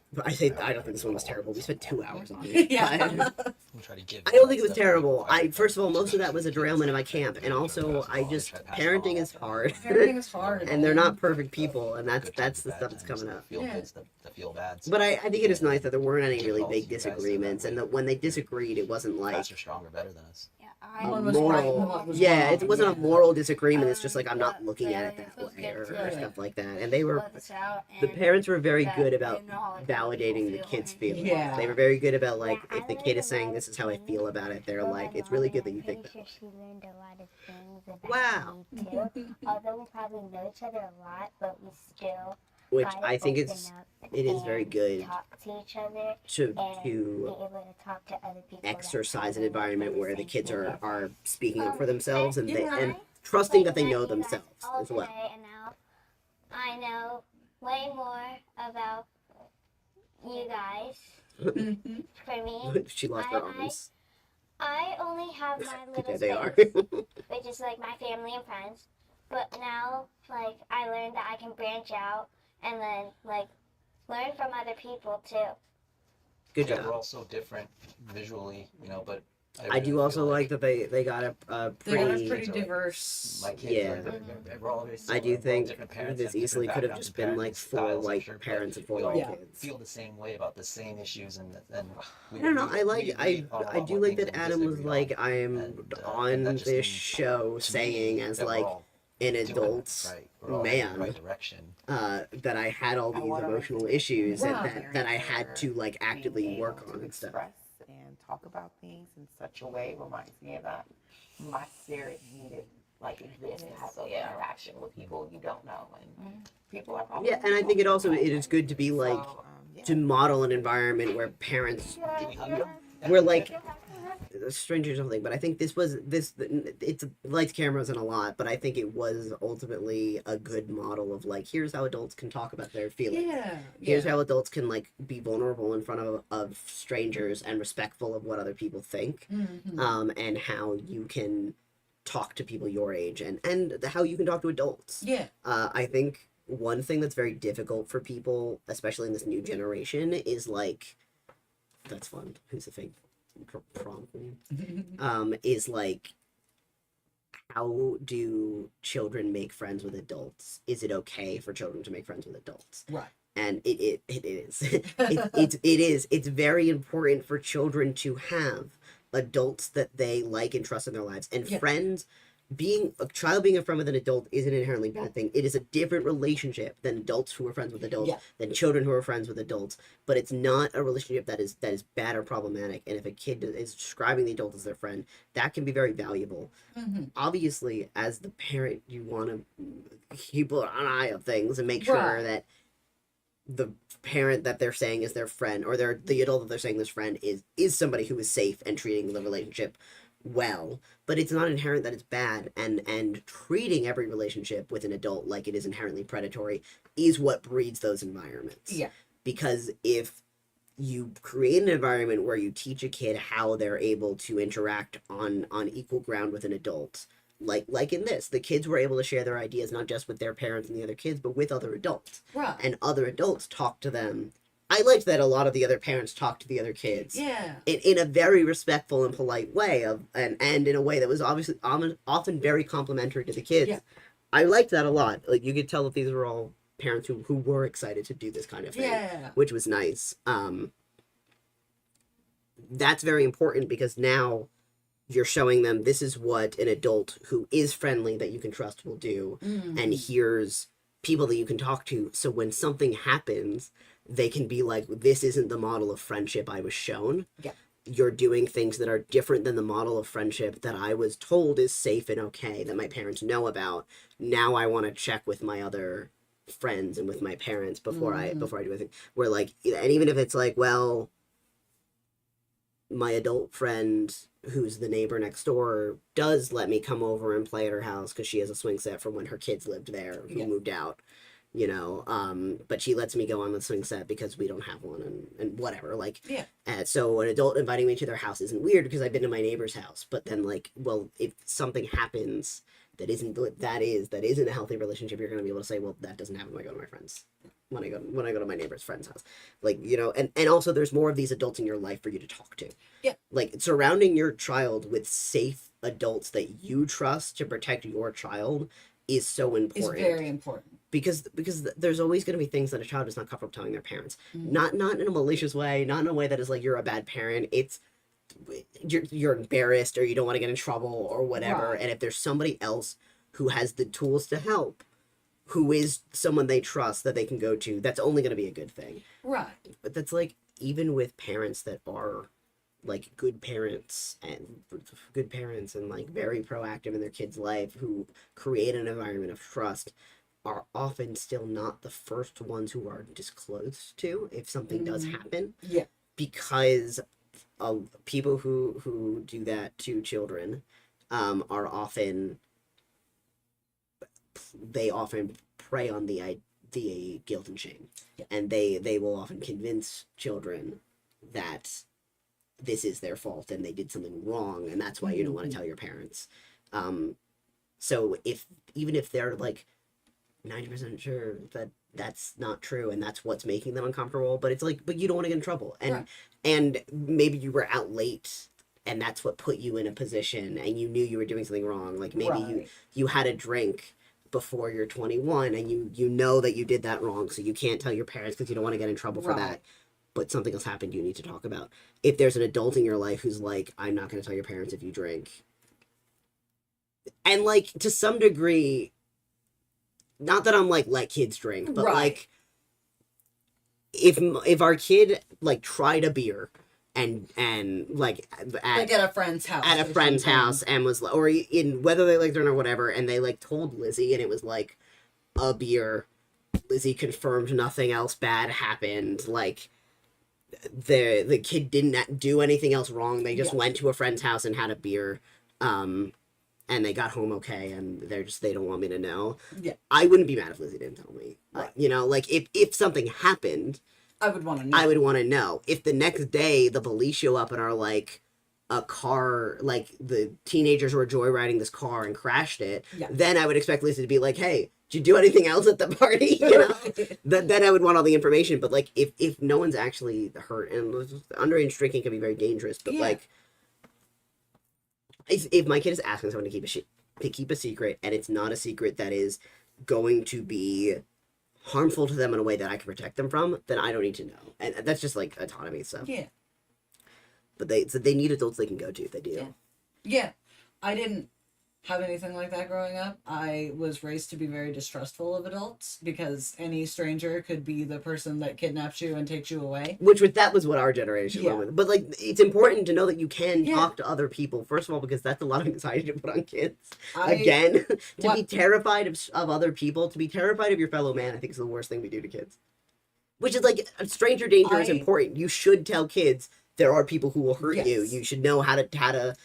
I don't think this one was terrible. We spent 2 hours on it. Yeah. We'll try to give I don't think it was stuff terrible. away. I first of all, most of that was a derailment in my camp, and also I just parenting is hard, Parenting is hard. and they're not perfect people, and Good that's times, the bad stuff that's times, coming the up. Feel Yeah. goods, the feel bads. But I think it is nice that there weren't any really Difficult, big you guys, disagreements, and that when they disagreed, it wasn't like Faster, stronger, better than us. Yeah, a One was right, moral. one was Yeah, wrong. it wasn't a Yeah. moral disagreement. It's just like I'm not Yeah, looking yeah, at it it that feels way, good or to stuff like that. And they were. let this out. The And parents were very that good they about know how, like, other validating the people kids' feel. feelings. Yeah. They were very good about like Yeah, if the I kid learned is saying a lot this of is how I things feel about it, they're from like my it's really mom, good that and you I'm think pretty that. sure she learned a lot of things about Wow. me too. Although we probably know each other a lot, but we still Which gotta I think open it's up it is very and good talk to each other to and be to able to talk to other people. that exercise an probably environment went where through the same kids thing. are speaking up for themselves and they Yeah. and trusting that they Like, know met you guys themselves all as well. today, and now I know way more about you guys. Mhm. For me, She lost her I- arms. I only have my little There they are. space, which is like my family and friends. But now, like, I learned that I can branch out and then, like, learn from other people too. Good Yeah, we're job. all so different visually, but I do really also feel like that they got a They're pretty. pretty diverse. my kids Yeah. are, we're all very I similar. do We're all think different parents, this have easily different could have backgrounds just and been like parenting 4 styles, I'm white sure, but parents and 4 we all white Yeah. kids. feel the same way about the same issues, and we I don't know. we- I like we agree on a I lot do more like things that than we Adam was disagree like on. I'm And on that just this means, show to me, saying as that we're like all an doing it adult right. We're all heading in the man right direction. that I had all I these wanna emotional make issues Right. that I had to like Being actively able work to on and stuff. express and talk about things in such a way reminds me of that. My spirit needed like this to have an interaction with people you don't know and people are probably Yeah, and I think it also it is good to be like yeah. to model an environment where parents Do we hug them? were like stranger or something, but I think it's lights, cameras, and a lot, but I think it was ultimately a good model of like here's how adults can talk about their feelings. Yeah. Here's how adults can like be vulnerable in front of strangers and respectful of what other people think, Mhm. and how you can talk to people your age and how you can talk to adults. Yeah. I think one thing that's very difficult for people, especially in this new generation, is like that's fun. Who's the fake prom queen? Is like how do children make friends with adults? Is it okay for children to make friends with adults? Right. And it is. It's very important for children to have adults that they like and trust in their lives. And Yeah. friends, being a child being a friend with an adult isn't an inherently bad thing. It is a different relationship than adults who are friends with adults, Yeah. than children who are friends with adults. But it's not a relationship that is bad or problematic. And if a kid is describing the adult as their friend, that can be very valuable. Mhm. Obviously, as the parent, you want to keep an eye of things and make sure Right. that the parent that they're saying is their friend, or the adult that they're saying this friend is somebody who is safe and treating the relationship well. But it's not inherent that it's bad, and treating every relationship with an adult like it is inherently predatory is what breeds those environments. Yeah. Because if you create an environment where you teach a kid how they're able to interact on equal ground with an adult, like in this, the kids were able to share their ideas not just with their parents and the other kids, but with other adults, Right. and other adults talk to them. I liked that a lot of the other parents talked to the other kids Yeah. in a very respectful and polite way and in a way that was obviously often very complimentary to the kids. Yeah. I liked that a lot. Like you could tell that these were all parents who were excited to do this kind of thing, Yeah. which was nice. That's very important because now you're showing them this is what an adult who is friendly that you can trust will do, and here's people that you can talk to. So when something happens, they can be like, this isn't the model of friendship I was shown. Yeah. You're doing things that are different than the model of friendship that I was told is safe and okay, that my parents know about. Now I want to check with my other friends and with my parents before I do anything. Where like, and even if it's like, well, my adult friend who's the neighbor next door does let me come over and play at her house because she has a swing set from when her kids lived there who moved out, you know, but she lets me go on the swing set because we don't have one, and whatever, like, so an adult inviting me to their house isn't weird because I've been to my neighbor's house. But then, like, well, if something happens that isn't a healthy relationship, you're going to be able to say, well, that doesn't happen when I go to my friends, when I go to my neighbor's friend's house, like, you know. And also there's more of these adults in your life for you to talk to. Like, surrounding your child with safe adults that you trust to protect your child is so important. It's very important. Because there's always going to be things that a child is not comfortable telling their parents. Not in a malicious way, not in a way that is like you're a bad parent. It's you're embarrassed or you don't want to get in trouble or whatever. Right. And if there's somebody else who has the tools to help, who is someone they trust that they can go to, that's only going to be a good thing. Right. But that's like, even with parents that are like good parents and like very proactive in their kids' life, who create an environment of trust, are often still not the first ones who are disclosed to if something does happen. Yeah. Because people who do that to children are often prey on the guilt and shame. Yeah. And they will often convince children that this is their fault and they did something wrong, and that's why you don't want to tell your parents. So even if they're like 90% sure that that's not true and that's what's making them uncomfortable, but it's like, but you don't want to get in trouble, and maybe you were out late and that's what put you in a position and you knew you were doing something wrong. Like maybe you had a drink before you're 21 and you know that you did that wrong, so you can't tell your parents because you don't want to get in trouble for that. But something else happened you need to talk about. If there's an adult in your life who's like, I'm not going to tell your parents if you drink. And like, to some degree, not that I'm like, let kids drink, but like, if our kid like tried a beer and like at a friend's house, and was, or in whether they liked it or whatever, and they like told Lizzie and it was like a beer, Lizzie confirmed nothing else bad happened, like the kid didn't do anything else wrong, they just went to a friend's house and had a beer, and they got home okay, and they don't want me to know. I wouldn't be mad if Lizzie didn't tell me. You know, like if something happened, I would want to know. If the next day the police show up and are like, a car, like the teenagers were joyriding this car and crashed it, then I would expect Lizzie to be like, hey, did you do anything else at the party? You know, then I would want all the information. But like, if no one's actually hurt, and underage drinking can be very dangerous, but like, if my kid is asking someone to keep a secret, and it's not a secret that is going to be harmful to them in a way that I can protect them from, then I don't need to know. And that's just like autonomy stuff. Yeah. But they need adults they can go to if they do. Yeah. I didn't have anything like that growing up. I was raised to be very distrustful of adults because any stranger could be the person that kidnaps you and takes you away. That was what our generation went with. But like, it's important to know that you can talk to other people, first of all, because that's a lot of anxiety to put on kids. Again, to be terrified of other people, to be terrified of your fellow man, I think is the worst thing we do to kids. Which is like, stranger danger is important. You should tell kids there are people who will hurt you. You should know how to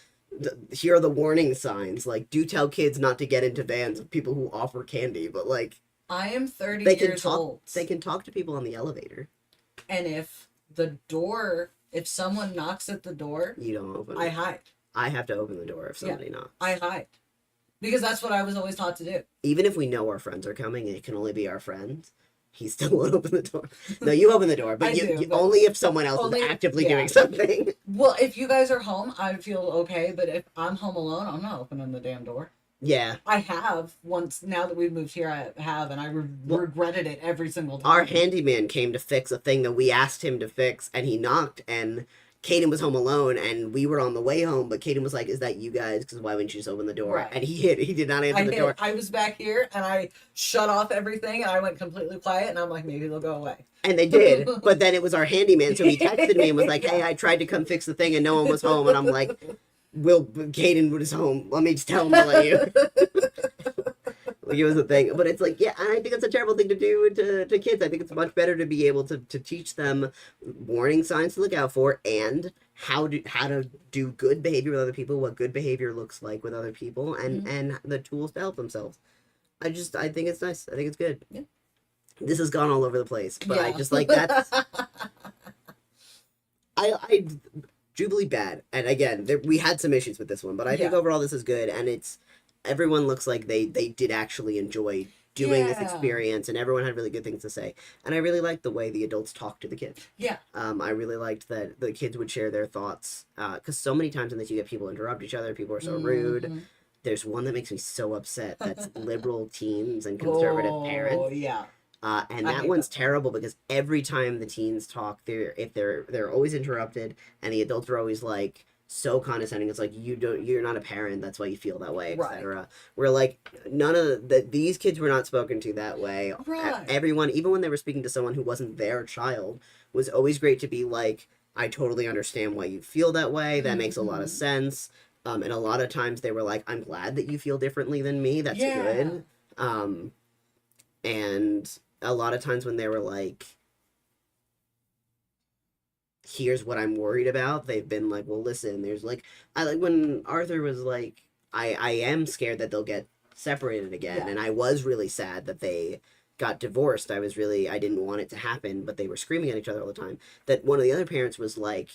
here are the warning signs. Like, do tell kids not to get into vans of people who offer candy, but like, I am 30 years old. They can talk to people on the elevator. And if someone knocks at the door, you don't open it. I hide. I have to open the door if somebody knocks. I hide. Because that's what I was always taught to do. Even if we know our friends are coming and it can only be our friends, he still won't open the door. No, you open the door, but only if someone else is actively doing something. Well, if you guys are home, I feel okay, but if I'm home alone, I'm not opening the damn door. Yeah. I have once. Now that we've moved here, I have, and I regretted it every single time. Our handyman came to fix a thing that we asked him to fix, and he knocked, and Caden was home alone, and we were on the way home, but Caden was like, "Is that you guys? Because why wouldn't you just open the door?" Right. And he did not answer the door. I was back here, and I shut off everything, and I went completely quiet, and I'm like, maybe they'll go away. And they did, but then it was our handyman, so he texted me and was like, "Hey, I tried to come fix the thing, and no one was home." And I'm like, Caden was home. Let me just tell him to let you." Like, it was a thing, but it's like, yeah, and I think it's a terrible thing to do to kids. I think it's much better to be able to teach them warning signs to look out for, and how to do good behavior with other people, what good behavior looks like with other people, and the tools to help themselves. I think it's nice. I think it's good. Yeah. This has gone all over the place, but I Yeah. just like that's. I Jubilee bad, and again, we had some issues with this one, but I think Yeah. overall this is good, and everyone looks like they did actually enjoy doing this Yeah. experience, and everyone had really good things to say, and I really liked the way the adults talked to the kids. Yeah. I really liked that the kids would share their thoughts, because so many times in this you get people interrupt each other, people are so rude. Mhm. There's one that makes me so upset. That's liberal teens and conservative parents. Oh, yeah. And I that hate one's that. terrible because every time the teens talk, they're always interrupted, and the adults are always like so condescending. It's like, you're not a parent, that's why you feel that way, Right. etc. We're like, these kids were not spoken to that way. Right. Everyone, even when they were speaking to someone who wasn't their child, was always great to be like, I totally understand why you feel that way. That makes a lot of Mhm. sense. And a lot of times they were like, I'm glad that you feel differently than me. That's Yeah. good. And a lot of times when they were like, here's what I'm worried about, they've been like, well, listen, there's like, I like when Arthur was like, I am scared that they'll get separated again. Yeah. And I was really sad that they got divorced. I didn't want it to happen, but they were screaming at each other all the time. That one of the other parents was like,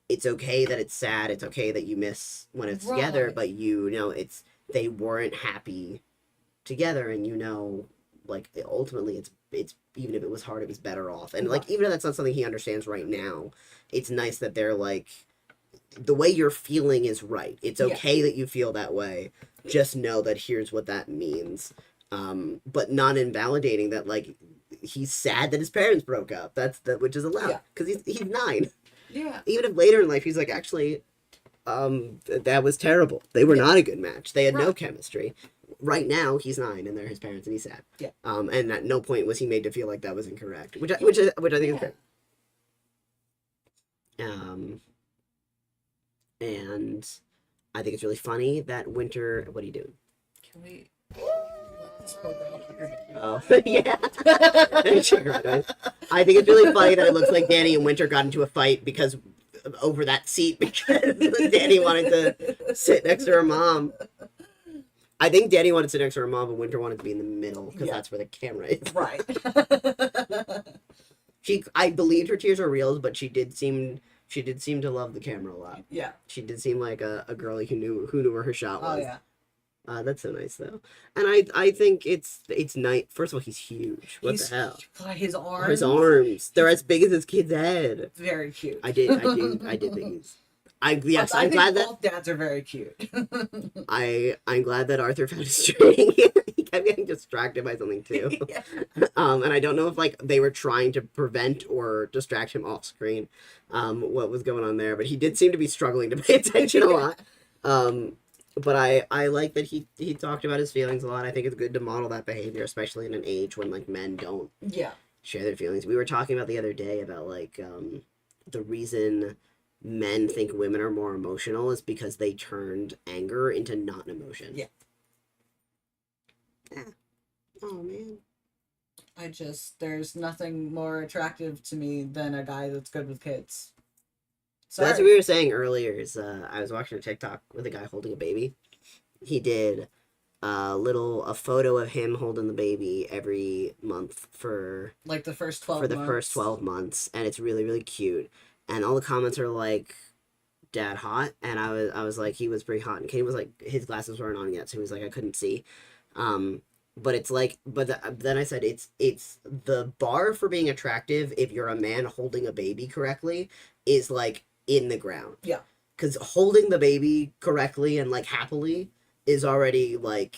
it's okay that it's sad, it's okay that you miss when it's together, Right. but they weren't happy together, and like ultimately it's even if it was hard, it was better off. And like, even if that's not something he understands right now, it's nice that they're like, the way you're feeling is right. It's okay that you feel that way. Just know that here's what that means. But not invalidating that, like, he's sad that his parents broke up. Which is allowed, Yeah. because he's 9. Yeah. Even if later in life he's like, actually, that was terrible. They were not a good match. They had no Right. chemistry. Right now he's 9 and they're his parents and he's sad. Yeah. And at no point was he made to feel like that was incorrect, which I think is fair. And I think it's really funny that Winter. What are you doing? Can we let this program up here? Oh, yeah. I think it's really funny that it looks like Danny and Winter got into a fight because over that seat, because Danny wanted to sit next to her mom. I think Danny wanted to sit next to her mom, but Winter wanted to be in the middle because that's where the camera is. Right. I believed her tears were real, but she did seem to love the camera a lot. Yeah. She did seem like a girlie who knew where her shot was. Oh yeah. That's so nice though, and I think it's nice. First of all, he's huge. What He's- the hell? God, his arms. His arms. They're as big as his kid's head. Very cute. I did think he's. I'm I glad that both dads are very cute. I'm glad that Arthur found a string. He kept getting distracted by something too. Yeah. And I don't know if like they were trying to prevent or distract him off screen, what was going on there, but he did seem to be struggling to pay attention a lot. But I like that he talked about his feelings a lot. I think it's good to model that behavior, especially in an age when like men don't Yeah. share their feelings. We were talking about the other day about like the reason men think women are more emotional is because they turned anger into not an emotion. Yeah. Oh man. There's nothing more attractive to me than a guy that's good with kids. So that's what we were saying earlier. Is I was watching a TikTok with a guy holding a baby. He did a photo of him holding the baby every month for like the first 12 for the months. first 12 months, and it's really, really cute. And all the comments are like, "Dad hot," and I was like, he was pretty hot, and Kate was like, his glasses weren't on yet, so he was like, I couldn't see. But it's like, then I said it's the bar for being attractive if you're a man holding a baby correctly is like in the ground. Yeah. Because holding the baby correctly and like happily is already like,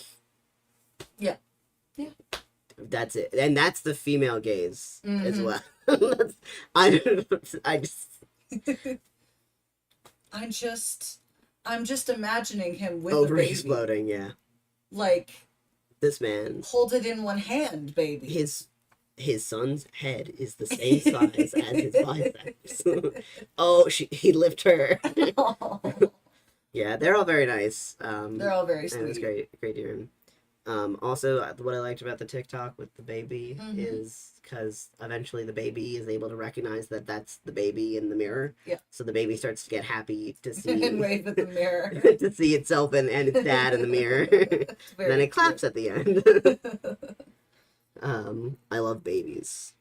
Yeah. Yeah. That's it, and that's the female gaze as Mhm. well. That's, I just I'm just imagining him with over the baby. exploding. Yeah, Like, this man, hold it in one hand, baby. his son's head is the same size as his biceps. Oh, he lift her. Yeah, they're all very nice. They're all very and it was sweet. great to hear him. Also, what I liked about the TikTok with the baby Mhm. is because eventually the baby is able to recognize that that's the baby in the mirror. Yeah. So the baby starts to get happy to see And wave at the mirror. to see itself and its dad in the mirror. It's very Then it claps cute. at the end. I love babies.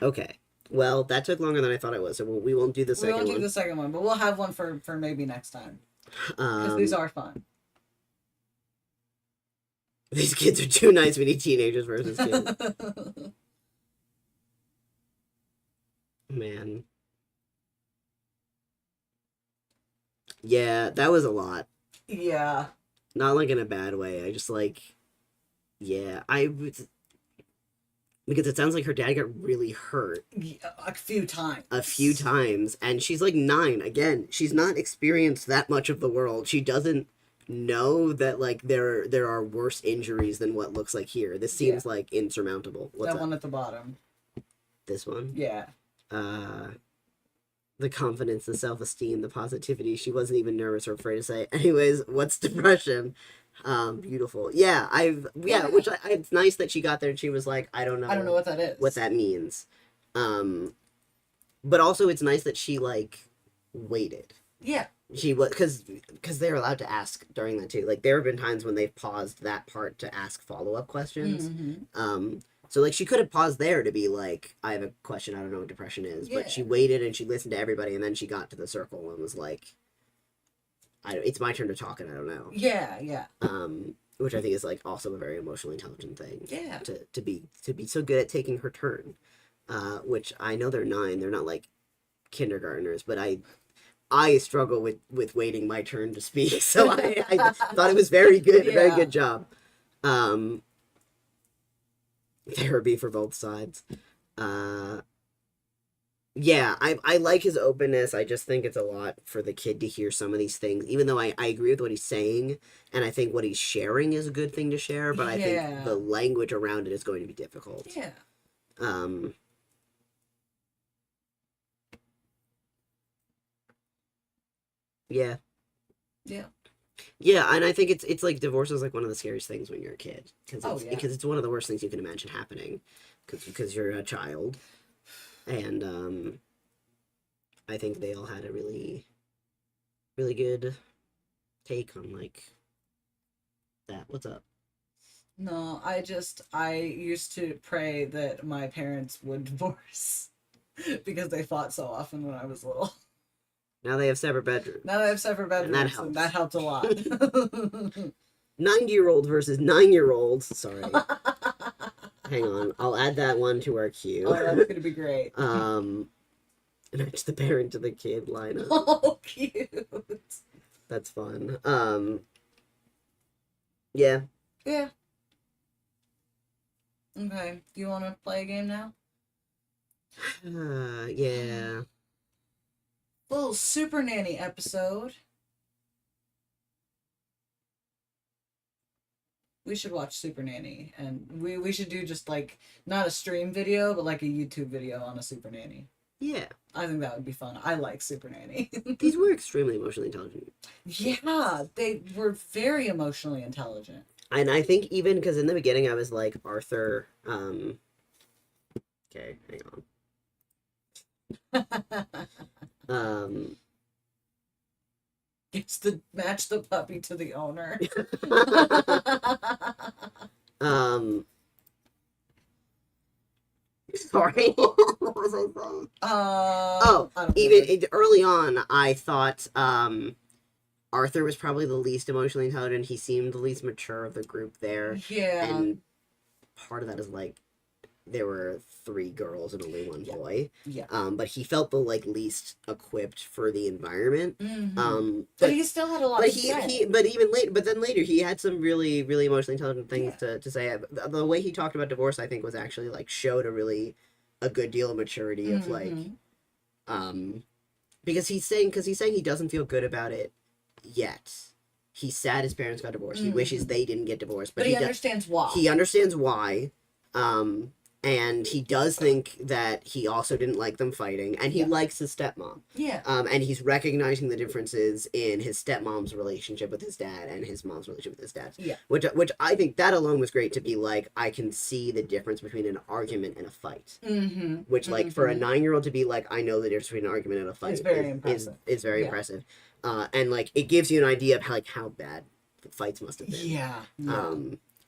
Okay. Well, that took longer than I thought it was, so we won't do the We second won't do one. the second one, but we'll have one for maybe next time. Because these are fun. These kids are too nice. We need teenagers versus kids. Man. Yeah, that was a lot. Yeah. Not like in a bad way. I just like, yeah, because it sounds like her dad got really hurt A few times. a few times, and she's like 9. Again, she's not experienced that much of the world. She doesn't know that like there are worse injuries than what looks like here. This seems like insurmountable. What's That up? one at the bottom. This one? Yeah. The confidence, the self-esteem, the positivity. She wasn't even nervous or afraid to say. Anyways, what's depression? Beautiful. Yeah, which it's nice that she got there and she was like, I don't know what that is. what that means. But also it's nice that she like waited. Yeah. She was because they're allowed to ask during that too. Like there have been times when they've paused that part to ask follow-up questions. Mm-hmm. So like she could have paused there to be like, I have a question, I don't know what depression is. Yeah. But she waited and she listened to everybody and then she got to the circle and was like, it's my turn to talk and I don't know. Yeah, yeah. Which I think is like also a very emotionally intelligent thing. Yeah. To be so good at taking her turn. Which I know they're 9, they're not like kindergartners, but I struggle with waiting my turn to speak. So I thought it was very good, a very good job. Therapy for both sides. Yeah, I like his openness. I just think it's a lot for the kid to hear some of these things, even though I agree with what he's saying, and I think what he's sharing is a good thing to share, but I think the language around it is going to be difficult. Yeah. Yeah. Yeah. Yeah, and I think it's like divorce is like one of the scariest things when you're a kid because yeah. it's one of the worst things you can imagine happening because you're a child, and I think they all had a really really good take on like that. What's up? No, I used to pray that my parents would divorce because they fought so often when I was little. Now they have separate bedrooms. Now they have separate bedrooms, helps. and that helped a lot. 90-year-old versus 9-year-old. Sorry. Hang on. I'll add that one to our queue. Oh, that's gonna be great. Match the parent to the kid lineup. Oh, cute. That's fun. Yeah. Yeah. Okay. Do you want to play a game now? Yeah. Little Super Nanny episode. We should watch Super Nanny, and we should do just like not a stream video, but like a YouTube video on a Super Nanny. Yeah. I think that would be fun. I like Super Nanny. These were extremely emotionally intelligent. Yeah, they were very emotionally intelligent. And I think even because in the beginning I was like, Arthur, okay, hang on. Gets to match the puppy to the owner. Sorry. What was I saying? Early on, I thought Arthur was probably the least emotionally intelligent. He seemed the least mature of the group there. Yeah. And part of that is like there were 3 girls and only 1 Yeah. boy. Yeah. But he felt the like least equipped for the environment. But he still had a lot But to say. then later he had some really really emotionally intelligent things to say. The way he talked about divorce, I think, was actually like showed a good deal of maturity of like, because he's saying he doesn't feel good about it yet. He's sad his parents got divorced. He wishes they didn't get divorced, but he understands why. He understands why. And he does think that he also didn't like them fighting, and he likes his stepmom. Yeah. And he's recognizing the differences in his stepmom's relationship with his dad and his mom's relationship with his dad. Yeah. Which I think that alone was great to be like, I can see the difference between an argument and a fight. Which, like, for a 9-year-old to be like, I know the difference between an argument and a fight It's very impressive. is very impressive. And, like, it gives you an idea of how bad the fights must have been. Yeah.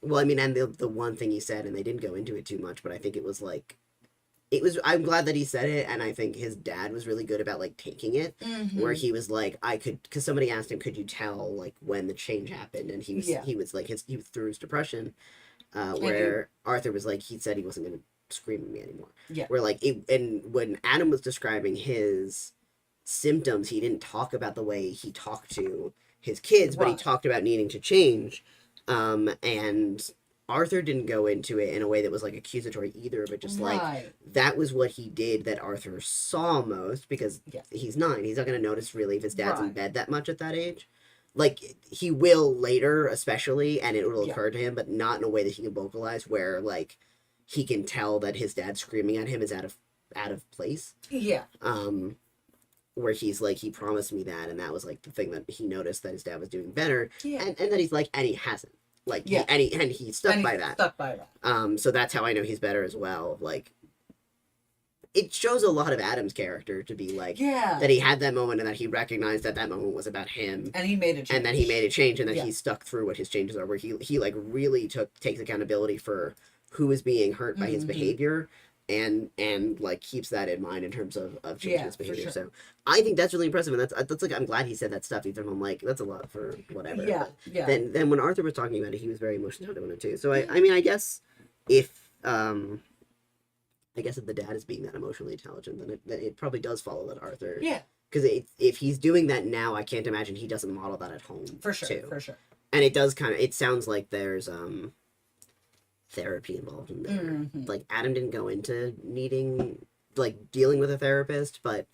Well, I mean, and the one thing he said, and they didn't go into it too much, but I think it was like, I'm glad that he said it, and I think his dad was really good about, like, taking it, where he was like, because somebody asked him, could you tell, like, when the change happened, and he was like, he was through his depression, where Arthur was like, he said he wasn't going to scream at me anymore. Yeah. Where, like, and when Adam was describing his symptoms, he didn't talk about the way he talked to his kids, but he talked about needing to change. And Arthur didn't go into it in a way that was like accusatory either, but just like that was what he did that Arthur saw most, because he's 9. He's not going to notice really if his dad's in bed that much at that age. Like, he will later, especially, and it will occur to him, but not in a way that he can vocalize, where like he can tell that his dad screaming at him is out of place. Yeah. Where he's like, he promised me that, and that was like the thing that he noticed that his dad was doing better. Yeah. And then he's like, and he hasn't. Like, he stuck by that. Stuck by that. So that's how I know he's better as well. Like, it shows a lot of Adam's character to be like, that he had that moment and that he recognized that moment was about him. And he made a change. And then he made a change, and that he stuck through what his changes are, where he like really takes accountability for who is being hurt by his behavior. And like keeps that in mind in terms of changing his behavior. Sure. So I think that's really impressive, and that's like, I'm glad he said that stuff, even if I'm like, that's a lot for whatever. Yeah, but then when Arthur was talking about it, he was very emotional about it too. So I mean, I guess if the dad is being that emotionally intelligent, then it probably does follow that Arthur. Yeah. Because if he's doing that now, I can't imagine he doesn't model that at home. For sure. Too. For sure. And it does it sounds like there's therapy involved in there. Like, Adam didn't go into needing, like, dealing with a therapist, but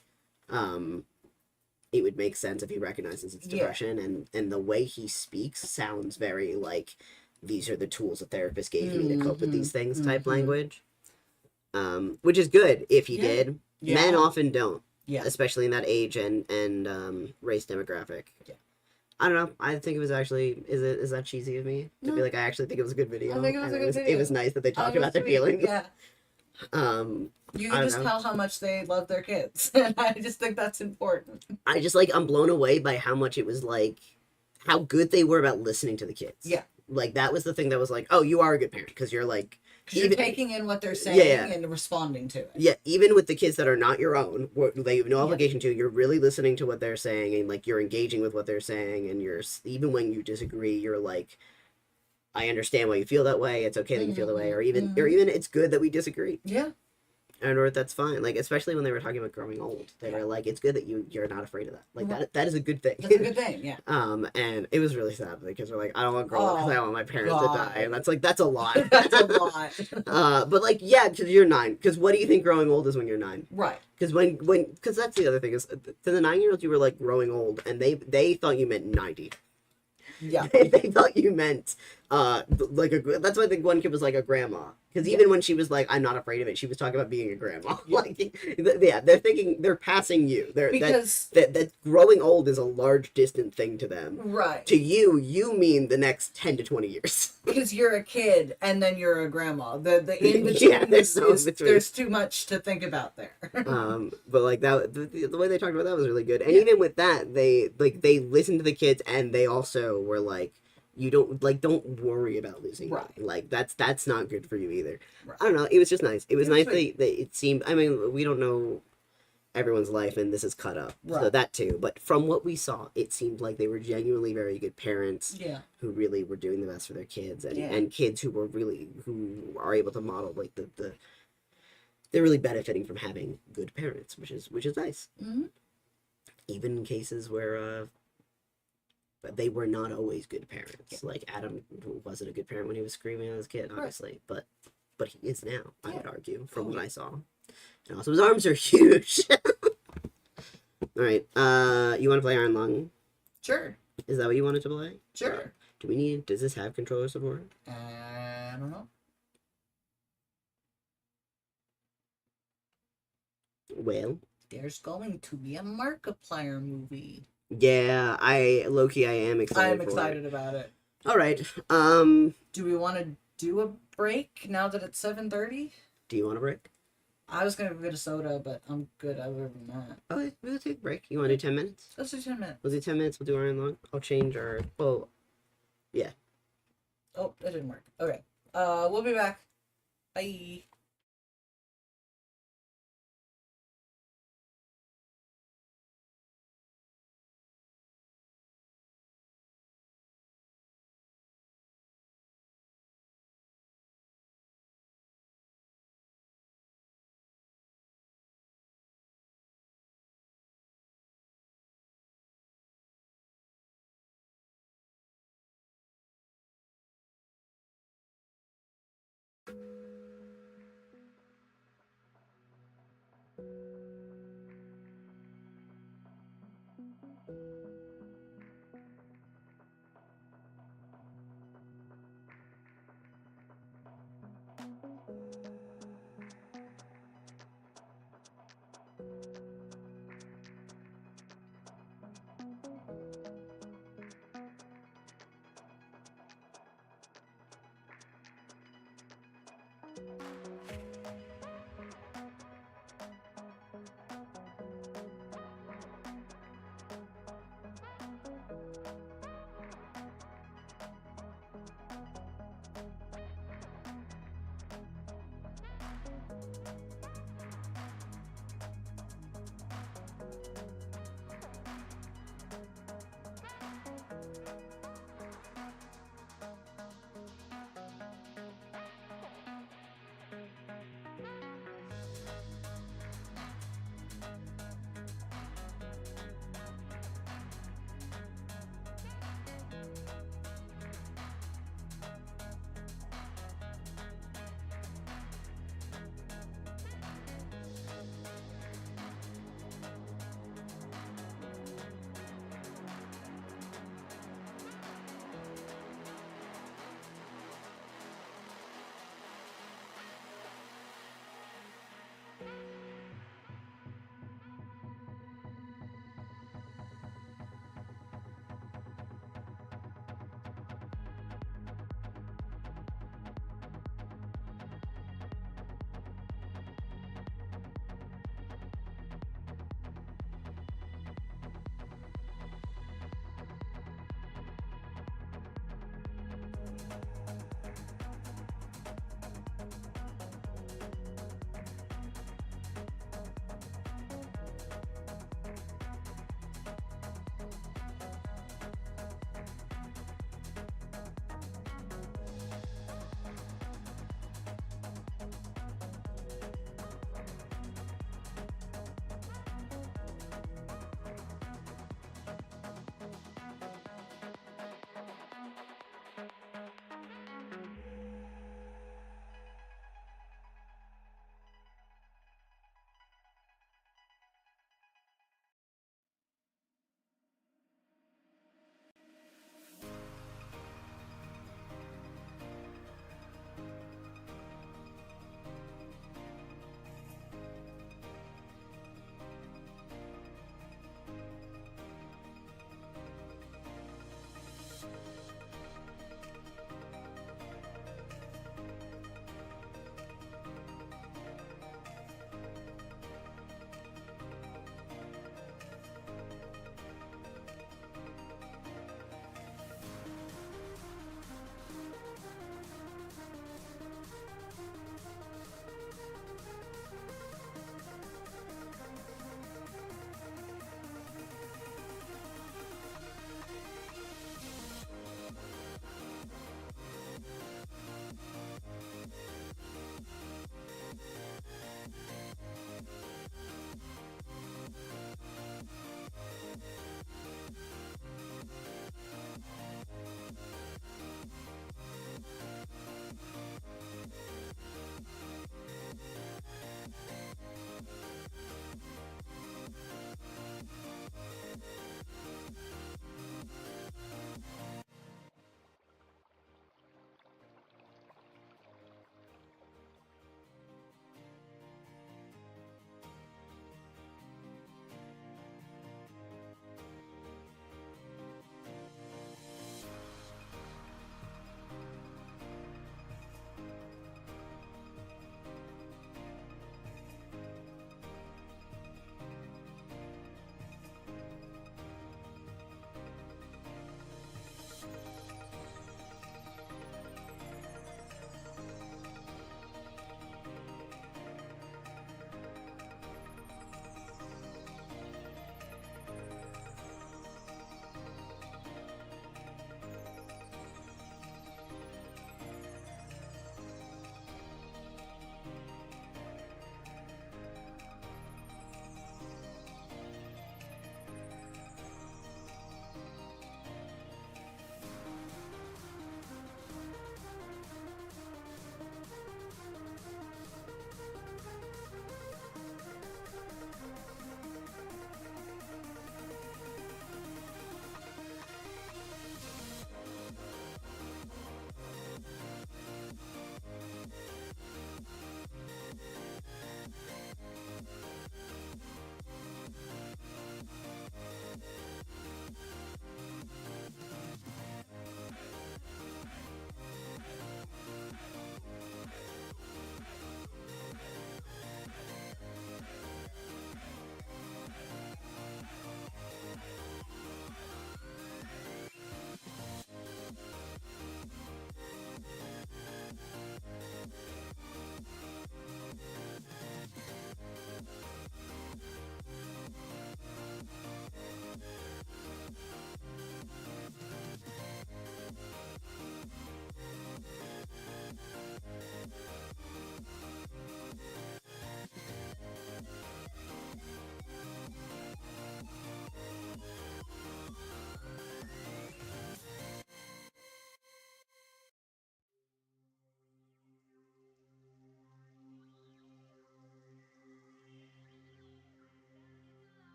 it would make sense if he recognizes it's depression, and the way he speaks sounds very like, these are the tools a therapist gave me to cope with these things type language, which is good if he did. Men often don't, especially in that age and race demographic. I don't know. I think it was actually, is that cheesy of me to be like, I actually think it was a good video. I think it was a good video. It was nice that they talked about their feelings. Yeah. You can just know. tell how much they love their kids, and I just think that's important. I just like, I'm blown away by how much it was like, how good they were about listening to the kids. Yeah. Like, that was the thing that was like, oh, you are a good parent, because you're like, because you're taking in what they're saying and responding to it. Yeah, even with the kids that are not your own, they have no obligation to, you're really listening to what they're saying, and like, you're engaging with what they're saying, and you're, even when you disagree, you're like, I understand why you feel that way, it's okay that you feel that way, or even it's good that we disagree. Yeah. And that's fine. Like, especially when they were talking about growing old, they were like, it's good that you're not afraid of that. Like, that is a good thing. That's a good thing, yeah. And it was really sad because they're like, I don't want to grow up because I want my parents to die, and that's a lot. That's a lot. But like, yeah, because you're 9. Because what do you think growing old is when you're 9? Right. Because because that's the other thing is, to the 9-year-olds, you were like growing old, and they thought you meant 90. Yeah. They thought you meant like that's why I think one kid was like a grandma, because even when she was like, I'm not afraid of it, she was talking about being a grandma. Like, they're thinking, they're passing you. Because that growing old is a large distant thing to them. Right. To you mean the next 10 to 20 years. Because you're a kid and then you're a grandma. The in between there's too much to think about there. But like that, the way they talked about that was really good. And even with that, they listened to the kids, and they also were like, you don't worry about losing. Right. Like, that's not good for you either. Right. I don't know. It was just nice. It was nice that it seemed, I mean, we don't know everyone's life, and this is cut up. Right. So that too. But from what we saw, it seemed like they were genuinely very good parents. Yeah. Who really were doing the best for their kids, and kids who are able to model like the they're really benefiting from having good parents, which is nice. Mhm. Even in cases where but they were not always good parents. Like Adam wasn't a good parent when he was screaming as a kid, obviously, but he is now. I would argue from what I saw. And also, his arms are huge. All right, you want to play Iron Lung? Sure. Is that what you wanted to play? Sure. Does this have controller support? I don't know. Well, There's going to be a Markiplier movie. yeah, low-key I am excited I'm for excited about it. it. All right, Do we want to do a break now that it's 7:30? do you want a break? I was gonna go get a soda, but I'm good other than that. Okay, we'll take a break. You want to do 10 minutes? Let's do 10 minutes. We'll do 10 minutes, we'll do Iron Lung. I'll change our, well, Oh, that didn't work. Okay. We'll be back. Bye.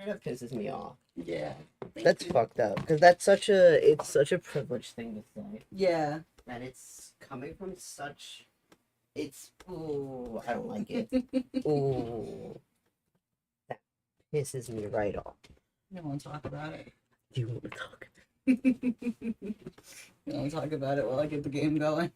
That pisses me off. Yeah. That's fucked up because it's such a privileged thing to say. Yeah. That it's coming from such. It's ooh, I don't like it. Ooh, that pisses me right off. You want to talk about it? You want to talk? You want to talk about it while I get the game going?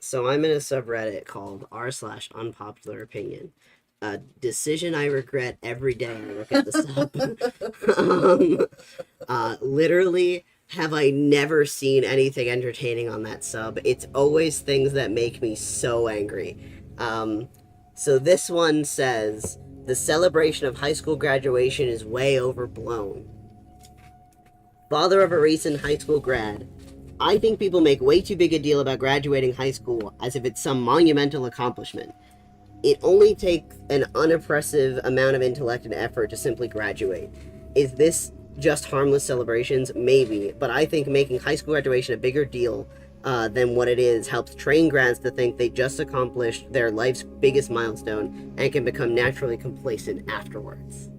So I'm in a subreddit called r/unpopular opinion. A decision I regret every day I look at the sub. Literally, have I never seen anything entertaining on that sub? It's always things that make me so angry. So this one says, the celebration of high school graduation is way overblown. Father of a recent high school grad. I think people make way too big a deal about graduating high school as if it's some monumental accomplishment. It only takes an unoppressive amount of intellect and effort to simply graduate. Is this just harmless celebrations? Maybe, but I think making high school graduation a bigger deal than what it is helps train grads to think they just accomplished their life's biggest milestone and can become naturally complacent afterwards.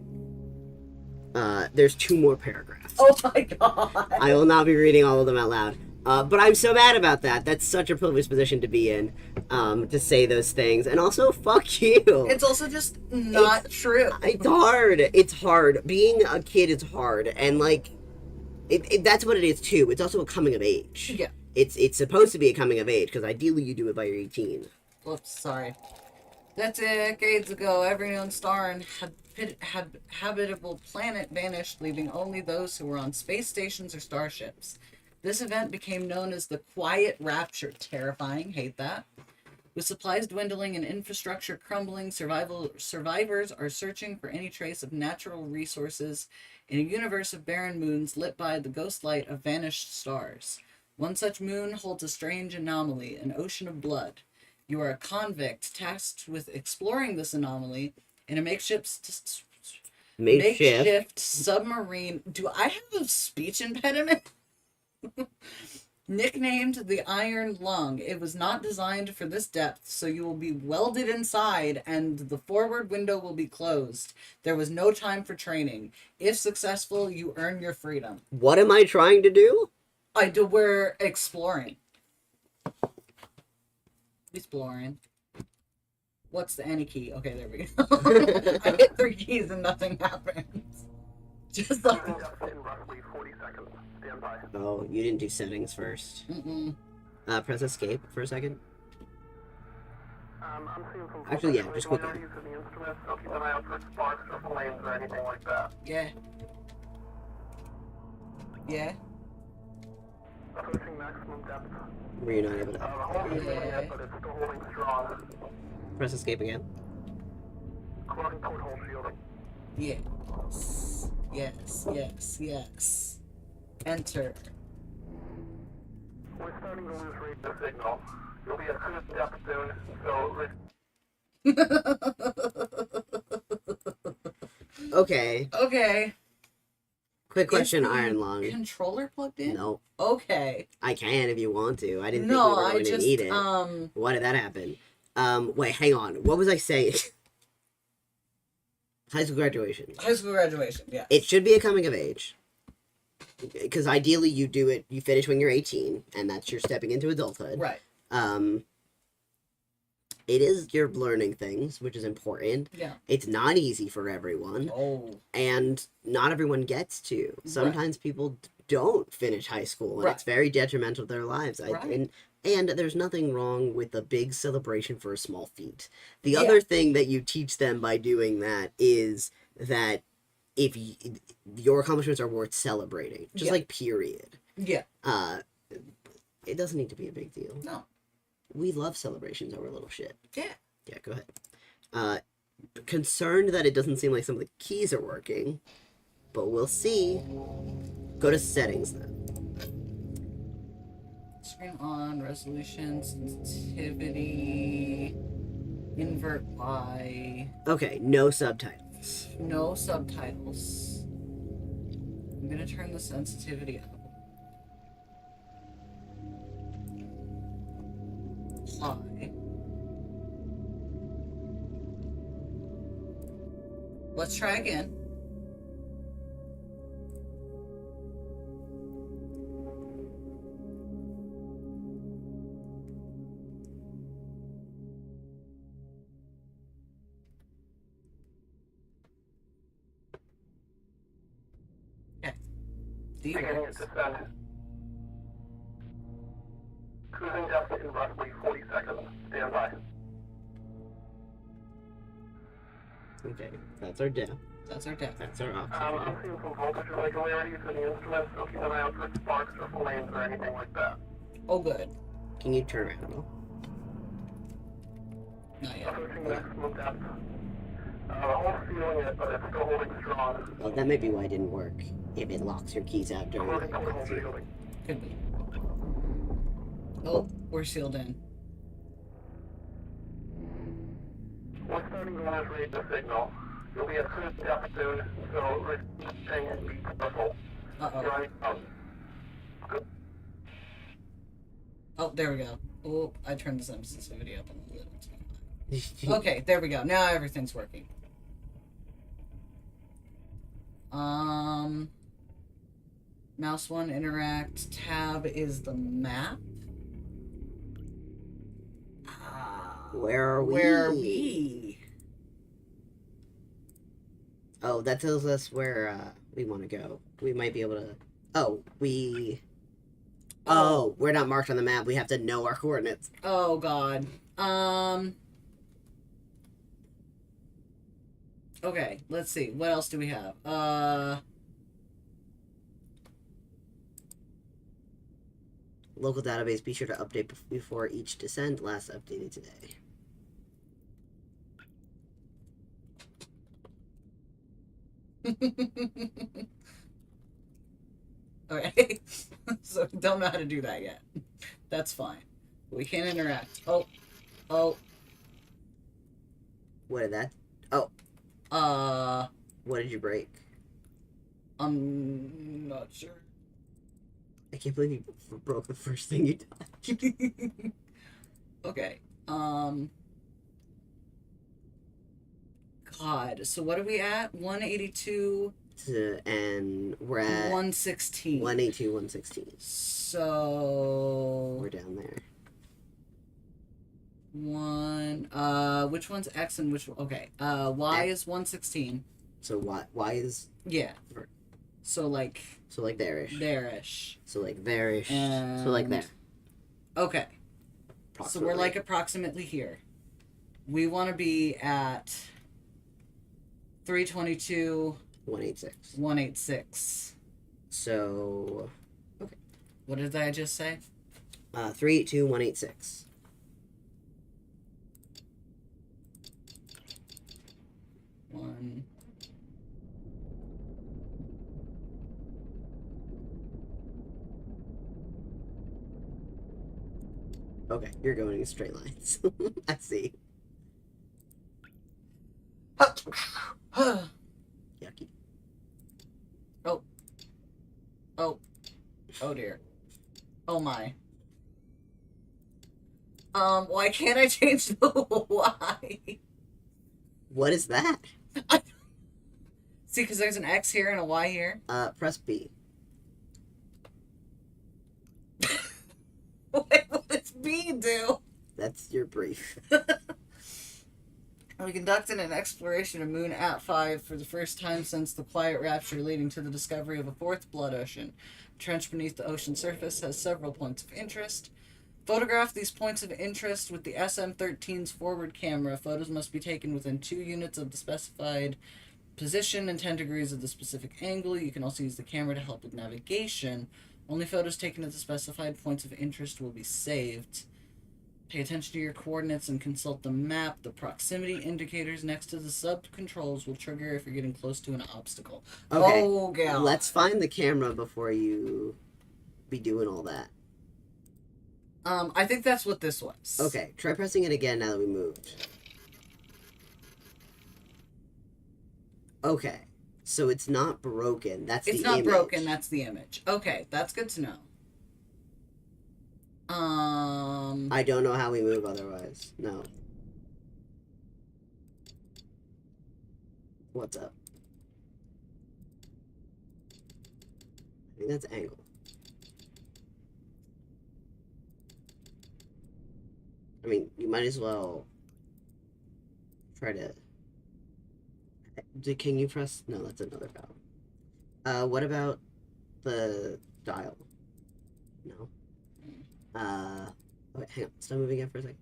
There's 2 more paragraphs. Oh my god. I will not be reading all of them out loud. But I'm so mad about that. That's such a privileged position to be in, to say those things. And also, fuck you. It's also just not true. It's hard. It's hard. Being a kid is hard. And, like, that's what it is, too. It's also a coming of age. Yeah. It's supposed to be a coming of age, because ideally you do it by your 18. Whoops, sorry. Decades ago, every known star and habitable planet vanished, leaving only those who were on space stations or starships. This event became known as the Quiet Rapture. Terrifying, hate that. With supplies dwindling and infrastructure crumbling, survivors are searching for any trace of natural resources in a universe of barren moons lit by the ghost light of vanished stars. One such moon holds a strange anomaly, an ocean of blood. You are a convict tasked with exploring this anomaly in a makeshift submarine. Do I have a speech impediment? Nicknamed the Iron Lung. It was not designed for this depth, so you will be welded inside and the forward window will be closed. There was no time for training. If successful, you earn your freedom. What am I trying to do? We're exploring. Exploring. What's the any key? Okay, there we go. I hit 3 keys and nothing happens. Just like... Oh, you didn't do settings first. Press escape for a second. Actually, yeah, just quickly. Yeah. Yeah. Were you not able to? Yeah. Press escape again. Yes. Yes, yes, yes. Enter. We're starting to lose radio signal. You'll be at cruise depth soon, so... Okay. Okay. Quick question, Is the Iron Lung. Controller plugged in? No. Okay. I can if you want to. I didn't No, think we were going to need it. Why did that happen? Wait, hang on. What was I saying? High school graduation. High school graduation, yeah. It should be a coming of age. Because ideally you do it, you finish when you're 18, and that's your stepping into adulthood. Right. It is you're learning things, which is important. Yeah. It's not easy for everyone. Oh. And not everyone gets to. Sometimes people don't finish high school, and it's very detrimental to their lives. And there's nothing wrong with a big celebration for a small feat. The other thing that you teach them by doing that is that if your accomplishments are worth celebrating, just like period. Yeah. It doesn't need to be a big deal. No. We love celebrations over little shit. Yeah. Yeah, go ahead. Concerned that it doesn't seem like some of the keys are working, but we'll see. Go to settings then. Screen on, resolution, sensitivity, invert Y. Okay, no subtitles. No subtitles. I'm gonna turn the sensitivity up. High. Let's try again. Beginning Steelers. descent. Cruising depth in roughly 40 seconds. Stand by. Okay, that's our depth. That's our depth. That's our I'm oxygen. seeing some voltage irregularities in the instruments, so keep an eye out for sparks or flames or anything like that. Oh, good. Can you turn around? Will? Not yet. Approaching maximum depth. Almost feeling it, but it's still holding strong. Well, that might be why it didn't work. If it locks your keys out during Closing the control shielding. Could be. Oh, we're sealed in. We're starting to manipulate the signal. You'll be at cruise depth soon, so resisting and be careful. Uh-oh. Right? Oh, there we go. Oh, I turned the sensitivity up a little bit. Okay, there we go. Now everything's working. Mouse 1, interact. Tab is the map. Where are we? Where are we? Oh, that tells us where we want to go. We might be able to. Oh, we. Oh, we're not marked on the map. We have to know our coordinates. Oh, God. Okay, let's see. What else do we have? Local database. Be sure to update before each descent. Last updated today. Okay. So we don't know how to do that yet. That's fine. We can interact. Oh. What did that? What did you break? I'm not sure. I can't believe you broke the first thing you touched. Okay. God. So what are we at? 182. And we're at 116. 182, 116. So We're down there. which one's X and which? Okay. Y is 116. So why is Yeah. So like there-ish. there-ish. So like there-ish. So like there. Okay. So we're like approximately here. We want to be at 322. 186. 186. So okay. What did I just say? 382, 186. One. Okay, you're going in straight lines. I see. Yucky. Oh dear. Oh my. Why can't I change the Y? What is that? See, because there's an X here and a Y here. Press B. What does B do? That's your brief. We conducted an exploration of Moon At-5 for the first time since the quiet rapture leading to the discovery of a fourth blood ocean. A trench beneath the ocean surface has several points of interest. Photograph these points of interest with the SM-13's forward camera. Photos must be taken within 2 units of the specified position and 10 degrees of the specific angle. You can also use the camera to help with navigation. Only photos taken at the specified points of interest will be saved. Pay attention to your coordinates and consult the map. The proximity indicators next to the sub-controls will trigger if you're getting close to an obstacle. Okay. Oh, God. Let's find the camera before you be doing all that. I think that's what this was. Okay, try pressing it again now that we moved. Okay, so it's not broken. That's the image. It's not broken, that's the image. Okay, that's good to know. I don't know how we move otherwise. No. What's up? I think that's angle. I mean, you might as well try to... Can you press... No, that's another valve. What about the dial. No. Wait, hang on. Stop moving it for a second.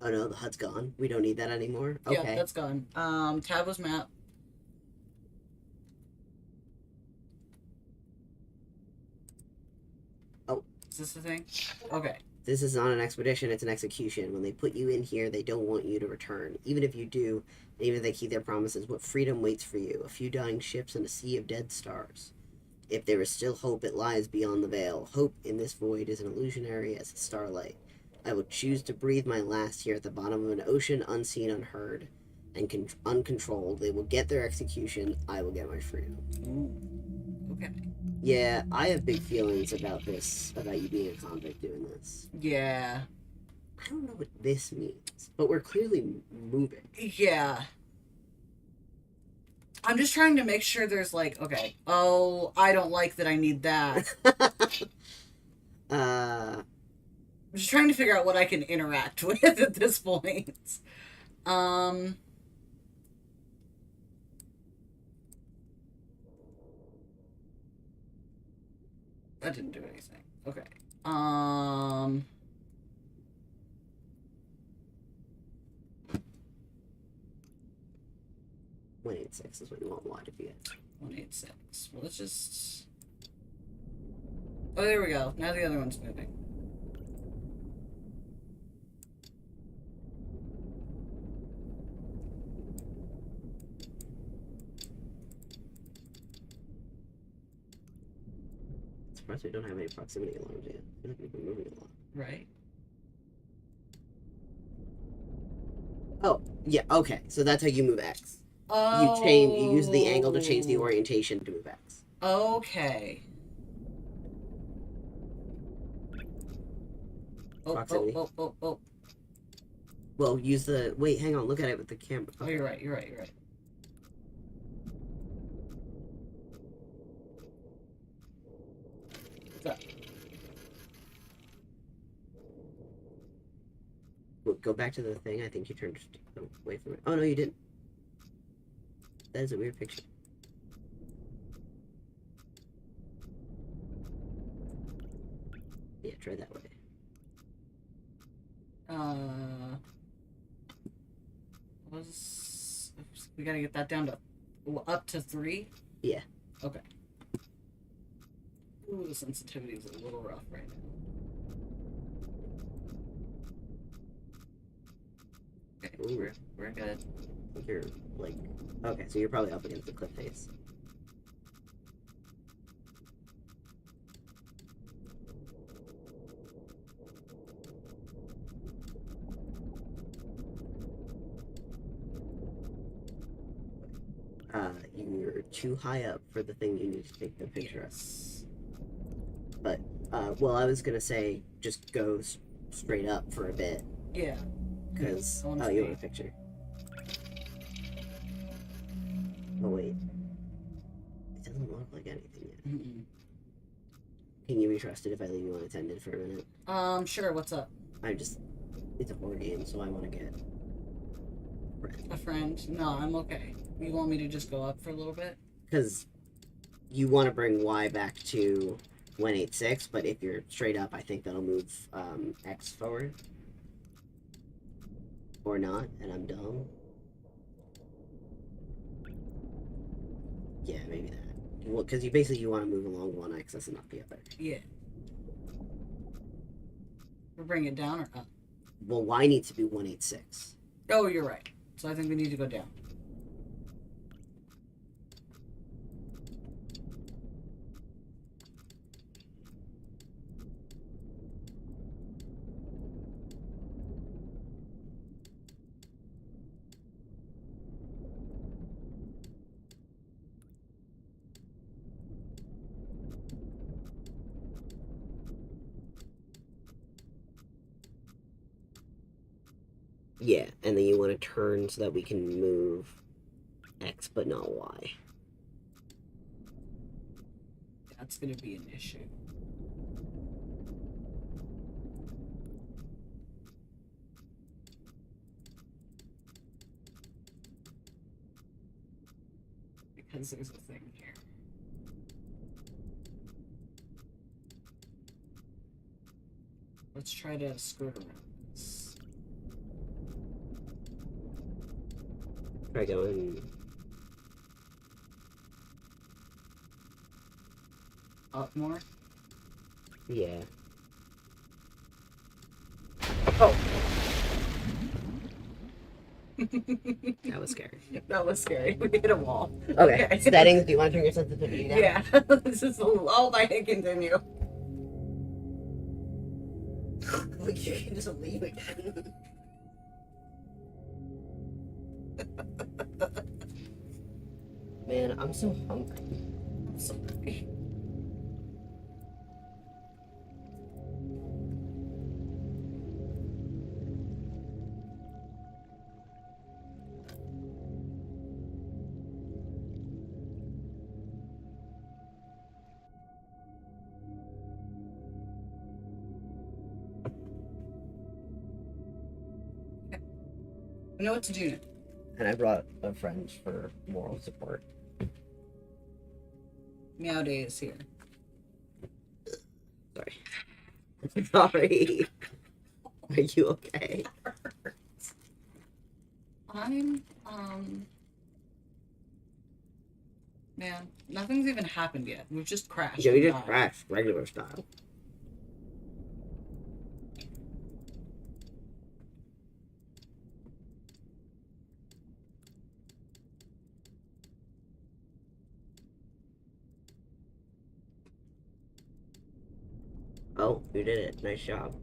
Oh no, the HUD's gone. We don't need that anymore. Okay. Yeah, that's gone. Tab was map. Oh. Is this the thing? Okay. This is not an expedition, it's an execution. When they put you in here, they don't want you to return. Even if you do, even if they keep their promises, what freedom waits for you? A few dying ships and a sea of dead stars. If there is still hope, it lies beyond the veil. Hope in this void is an illusionary as the starlight. I will choose to breathe my last here at the bottom of an ocean unseen, unheard, and uncontrolled. They will get their execution. I will get my freedom. Ooh. Okay. Yeah, I have big feelings about this, about you being a convict doing this. Yeah. I don't know what this means, but we're clearly moving. Yeah. I'm just trying to make sure there's like, okay, oh, I don't like that I need that. I'm just trying to figure out what I can interact with at this point. That didn't do anything. Okay. 186 is what you want Y to be at. 186. Well, let's just... Oh, there we go. Now the other one's moving. Surprised we don't have any proximity alarms yet. I feel like we've been moving a lot. Right. Oh, yeah, okay. So that's how you move X. Oh. You use the angle to change the orientation to move X. Okay. Proximity. Oh. Well, use the... Wait, hang on. Look at it with the camera. Oh, you're right. You're right. So, Go back to the thing. I think you turned away from it. Oh, no, you didn't. That is a weird picture. Yeah, try that way. we gotta get that down to up to 3? Yeah. Okay. Ooh, the sensitivity is a little rough right now. Okay, we're good. I think you're like... Okay, so you're probably up against the cliff face. You're too high up for the thing you need to take the picture of. But, well, I was gonna say, just go straight up for a bit. Yeah. Because, oh, you want a picture. Oh, wait. It doesn't look like anything yet. Can you be trusted if I leave you unattended for a minute? Sure, what's up? It's a board game, so I want to get a friend. No, I'm okay. You want me to just go up for a little bit? Because you want to bring Y back to 186, but if you're straight up, I think that'll move X forward. Or not, and I'm dumb. Yeah, maybe that. Well, because you want to move along one axis and not the other. Yeah. We'll bring it down or up? Well, Y needs to be 186. Oh, you're right. So I think we need to go down. Yeah, and then you want to turn so that we can move X but not Y. That's going to be an issue. because there's a thing here. Let's try to skirt around this. Try going. Up more? Yeah. Oh. That was scary. That was scary. We hit a wall. Okay. Settings. Do you want to turn your sensitivity down? Yeah. This is all I can continue. Like you can just leave again. Man, I'm so hungry. I'm sorry. I know what to do now. And I brought a friend for moral support. Meow Day is here. Sorry. Sorry. Are you okay? I'm man, nothing's even happened yet. We've just crashed. Yeah, we and just died. crashed regular style. Oh, you did it. Nice job.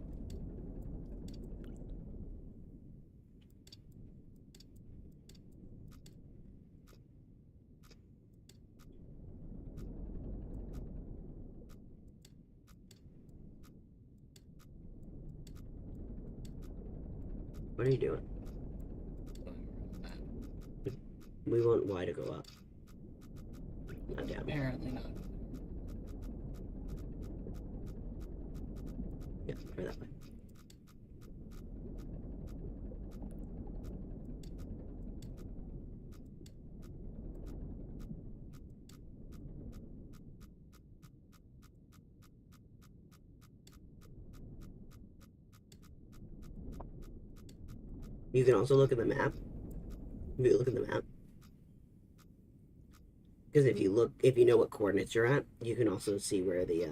What are you doing? We want Y to go up. Not down. Apparently not. Yeah, try that way. You can also look at the map. If you look at the map. Because if you know what coordinates you're at, you can also see where the,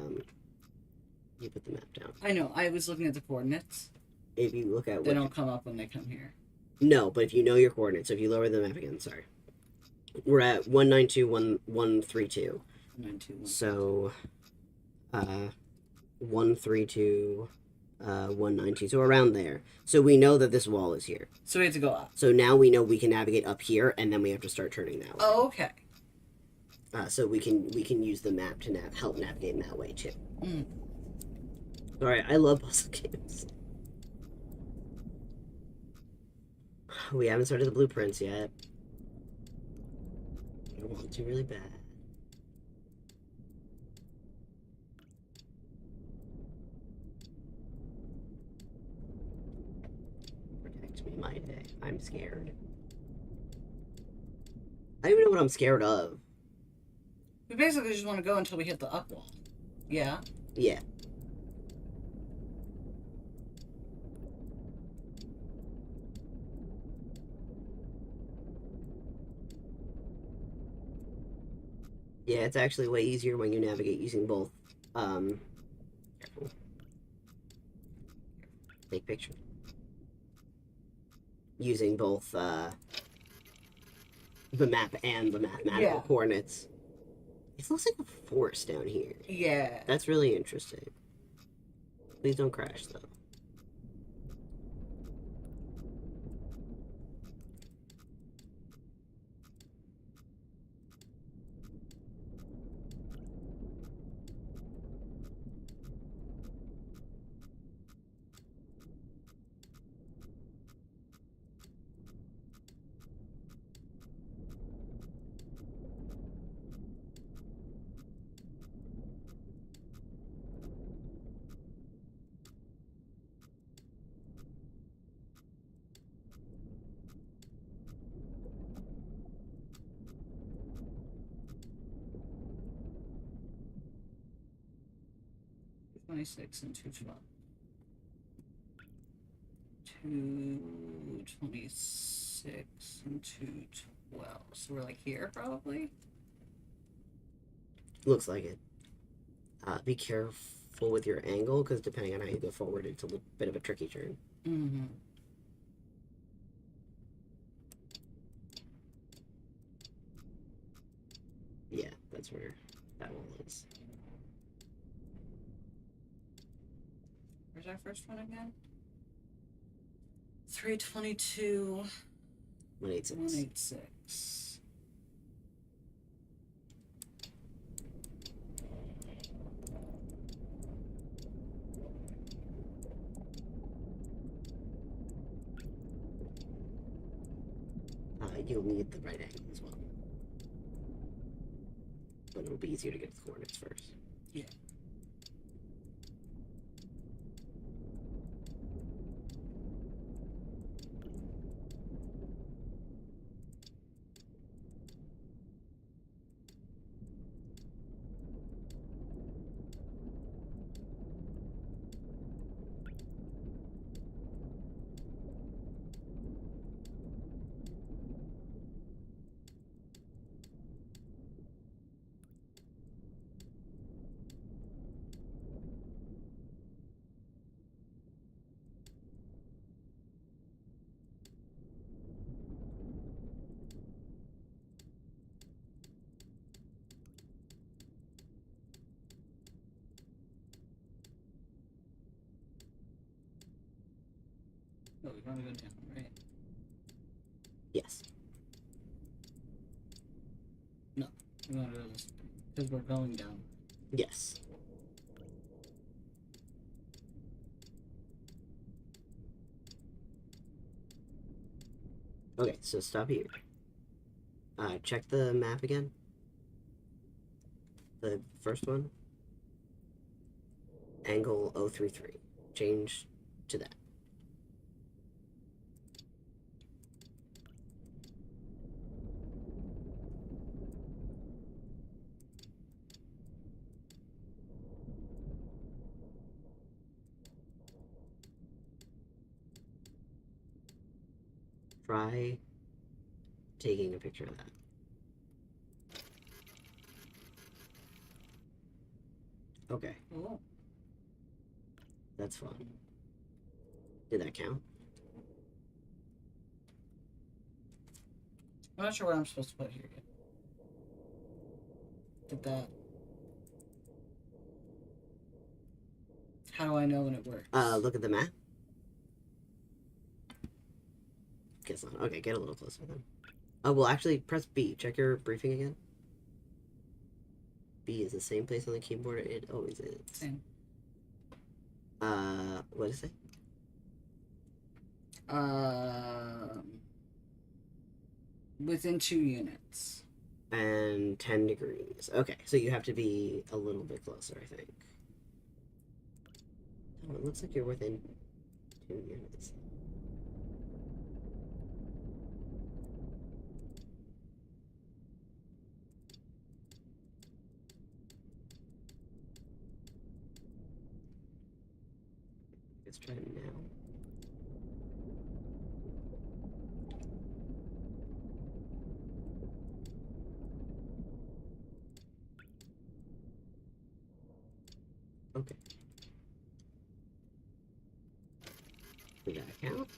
you put the map down. I know, I was looking at the coordinates. If you look at They don't come up when they come here. No, but if you know your coordinates, so if you lower the map again, sorry. We're at 192.132. 921. So, 132, 192. So around there. So we know that this wall is here. So we have to go up. So now we know we can navigate up here, and then we have to start turning that way. Oh, okay. So we can use the map to help navigate in that way too. Mm. Alright, I love puzzle games. We haven't started the blueprints yet. I want to really bad. Protect me, my day. I'm scared. I don't even know what I'm scared of. We basically just want to go until we hit the up wall. Yeah. Yeah. Yeah, it's actually way easier when you navigate using both. Careful. Take picture. Using both the map and the mathematical coordinates. It looks like a forest down here. Yeah. That's really interesting. Please don't crash though. 26 and 212. 226 and 212. So we're like here probably. Looks like it. Be careful with your angle, because depending on how you go forward, it's a little bit of a tricky turn. Mm-hmm. Yeah, that's where that wall is. Where's our first one again? 322. 186. 186. You'll need the right angle as well. But it'll be easier to get the coordinates first. Yeah. Oh, we want to go down, right? Yes. No, we want to go this because we're going down. Yes. Okay, so stop here. Check the map again. The first one. Angle 033. Change to that. Try taking a picture of that. Okay, Oh, that's fun. Did that count? I'm not sure what I'm supposed to put here yet. Did that? How do I know when it works? Look at the map. Guess not. Okay, get a little closer then. Oh, well, actually, press B. Check your briefing again. B is the same place on the keyboard it always is. Same. What is it? Within 2 units. And 10 degrees. Okay, so you have to be a little bit closer, I think. Oh, it looks like you're within 2 units. Let's try it now. Okay. Did that count?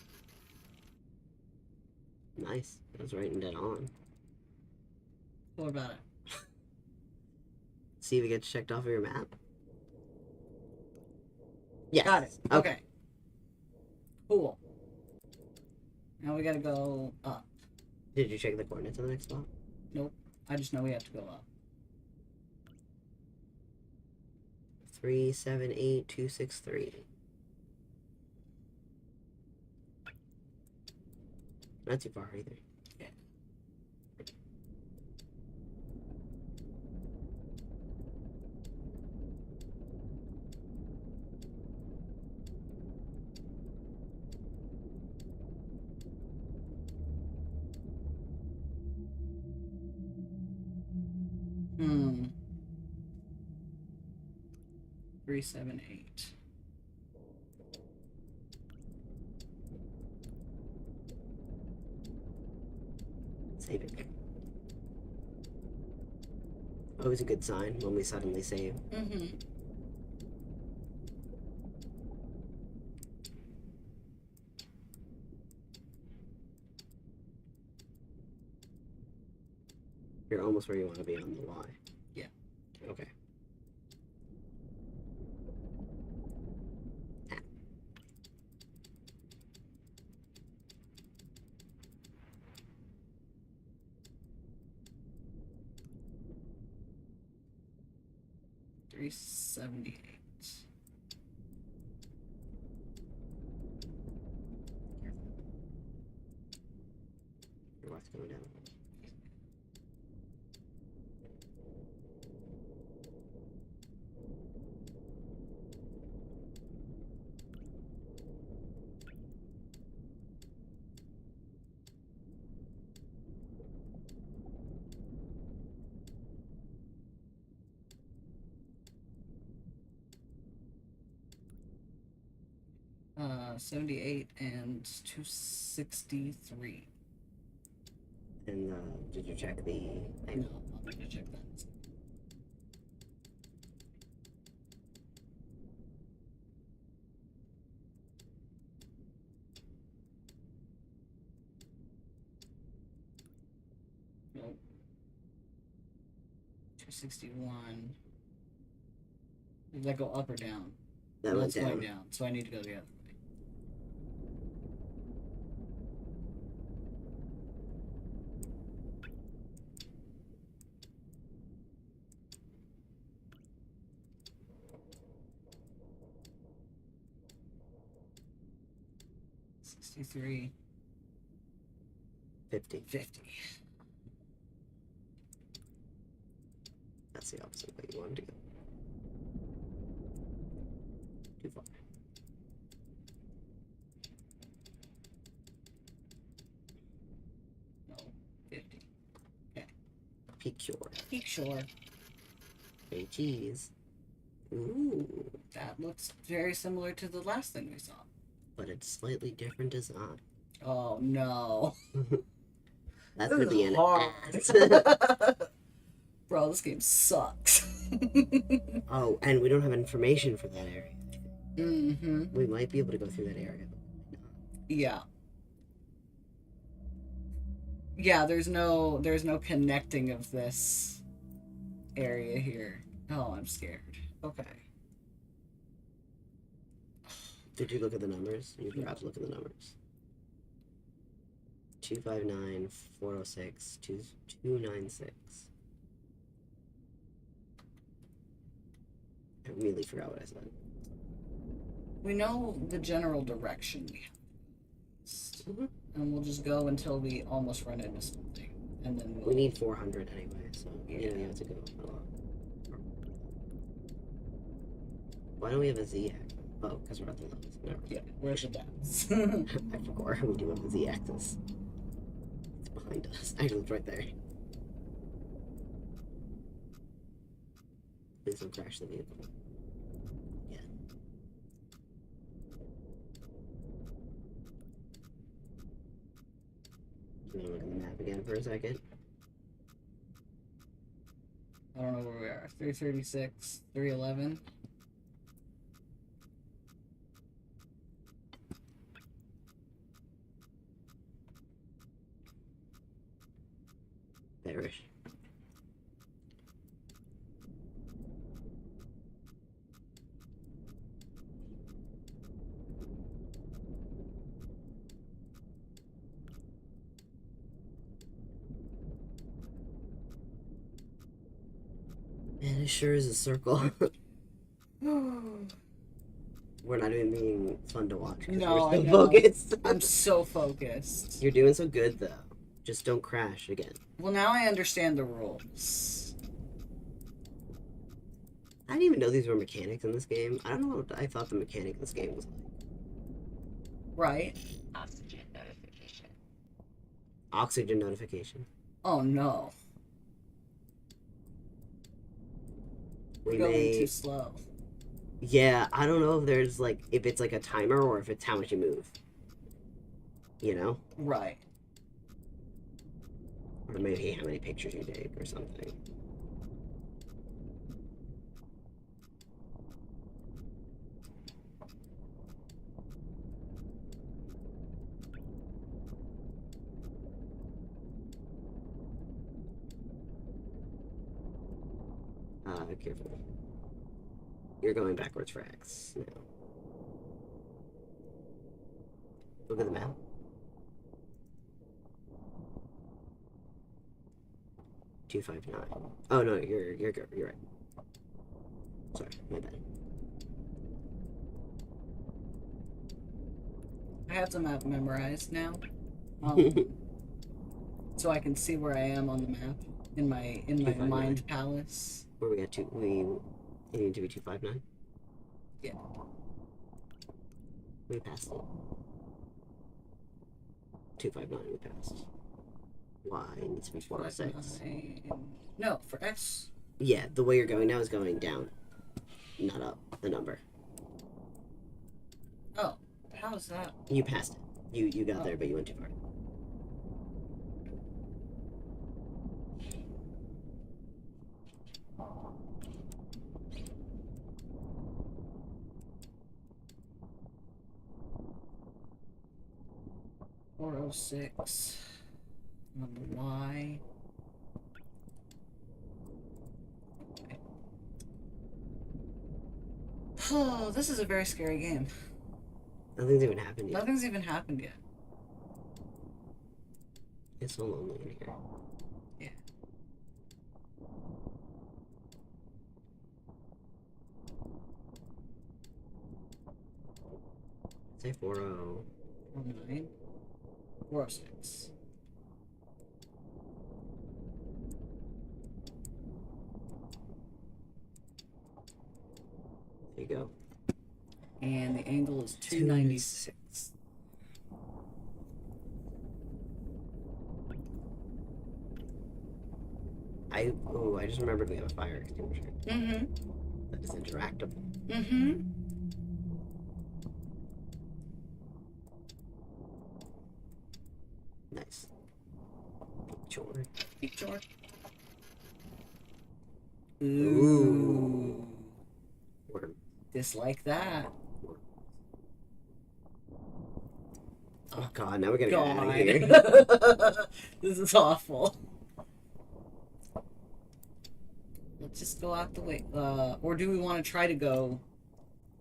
Nice. I was writing that on. What about it? See if it gets checked off of your map. Yes. Got it. Okay. Cool. Now we gotta go up. Did you check the coordinates on the next spot? Nope. I just know we have to go up. 378263. Not too far either. Yeah. 378. Save it. Always a good sign when we suddenly save. Mm-hmm. You're almost where you want to be on the Y. Yeah. Okay. $378. Your Y's going down. Uh, 78 and 263. And did you check the No, thing? I'm gonna check that. Nope. 261. Did that go up or down? That No, went it's going down. down, so I need to go the other way. $63, 50. $50. That's the opposite way you wanted to go. Too far. No, 50. Peak Shore. Peak Shore. Hey, cheese. Ooh. That looks very similar to the last thing we saw. But it's slightly different design. Oh no. That's This gonna is be an hard. ass. Bro, this game sucks. Oh, and we don't have information for that area. Mm-hmm. We might be able to go through that area. Yeah. Yeah, there's no connecting of this area here. Oh, I'm scared. Okay. Did you look at the numbers? You forgot to look at the numbers. 259, 406, 296. I immediately forgot what I said. We know the general direction we have. Mhm. And we'll just go until we almost run into something. And then we'll... We need 400 anyway, so you know, Yeah. you have to go a lot. Why don't we have a Z axis? Oh, because we're at the levels. Never mind. Yeah, where's the dance? I forgot we do have a Z axis. It's behind us. I looked right there. Please don't crash the vehicle. Yeah. You want to look at the map again for a second? I don't know where we are. 336, 311. Bearish. Man, it sure is a circle. We're not even being fun to watch. 'Cause No, we're I so know. focused. I'm so focused. You're doing so good though. Just don't crash again. Well, now I understand the rules. I didn't even know these were mechanics in this game. I don't know what I thought the mechanic in this game was like. Right? Oxygen notification. Oxygen notification. Oh no. We We're going may too slow. Yeah, I don't know if there's like if it's like a timer or if it's how much you move. You know? Right. Or maybe how many pictures you take or something. Careful. You're going backwards for X now. Look at the map. Two 5 9. Oh no, you're good. You're right. Sorry, my bad. I have the map memorized now, um, so I can see where I am on the map in my 259. mind palace. Where we got two? We need to be 259. Yeah. We passed it. 259. We passed. Y needs to be 406. 409. No, for X. Yeah, the way you're going now is going down, not up. The number. Oh, how is that? You passed it. You got there, but you went too far. .406 on the Y. Oh, this is a very scary game. Nothing's even happened yet. Nothing's even happened yet. It's so lonely in here. Yeah. Say 40. 409. 406. There you go. And the angle is 296. I just remembered we have a fire extinguisher. Mm-hmm. That is interactable. Mm-hmm. Nice. Sure. Sure. Ooh. Worm. Dislike that. Oh god, now we gotta get out of here. This is awful. Let's just go out the way. Or do we want to try to go?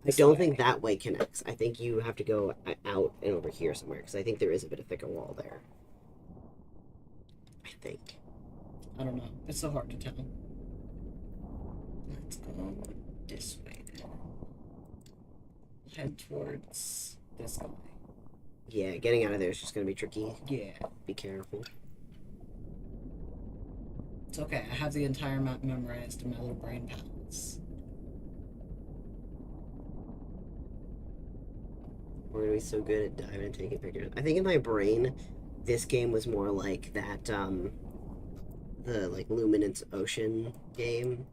I don't think that way connects. I think you have to go out and over here somewhere, because I think there is a bit of thicker wall there. I think. I don't know. It's so hard to tell. Let's go this way then. Head towards this guy. Yeah, getting out of there is just gonna be tricky. Yeah. Be careful. It's okay. I have the entire map memorized in my little brain palace. We're gonna be so good at diving and taking pictures. I think in my brain, this game was more like that, the like Luminance Ocean game,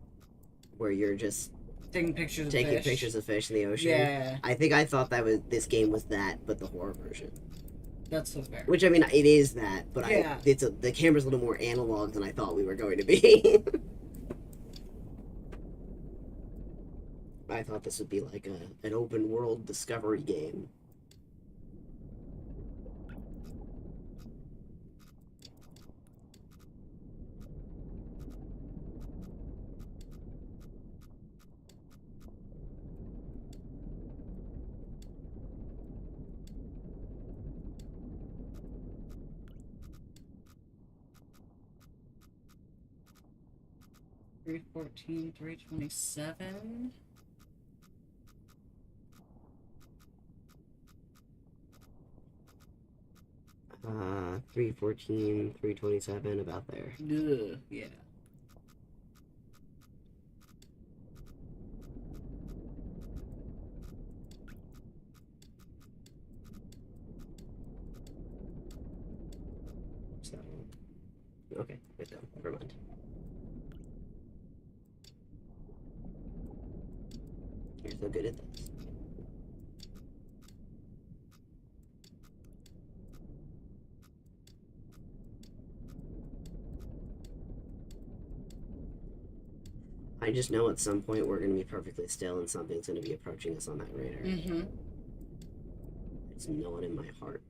where you're just Taking pictures taking of fish. pictures of fish in the ocean. Yeah. I thought this game was that, but the horror version. That's so fair. Which I mean, it is that, but Yeah. the camera's a little more analog than I thought we were going to be. I thought this would be like an open world discovery game. .314, 327. Uh, 314, 327, about there. Ugh, yeah. So, okay, right down. Never mind. Here's so good at this. I just know at some point we're going to be perfectly still and something's going to be approaching us on that radar. Mm-hmm. I just know it in my heart.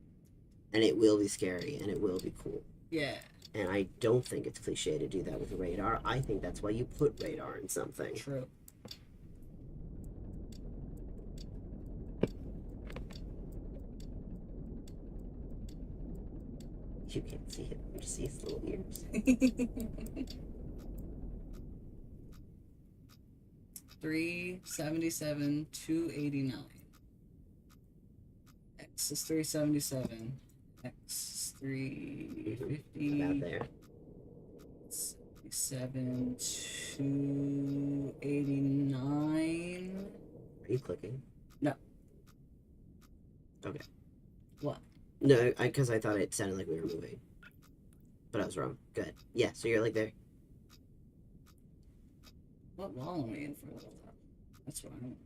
And it will be scary and it will be cool. Yeah. And I don't think it's cliche to do that with radar. I think that's why you put radar in something. True. You can't see it. You just see his little ears. 377, 289. X is 377. X is 350. About there. 77, 289. Are you clicking? No. Okay. What? No, because I thought it sounded like we were moving. But I was wrong. Good. Yeah, so you're like there. What wall am I in for? That's what I don't.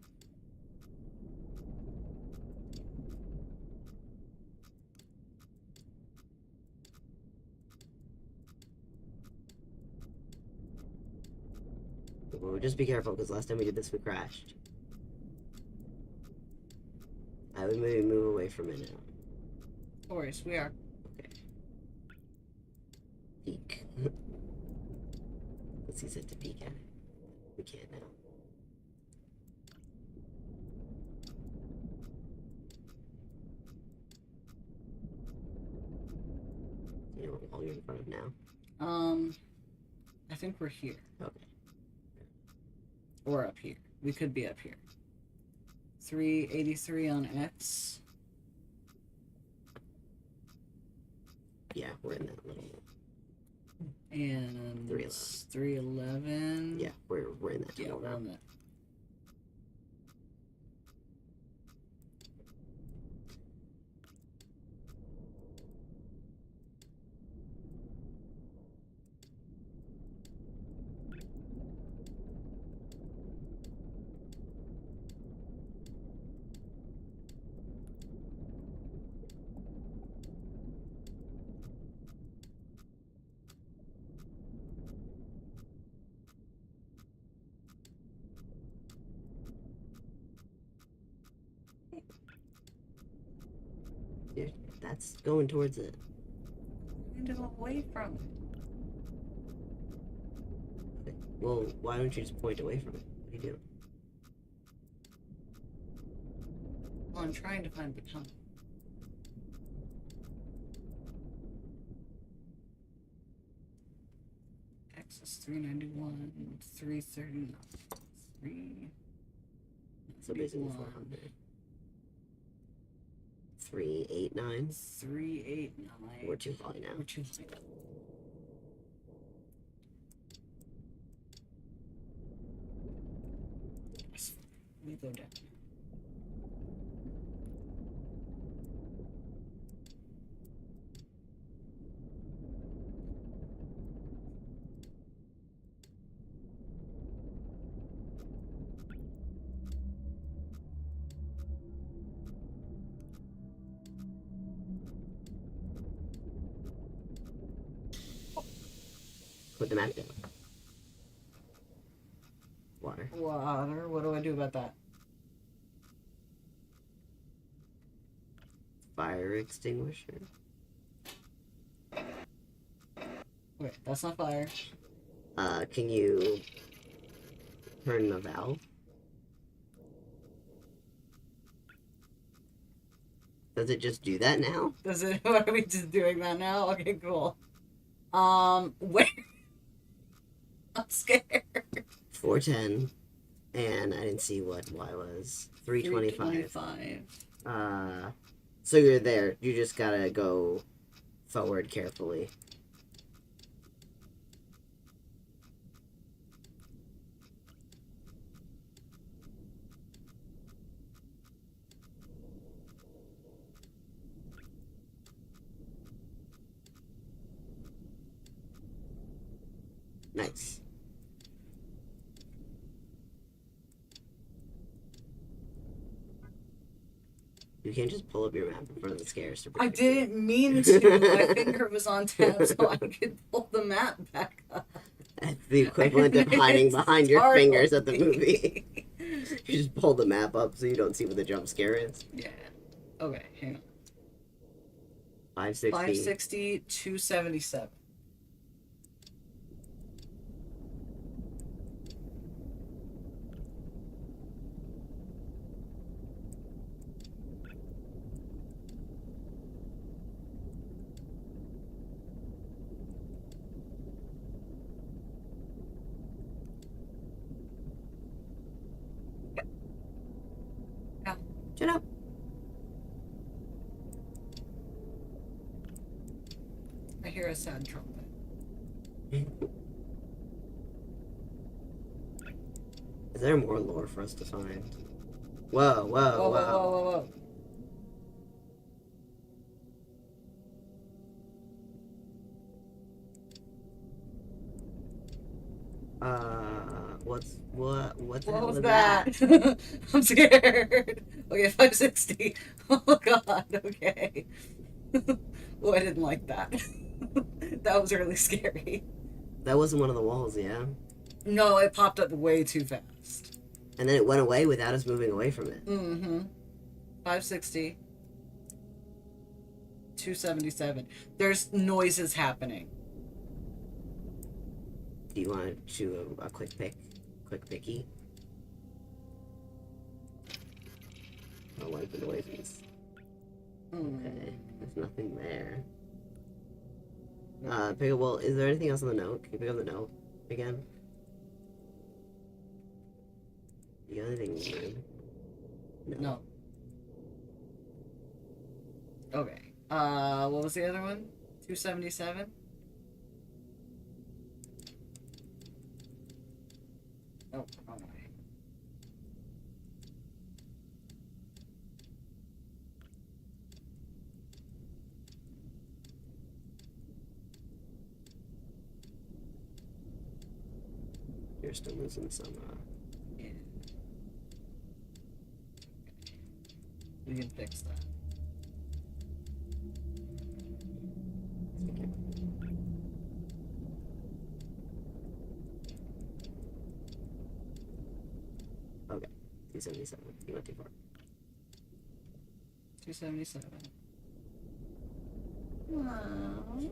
Well, just be careful, because last time we did this, we crashed. I would maybe move away from it now. Of course, we are. Okay. Peek. Let's use it to peek at it. We can't now. You know what wall you're in front of now? I think we're here. Okay. Or up here. We could be up here. 383 on X. Yeah, we're in that little. And 311. 311. Yeah, we're in that Yeah, tunnel we're now. on that. Dude, that's going towards it. Kind of away from it. Okay. Well, why don't you just point away from it? What are you doing? Well, I'm trying to find the tunnel. X is 391, 339, 3. So basically 400. 389. 389. We're too high now. We're too high. We go down. Put the map down. Water. Water. What do I do about that? Fire extinguisher. Wait, that's not fire. Can you turn the valve? Does it just do that now? Does it? Are we just doing that now? Okay, cool. Where? I'm scared. 410. And I didn't see what Y was. 325. 325. So you're there. You just gotta go forward carefully. You can't just pull up your map in front of the scares to I predict didn't mean to. My finger was on tab so I could pull the map back up. That's the equivalent of hiding behind your Startled fingers at the me. movie. You just pull the map up so you don't see what the jump scare is. Yeah. Okay, hang on. 560. 560, 277. Shut up. I hear a sad trumpet. Is there more lore for us to find? Whoa, whoa, Whoa, whoa. whoa, whoa, whoa, What the What hell was was that? I'm scared. Okay, 560. Oh god, okay. Oh, I didn't like that. That was really scary. That wasn't one of the walls, yeah? No, it popped up way too fast. And then it went away without us moving away from it. Mm-hmm. 560. 277. There's noises happening. Do you want to do a quick pick? Quick picky? I don't like the noises. Okay, there's nothing there. Pick up, well, is there anything else on the note? Can you pick up the note again? You got anything weird? No. Okay. What was the other one? 277? Oh, wrong way. You're still losing some, Yeah. We can fix that. Okay, 277. You went too far. 277. Wow.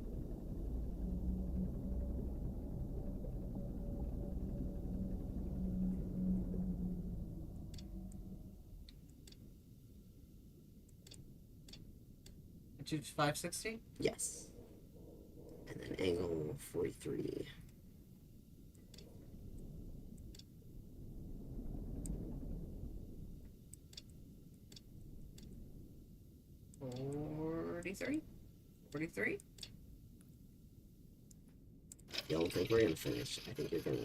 To 560? Yes. And then angle 43. $43? $43? I don't think we're gonna finish. I think you're gonna.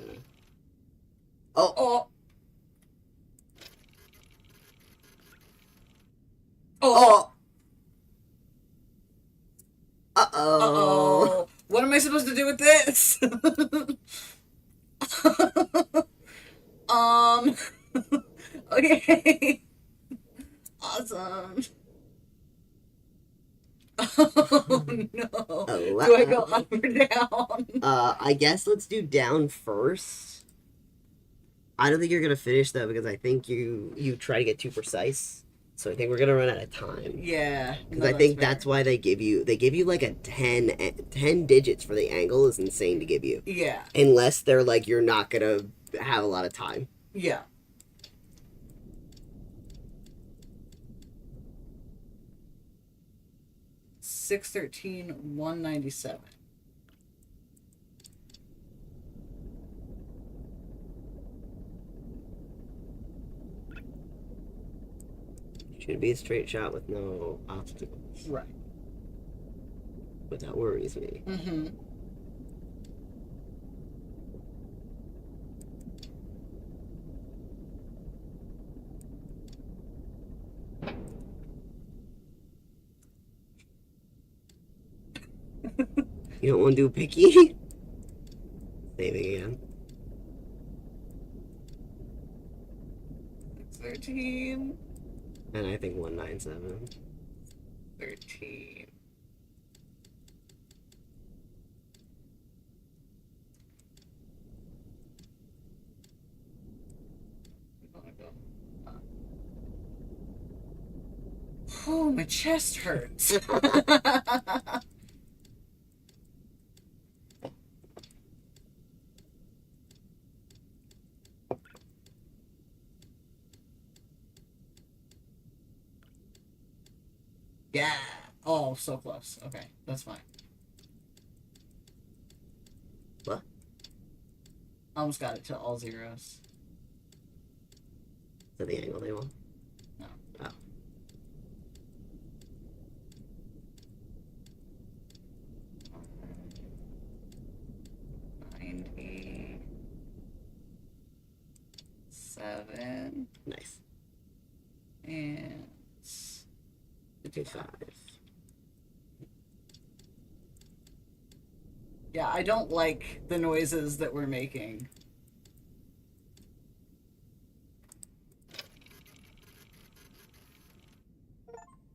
Oh! Oh! Oh! Uh-oh! Uh-oh! What am I supposed to do with this? Okay. Awesome. Oh no. Oh, Do I go up or down? I guess let's do down first. I don't think you're gonna finish though because I think you try to get too precise. So I think we're gonna run out of time. Yeah. Because I think that's why they give you like a 10 digits for the angle is insane to give you. Yeah. Unless they're like you're not gonna have a lot of time. Yeah. $613, $197. Should be a straight shot with no obstacles. Right. But that worries me. Mm-hmm. You don't want to do picky? Saving again. 13. And I think 197. 13. Oh, my chest hurts. Yeah. Oh, so close. Okay, that's fine. What? Almost got it to all zeros. Is that the angle they want? No. Oh. $97 Nice. and 55. yeah, I don't like the noises that we're making.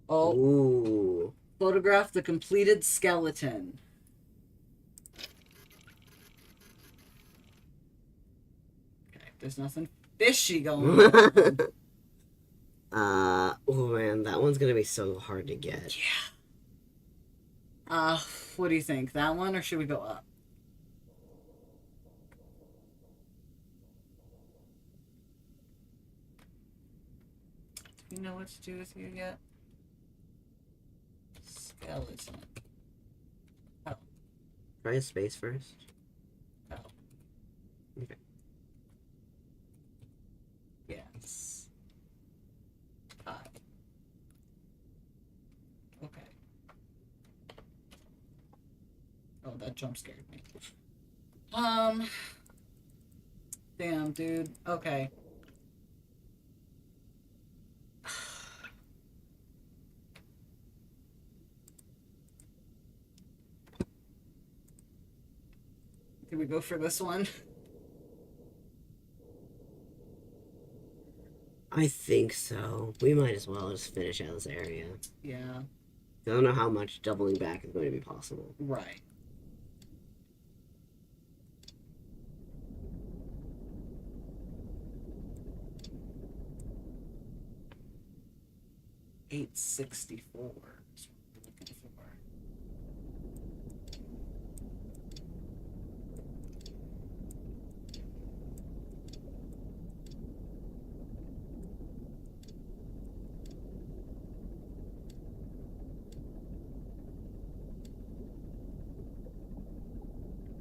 Oh, Ooh. photograph the completed skeleton. Okay, there's nothing fishy going on. Oh man, that one's gonna be so hard to get. What do you think? That one, or should we go up? Do you know what to do with you yet? Skeleton. Try a space first. Oh. Okay. Yes. Hi. Okay. Oh, that jump scared me. Damn, dude. Okay. Can we go for this one? I think so. We might as well just finish out this area. Yeah. I don't know how much doubling back is going to be possible. Right. $864 is what we're looking for.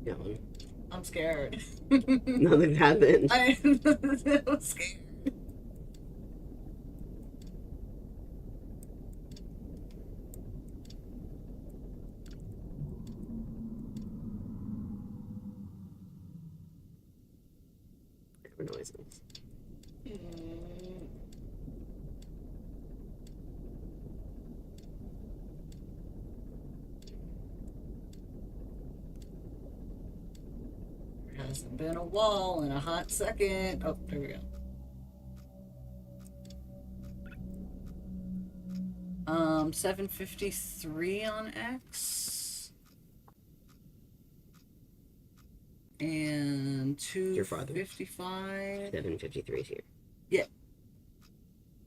Yeah. I'm scared. Nothing happened. I'm scared. Noises. There hasn't been a wall in a hot second. Oh, there we go. 753 on X. And You're farther. 255. 753 is here. Yeah.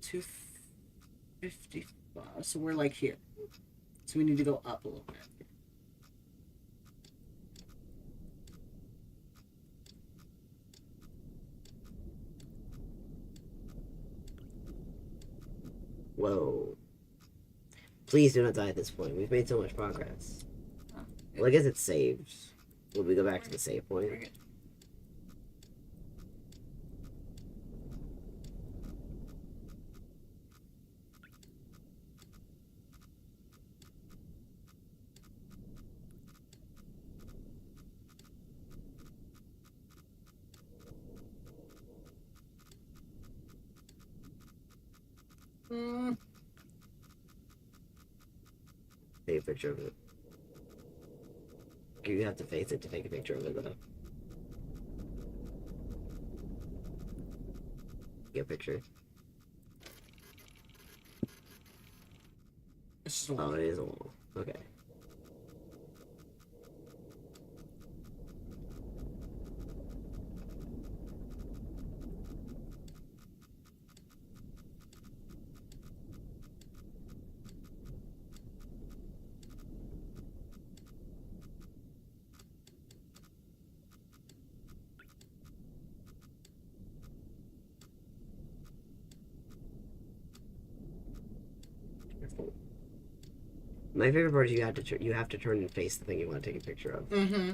255. So we're like here. So we need to go up a little bit. Whoa. Please do not die at this point. We've made so much progress. Oh, Well, I guess it's saved. Will we go back to the save point? we're good. Take a picture of it. You have to face it to take a picture of it, though. Get a picture. just a Oh, wall. it is a wall. Okay. My favorite part is you have to turn and face the thing you want to take a picture of. Mm-hmm.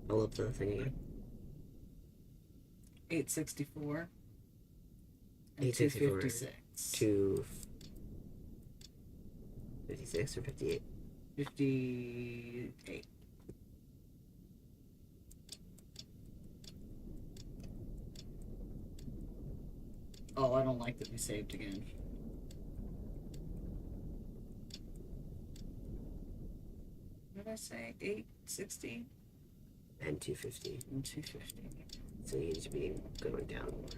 I'll up the thing again. 864. And 864. 256. 256 or 58? 58. Oh, I don't like that we saved again. What did I say? 860 And 250. and 250. So you need to be going down more.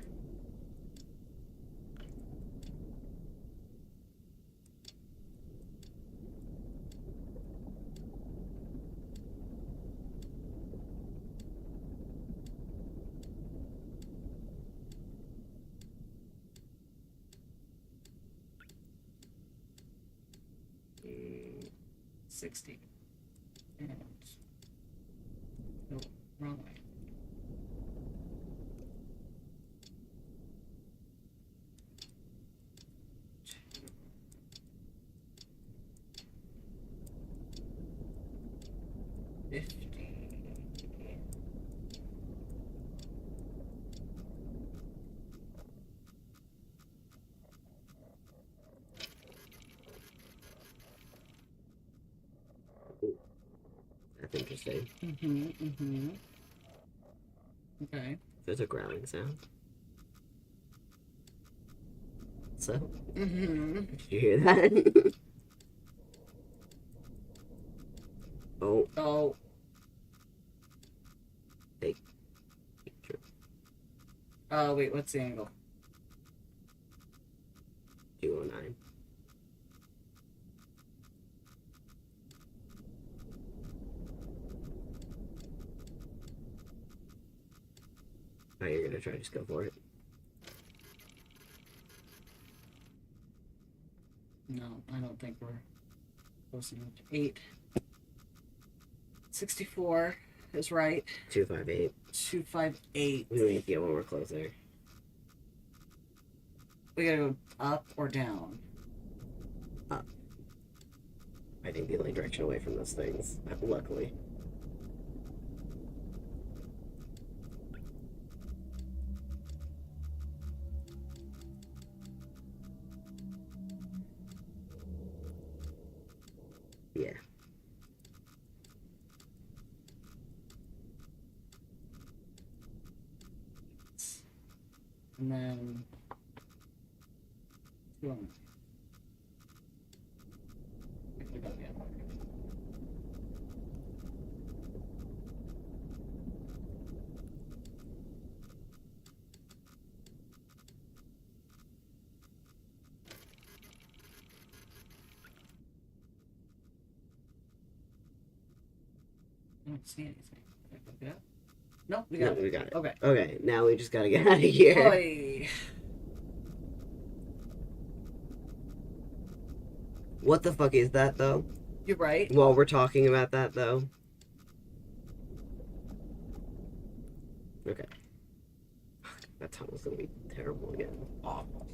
Mm, 60. And no, wrong way. That's interesting. Okay. There's a growling sound. So, Mm-hmm. did you hear that? Oh, Oh, true. wait, what's the angle? 209. Oh, you're gonna try to just go for it. No, I don't think we're close enough. 864 is right. 258. 258. We need to get one more closer. We gotta go up or down. I think the only direction away from those things, luckily. Yeah. And then 209. I could've got the other one. I don't see anything. Did I pick it up? No, we got No, it. we got it. Okay. Okay, now we just gotta get out of here. Oy. What the fuck is that, though? You're right. While we're talking about that, though. Okay. That tunnel's gonna be terrible again. Awful.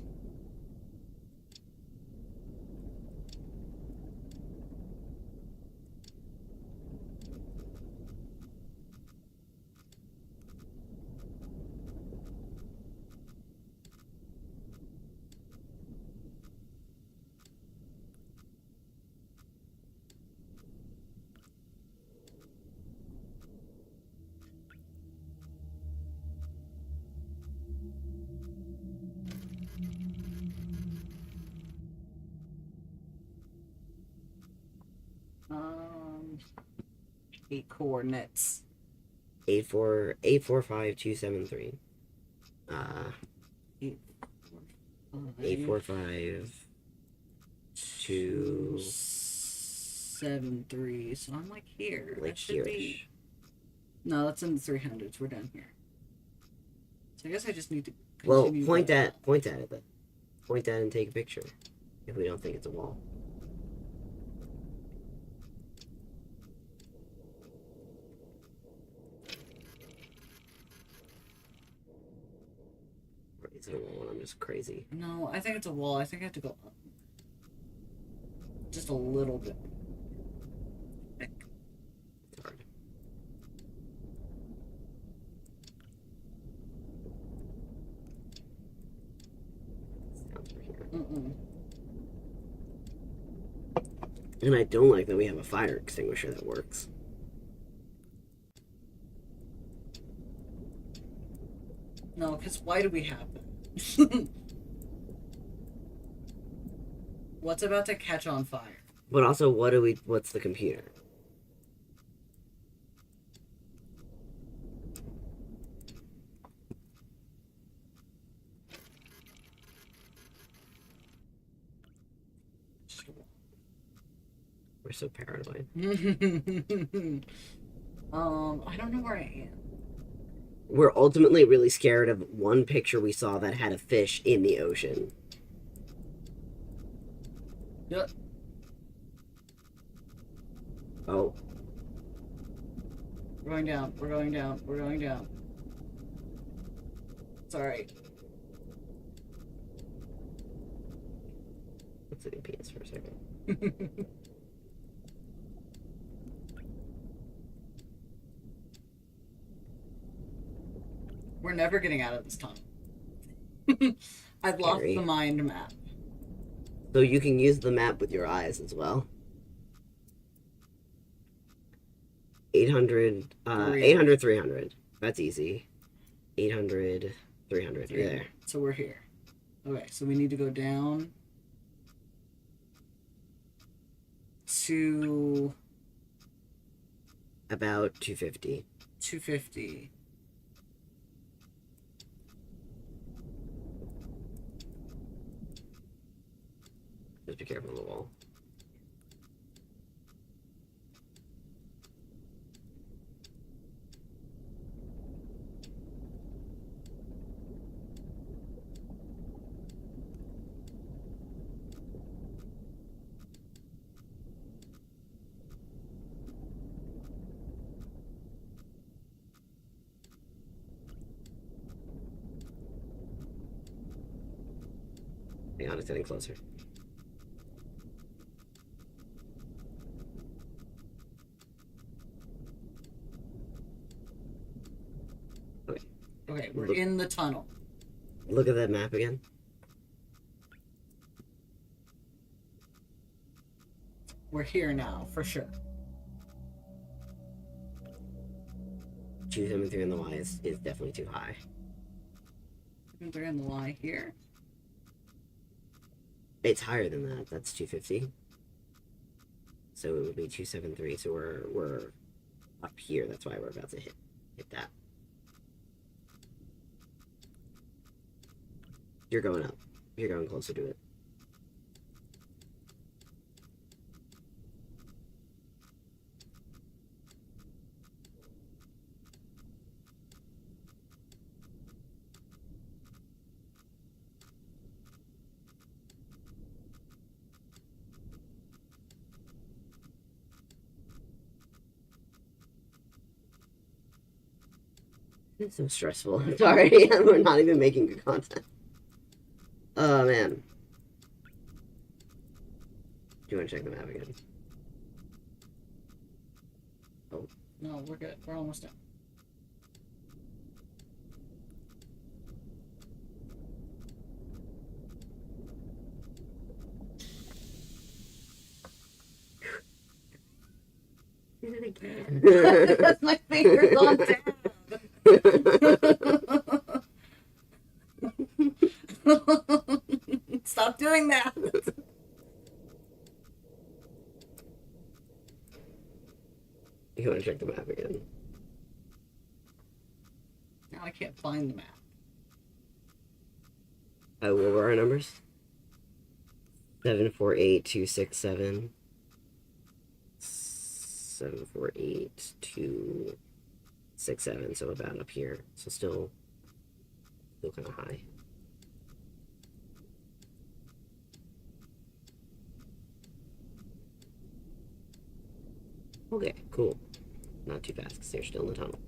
8 coordinates. 845-273. 845 2 7 3. So I'm like here. like That should here. be. No, that's in the 300s. We're down here. So I guess I just need to. Well, continue point going at up. it then. Point at it and take a picture. If we don't think it's a wall. Or is it a wall and I'm just crazy? No, I think it's a wall. I think I have to go up. Just a little bit. It's hard. Sounds for here. Mm-mm. And I don't like that we have a fire extinguisher that works. No, because why do we have that? What's about to catch on fire? But also, what's the computer? We're so paranoid. I don't know where I am. We're ultimately really scared of one picture we saw that had a fish in the ocean. Yep. Oh, We're going down. We're going down. We're going down. It's alright. let's look at PS for a second. We're never getting out of this tunnel. I've lost Scary. the mind map. So you can use the map with your eyes as well. 800, 800, 300. That's easy. 800, 300. You're there. So we're here. Okay, so we need to go down to About 250. 250. Just be careful on the wall. Hang on, it's getting closer. Okay, we're Look- in the tunnel. Look at that map again. We're here now, for sure. 273 on the Y is definitely too high. They're in the lie here. It's higher than that. That's 250. So it would be 273. So we're up here. That's why we're about to hit that. You're going up. You're going closer to it. It's so stressful. Sorry, we're not even making good content. Oh man. Do you want to check the map again? Oh, No, we're good. We're almost done. That's my fingers on tab. Stop doing that. You want to check the map again? Now I can't find the map. What were our numbers? 748267. 748267. So about up here. So still kind of high. Okay, cool. Not too fast because they're still in the tunnel.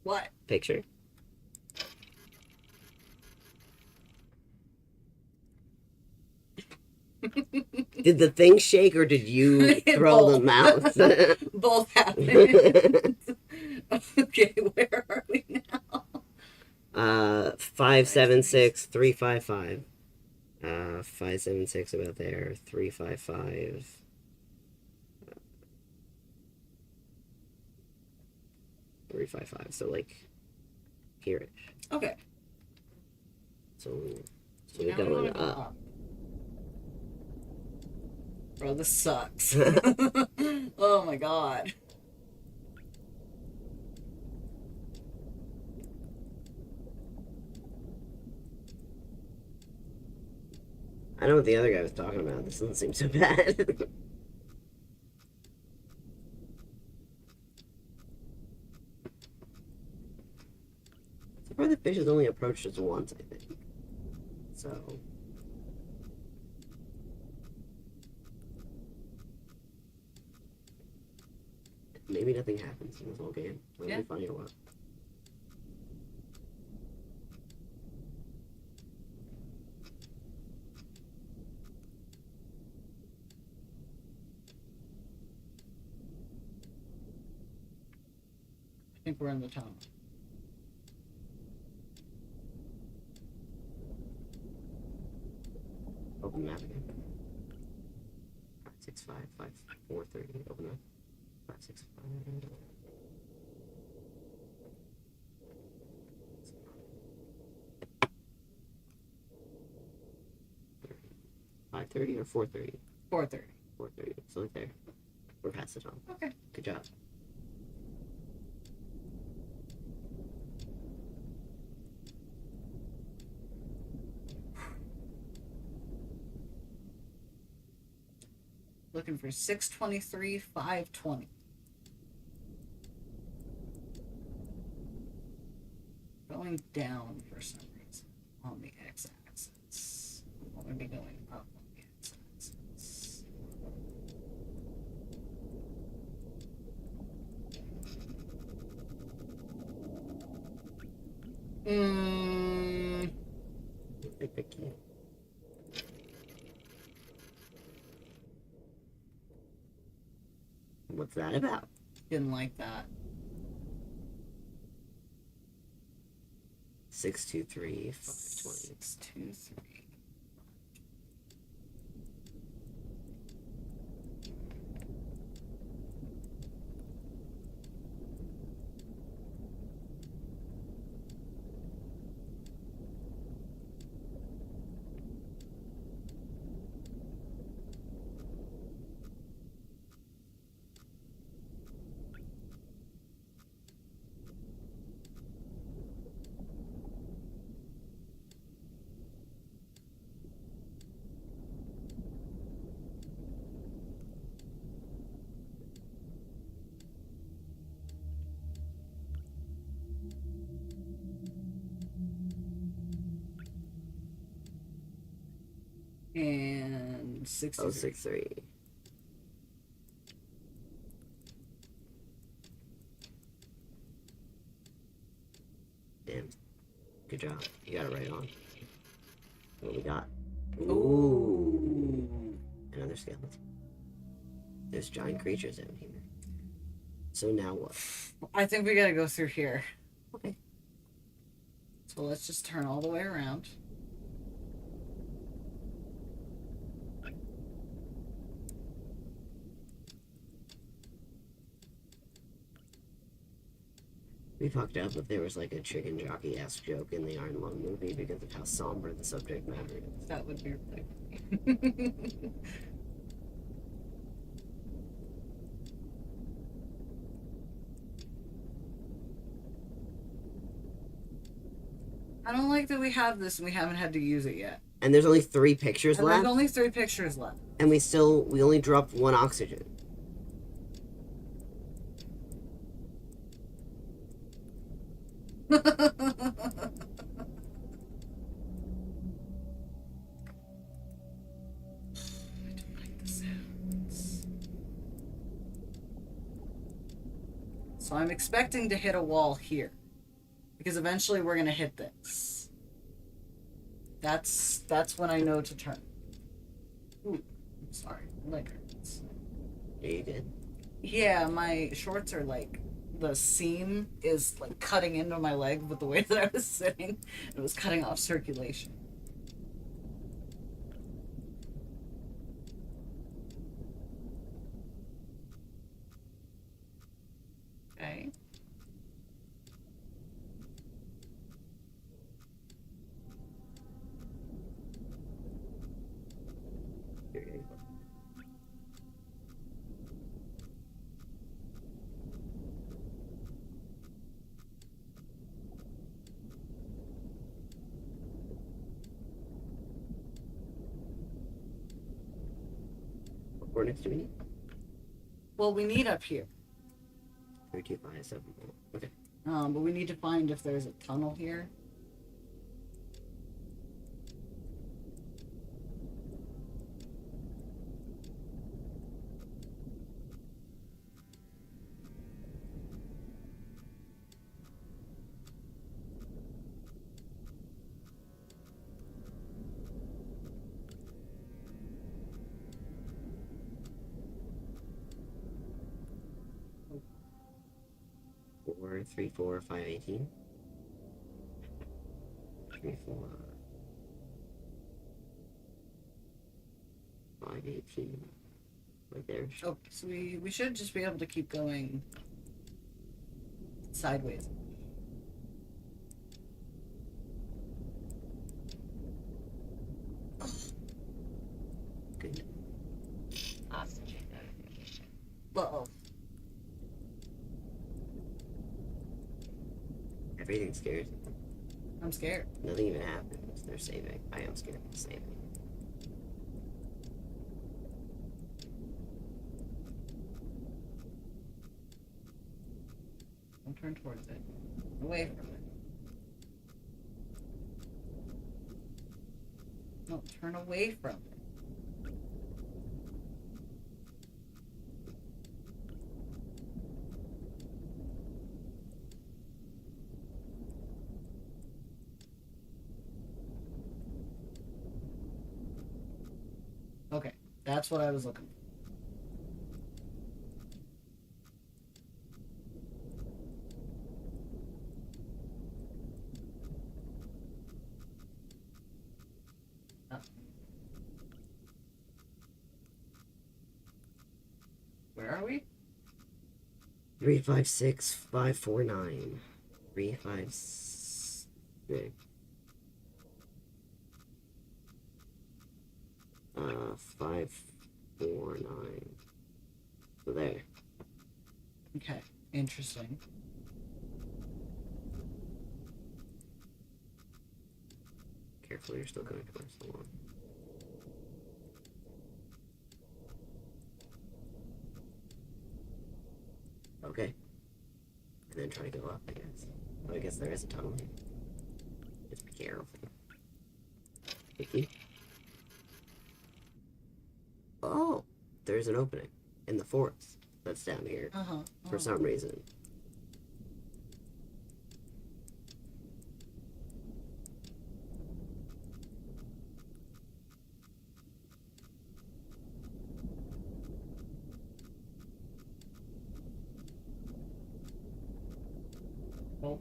What? Picture. Did the thing shake or did you throw them out? Both happened. Okay, where are we now? 576355. 576 about there. 355. So like here-ish. Okay. So we're Now we wanna going go up. Bro, this sucks. Oh my god. I know what the other guy was talking about. This doesn't seem so bad. So far, the fish has only approached us once, I think. So. Maybe nothing happens in this whole game. That'll Yeah. be funny or what? I think we're in the tunnel. Open map again. 565 5430. Open up. 565. 530 or 430? 4:30. 430. So like there. We're past the tunnel. Okay. Good job. Looking for 623, 520. Going down for some reason on the x-axis. I want to be going up on the x-axis. Pick you. What's that about? Didn't like that. 623 520. 623. And 63. 063. Damn. Good job. You got it right on. What we got? Ooh. Another skeleton. There's giant creatures in here. So now what? I think we gotta go through here. Okay. So let's just turn all the way around. We fucked up if there was like a chicken jockey-esque joke in the Iron Lung movie because of how somber the subject matter is. That would be really I don't like that we have this and we haven't had to use it yet. And there's only 3 pictures And left, there's only 3 pictures left. and we only dropped 1 oxygen. I don't like the sounds. So I'm expecting to hit a wall here. Because eventually we're gonna hit this. That's when I know to turn. Ooh, I'm sorry. My leg hurts. Are you good? Yeah, my shorts are like the seam is like cutting into my leg with the way that I was sitting. It was cutting off circulation. Okay. What coordinates do we need? Well, we need up here. 3257. Okay. But we need to find if there's a tunnel here. Four, 3, 4, 5, 18. 3, 4, 5, 18. Right there. Oh, so we should just be able to keep going sideways. Good. Oxygen notification. Uh-oh. Everything's scared. I'm scared. Nothing even happens. They're saving. I am scared of saving. Don't turn towards it. Away from it. No, turn away from it. Okay, that's what I was looking for. Oh. Where are we? 3, 5, 6, 5, 4, 9. 3, 5, 6. 5, 4, 9. So there. Okay, interesting. Careful, you're still going towards the one. Okay. And then try to go up, I guess. Oh, I guess there is a tunnel here. Just be careful. Thank you. Oh! There's an opening in the forest that's down here for some reason. Oh.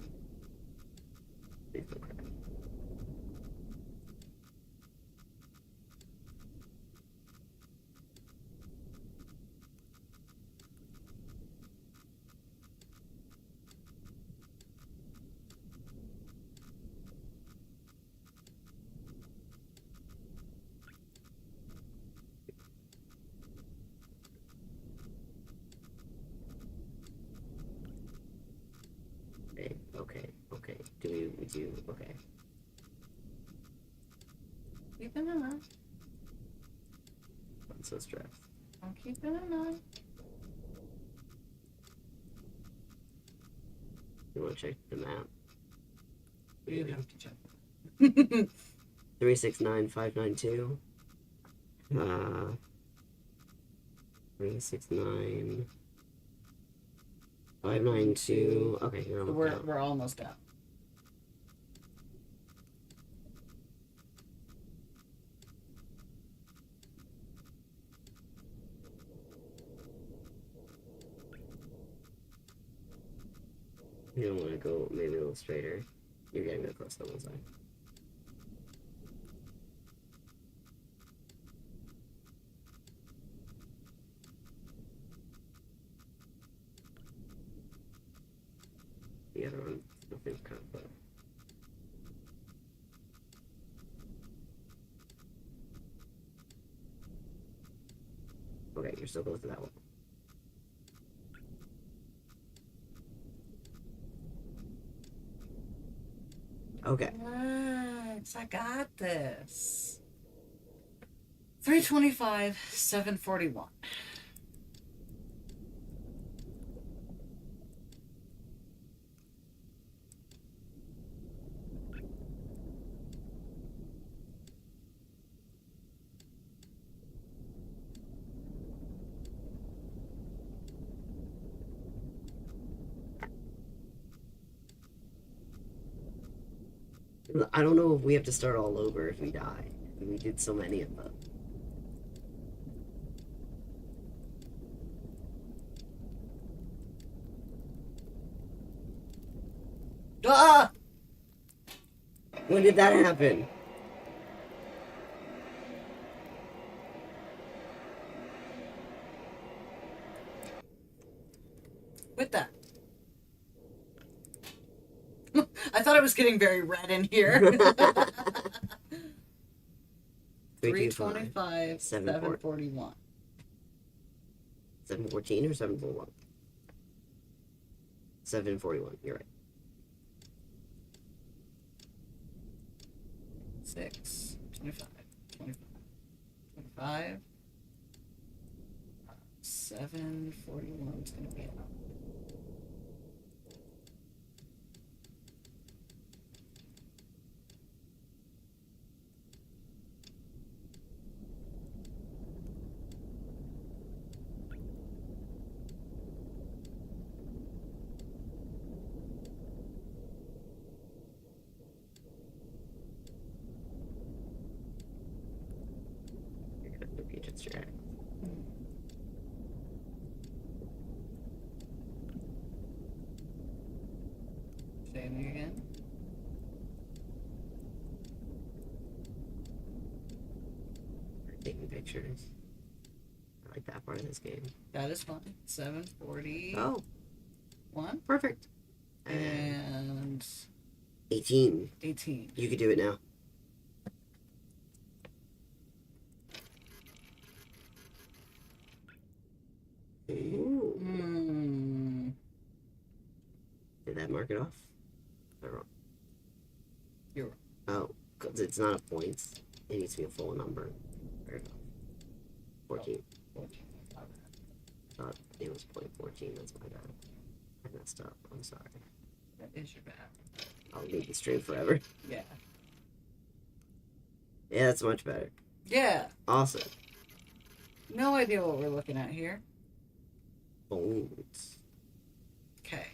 592. Okay. Keeping an eye. I'm so stressed. I'm keeping an eye. You want to check the map? You have to check. 369592. 369 592. Okay, you're So almost we're down. we're almost out. You don't want to go maybe a little straighter. You're getting real close to one side. The other one, nothing's kind of close. Okay, you're still close to that one. Okay. Relax, I got this. 325, 741. I don't know if we have to start all over if we die. We did so many of them. Ah! When did that happen? With that. I thought it was getting very red in here. 325, 741. 714 or 741? 741, you're right. 6, 25, 25. 741 is going to be it. Say me again. Taking pictures. I like that part of this game. That is fine. 740. Oh, 1. perfect. And 18. 18. You could do it now. Ooh. Did that mark it off? Am I wrong? You're wrong. Oh, because it's not a points. It needs to be a full number. Fair enough. 14. 14. Thought it was point 14. That's my bad. I messed up. I'm sorry. That is your bad. I'll leave the stream forever. Yeah. Yeah, that's much better. Yeah. Awesome. No idea what we're looking at here. Bones. Okay.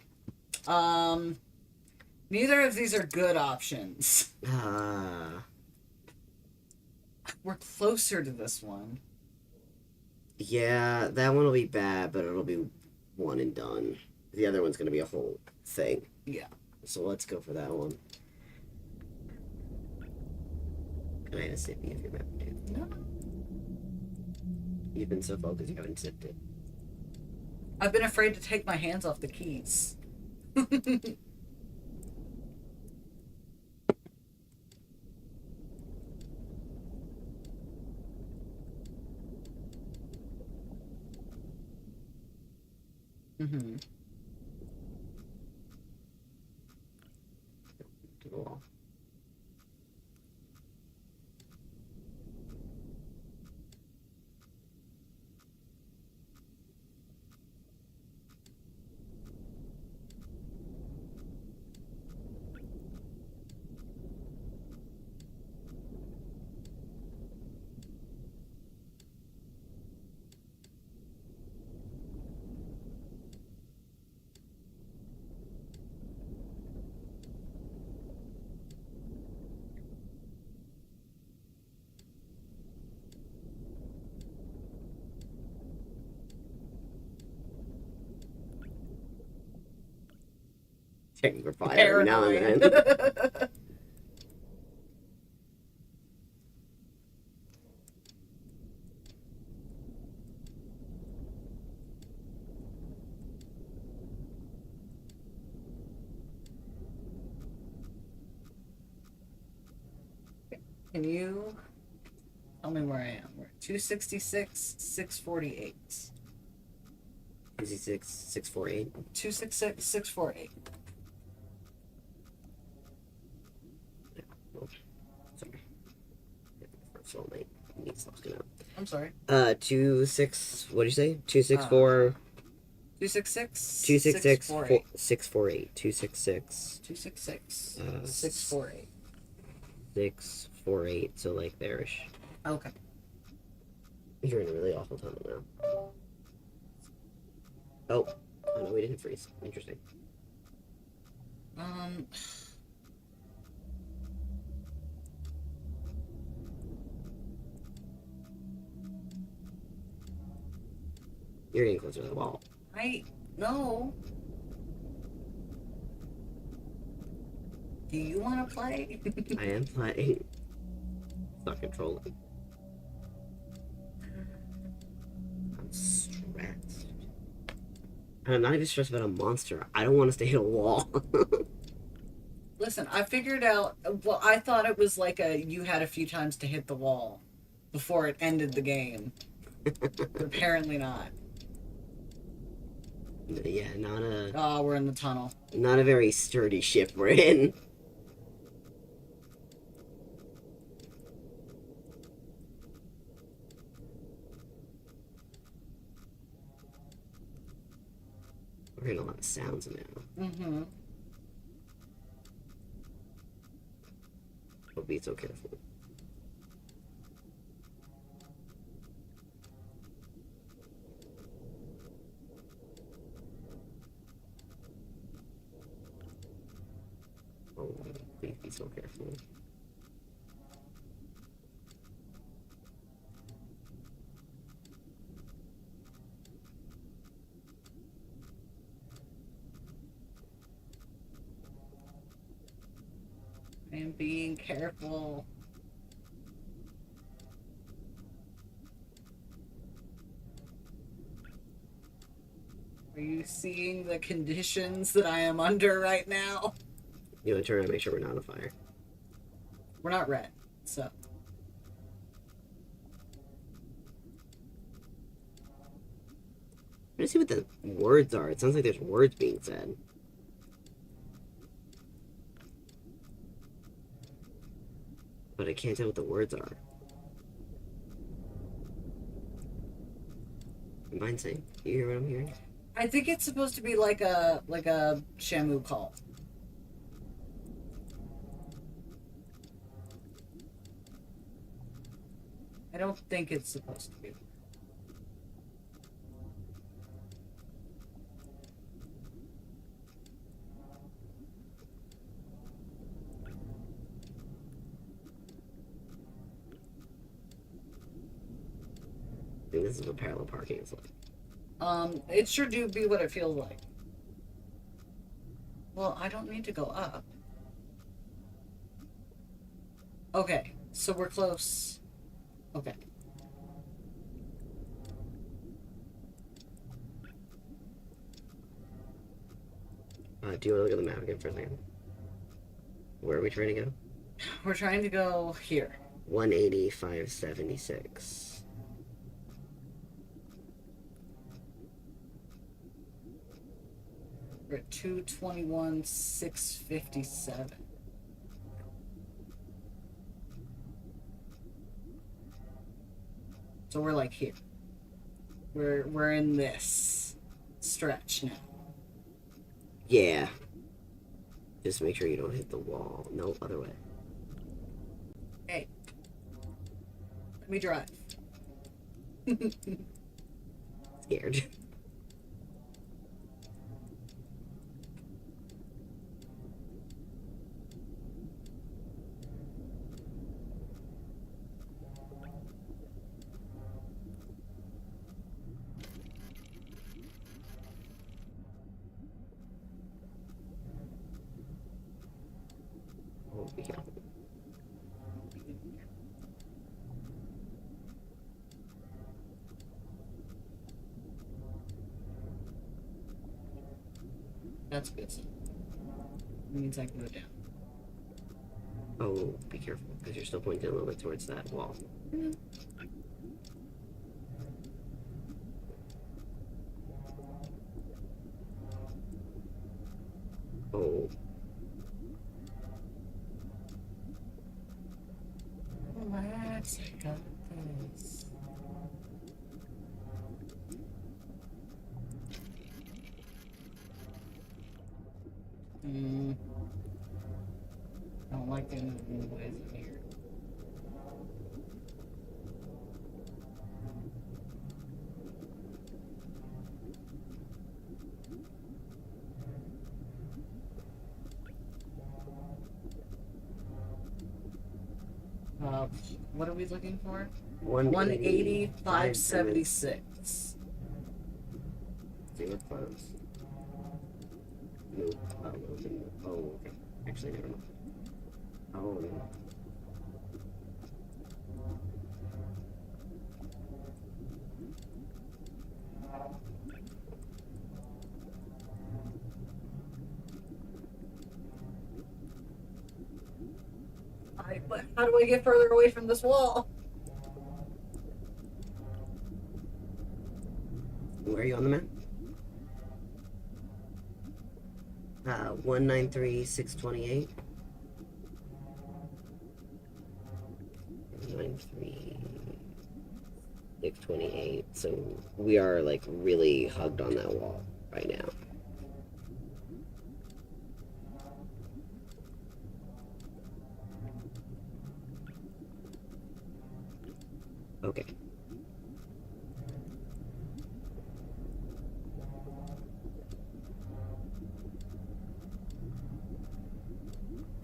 Neither of these are good options. We're closer to this one. Yeah, that one will be bad, but it'll be one and done. The other one's gonna be a whole thing. Yeah. So let's go for that one. Can I have a sippy if you're about to? No. You've been so focused, you haven't sipped it. I've been afraid to take my hands off the keys. Mm-hmm. To the wall. checking for fire every now and then. Paranoid. Can you tell me where I am? We're at 266, 648. 266, 648. 266, 648. Sorry. First soulmate. Needs to skin up. I'm sorry. 26. What did you say? 264. 266, 266 648. 648. 266 266, 648. 648. 648. So like there-ish. Okay. You're in a really awful tunnel now. Oh no, we didn't freeze. Interesting. You're getting closer to the wall. No. Do you want to play? I am playing. It's not controlling. I'm stressed. And I'm not even stressed about a monster. I don't want us to hit a wall. Listen, I figured out. Well, I thought it was like you had a few times to hit the wall before it ended the game. But apparently not. Yeah, Oh, we're in the tunnel. not a very sturdy ship we're in. We're hearing a lot of sounds now. Mm-hmm. Don't be so careful. Oh, please be so careful. I am being careful. Are you seeing the conditions that I am under right now? You want to turn around and make sure we're not on fire. We're not red, so. Let's see what the words are. It sounds like there's words being said. But I can't tell what the words are. Mind saying? You hear what I'm hearing? I think it's supposed to be like a Shamu call. I don't think it's supposed to be. I think this is what parallel parking is like. It sure do be what it feels like. Well, I don't need to go up. Okay, so we're close. Okay. Do you want to look at the map again for a second? Where are we trying to go? We're trying to go here. 180, 576. We're at 221, 657. So we're like here. We're in this stretch now. Yeah. Just make sure you don't hit the wall. No, other way. Hey. Let me drive. Scared. be careful. That's good. It means I can go down. Oh, be careful, because you're still pointing a little bit towards that wall. Oh. Relax, I got this. I don't like the noise in here. What are we looking for? 180, 576. Zero close. No. Oh, okay. Actually, never mind. Oh, no. But how do I get further away from this wall? Where are you on the map? 193,628. 193,628. So we are like really hugged on that wall right now. Okay.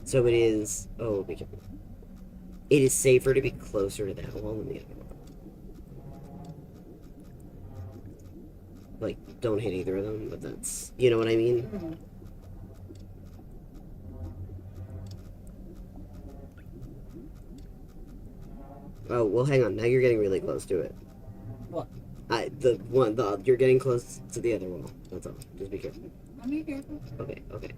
So it is. Oh, be careful. It is safer to be closer to that wall than the other one. Like, don't hit either of them, but that's. You know what I mean? Mm-hmm. Oh, well, hang on. Now you're getting really close to it. What? You're getting close to the other wall. That's all. Just be careful. I'm being careful. Okay, okay.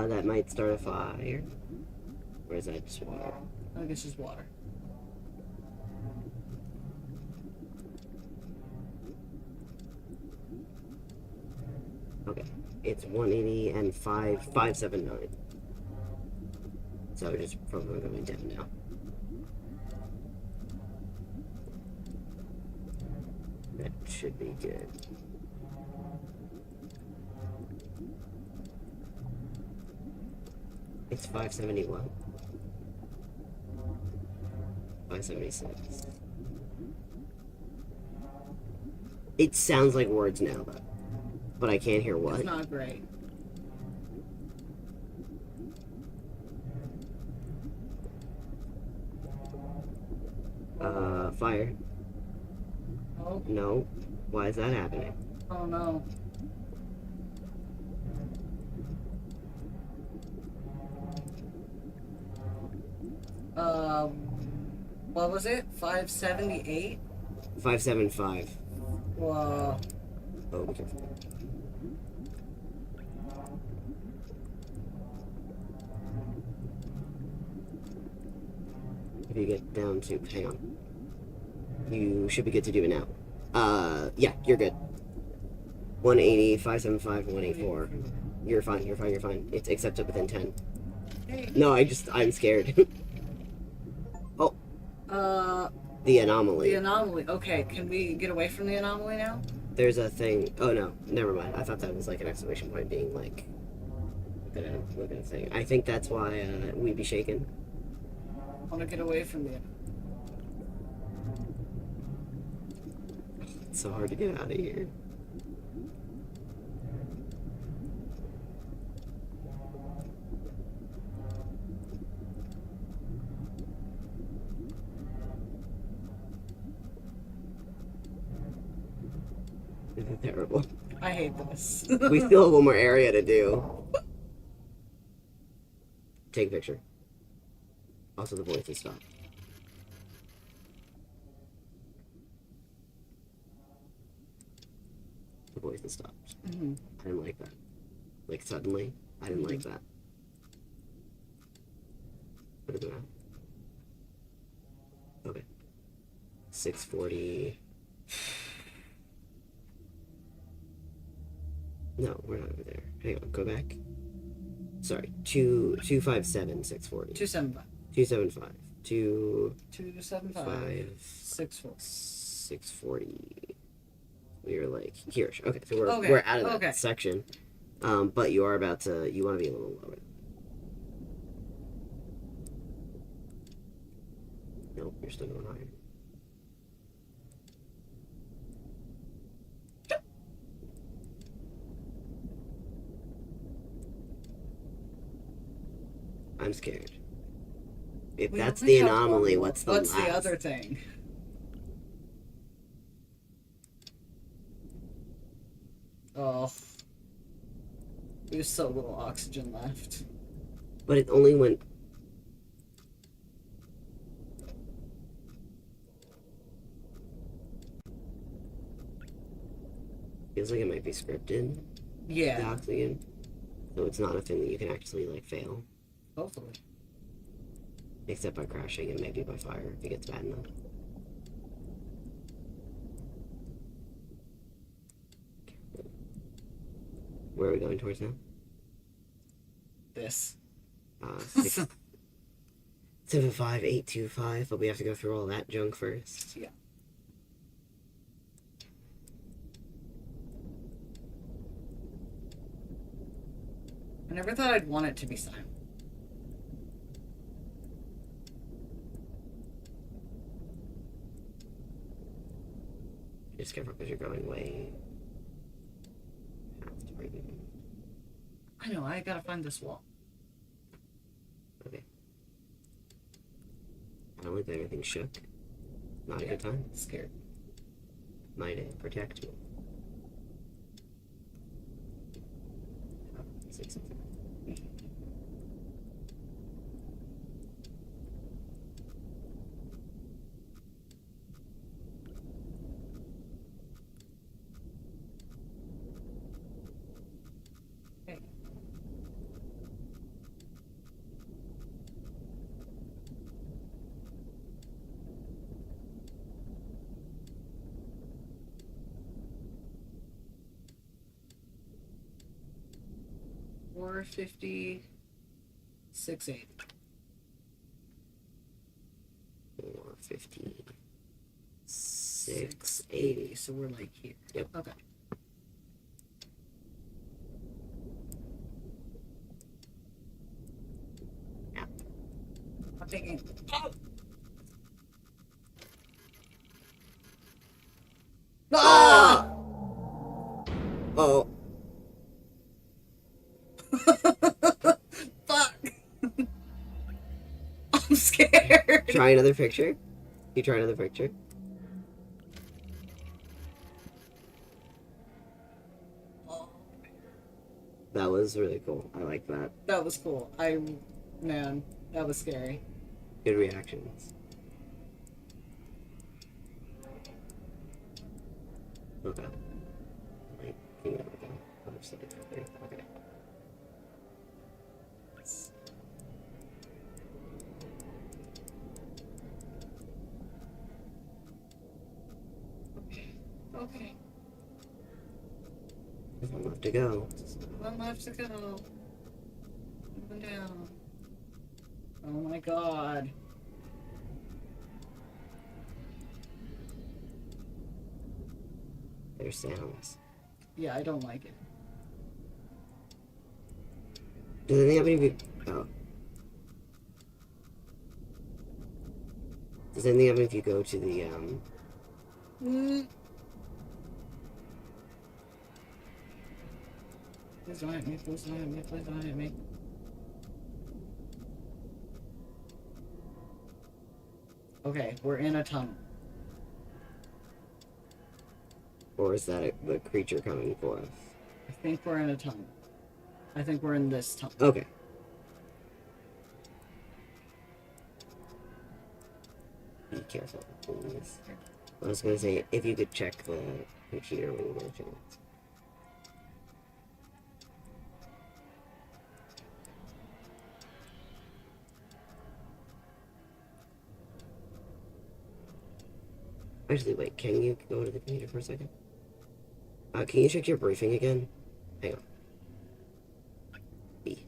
That might start a fire. Or is that just water? I think it's just water. Okay. It's 180 and 579. So just probably going down now. That should be good. It's 571. 576. It sounds like words now, but I can't hear what. It's not great. Fire. Oh, No. Why is that happening? oh no. What was it? 578? 575. Whoa. Oh, be careful. If you get down to, hang on. You should be good to do it now. Yeah, you're good. 180, 575, 184. You're fine, you're fine, you're fine. It's accepted within 10. No, I'm scared. Oh, the anomaly. The anomaly. Okay, can we get away from the anomaly now? There's a thing. Oh no, never mind. I thought that was like an exclamation point being like. Look at a thing. I think that's why we'd be shaken. I want to get away from the. It's so hard to get out of here. Terrible. I hate this. We still have one more area to do. Take a picture. Also, the voice has stopped. The voice has stopped. Mhm. I didn't like that. Like, suddenly, I didn't like that. Put it down. Okay. 640. No, we're not over there. Hang on, go back. Sorry, 257 640. 275. 275. 275. 64. 640. We're like here. Okay, so we're Okay, out of that okay. section. But you are about to. You want to be a little lower. Nope, you're still going higher. I'm scared. If We that's only the have anomaly, one. what's the What's last? the other thing? Oh. There's so little oxygen left. But it only went. Feels like it might be scripted. The Yeah, oxygen. So it's not a thing that you can actually like fail. hopefully. Except by crashing and maybe by fire if it gets bad enough. Where are we going towards now? This. 75825, but we have to go through all that junk first. Yeah. I never thought I'd want it to be silent. Just careful because you're going way past where you. I know, I gotta find this wall. Okay. I don't like that everything shook. Not a good time. Scared. Might it protect me? 6 450, 680. 450. 680. So we're like here. Yep. Okay. Yeah. I'm thinking. Oh! Ah! Oh. Fuck! I'm scared. Try another picture. You try another picture. That was really cool. I like that. That was cool. Man, that was scary. Good reactions. Okay. Wait, hang on, okay. I'm just looking for it. Okay. Okay. There's one left to go. One left to go. One down. Oh my god. There's sounds. Yeah, I don't like it. Does anything happen if you... Oh. Does anything happen if you go to the, Please don't hit me, please don't hit me, please don't hit me. Okay, we're in a tunnel. Or is that the creature coming for us? I think we're in a tunnel. I think we're in this tunnel. Okay. Be careful, please. I was gonna say, if you could check the computer when you get a chance. Actually, wait, can you go to the computer for a second? Can you check your briefing again? Hang on. B.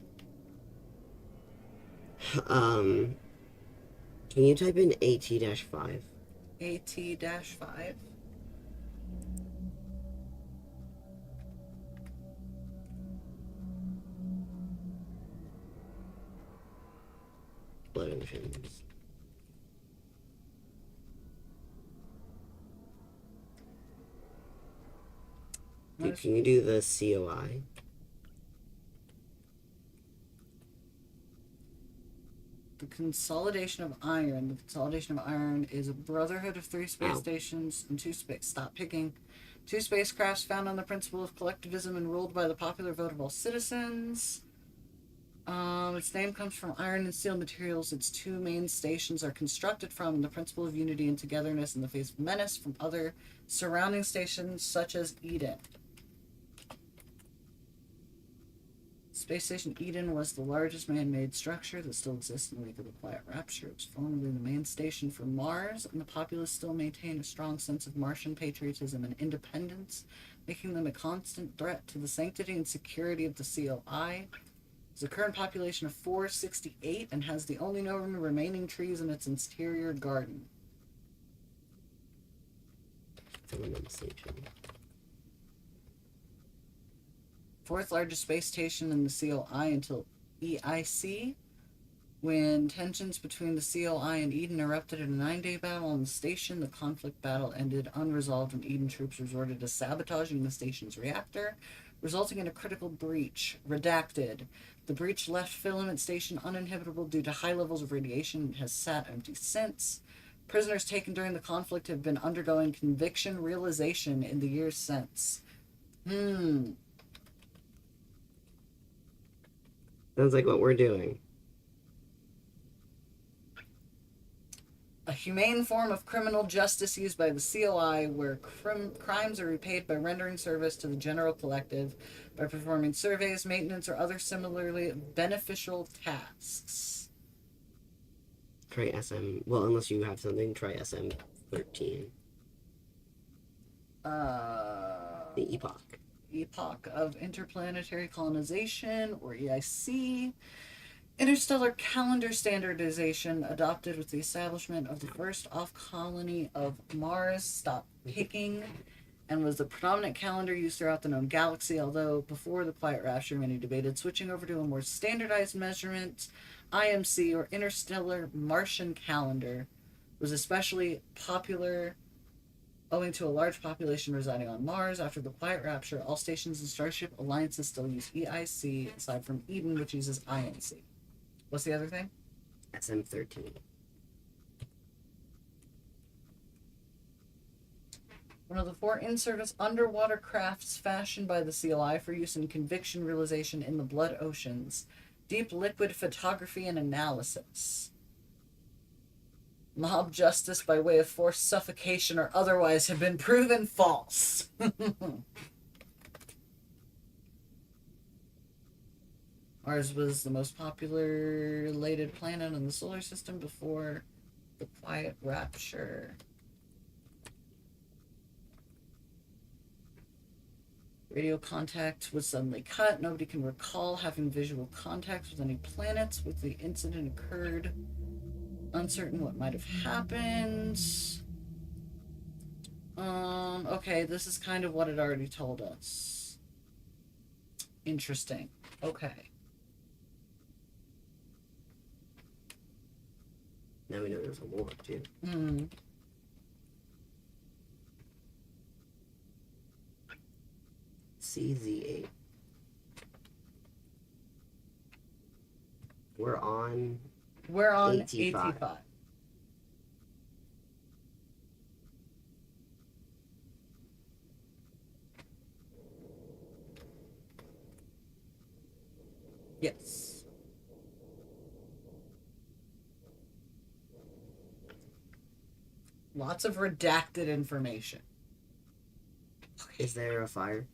Can you type in AT-5? AT-5. Blood oceans. Dude, can you do the COI? The Consolidation of Iron. The Consolidation of Iron is a brotherhood of 3 space stations and 2 space. Stop picking. 2 spacecrafts found on the principle of collectivism and ruled by the popular vote of all citizens. Its name comes from iron and steel materials. Its 2 main stations are constructed from the principle of unity and togetherness in the face of menace from other surrounding stations such as Eden. Space Station Eden was the largest man-made structure that still exists in the wake of the Quiet Rapture. It was formerly the main station for Mars, and the populace still maintain a strong sense of Martian patriotism and independence, making them a constant threat to the sanctity and security of the COI. There's a current population of 468 and has the only known remaining trees in its interior garden. Fourth largest space station in the COI until EIC, when tensions between the COI and Eden erupted in a 9-day battle on the station. The conflict battle ended unresolved when Eden troops resorted to sabotaging the station's reactor, resulting in a critical breach. Redacted. The breach left Filament Station uninhabitable due to high levels of radiation and has sat empty since. Prisoners taken during the conflict have been undergoing conviction realization in the years since. Sounds like what we're doing. A humane form of criminal justice used by the COI where crimes are repaid by rendering service to the general collective by performing surveys, maintenance, or other similarly beneficial tasks. Try SM. Well, unless you have something, try SM-13. The Epoch. Epoch of Interplanetary Colonization, or EIC. Interstellar Calendar Standardization adopted with the establishment of the first off-colony of Mars. Stop picking. And was the predominant calendar used throughout the known galaxy, although before the Quiet Rapture many debated switching over to a more standardized measurement. IMC, or Interstellar Martian Calendar, was especially popular owing to a large population residing on Mars. After the Quiet Rapture, all stations and Starship Alliances still use EIC, aside from Eden, which uses INC. What's the other thing? SM-13. One of the 4 in-service underwater crafts fashioned by the CLI for use in conviction realization in the blood oceans. Deep liquid photography and analysis. Mob justice by way of forced suffocation or otherwise have been proven false. Mars was the most populated planet in the solar system before the Quiet Rapture. Radio contact was suddenly cut. Nobody can recall having visual contacts with any planets with the incident occurred. Uncertain what might have happened. Okay, this is kind of what it already told us. Interesting. Okay. Now we know there's a war, too. CZ8. We're on AT5. Yes. Lots of redacted information. Is there a fire?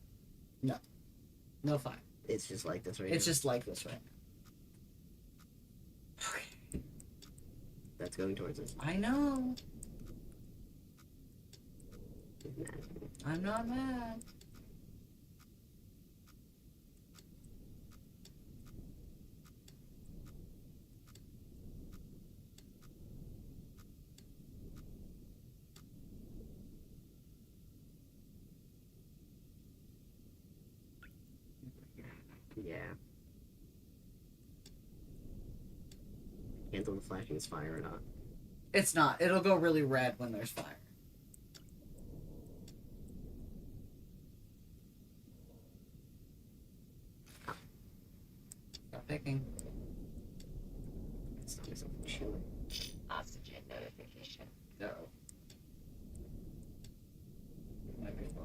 No fire. It's just like this right It's now. just like this right now. Okay. That's going towards us. I know. He's mad. I'm not mad. Yeah. Can't tell if flashing is fire or not. It's not. It'll go really red when there's fire. Stop picking. It's not myself chewing. Oxygen notification. No. Might be fun.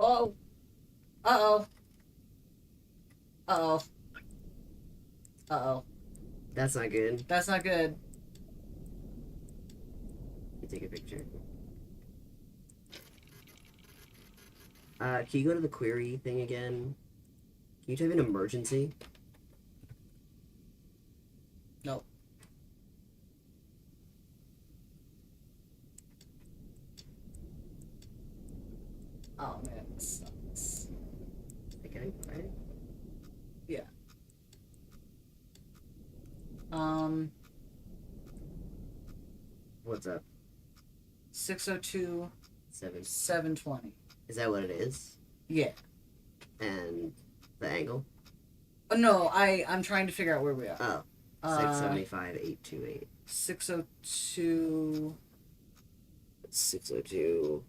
Oh. Uh-oh. Uh-oh. Uh-oh. That's not good. That's not good. You take a picture. Can you go to the query thing again? Can you type in emergency? Nope. Oh man, this sucks. Okay, right? What's up? 602 7. 720. Is that what it is? Yeah. And the angle? Oh, no, I'm trying to figure out where we are. Oh. 675, 828. 602 602.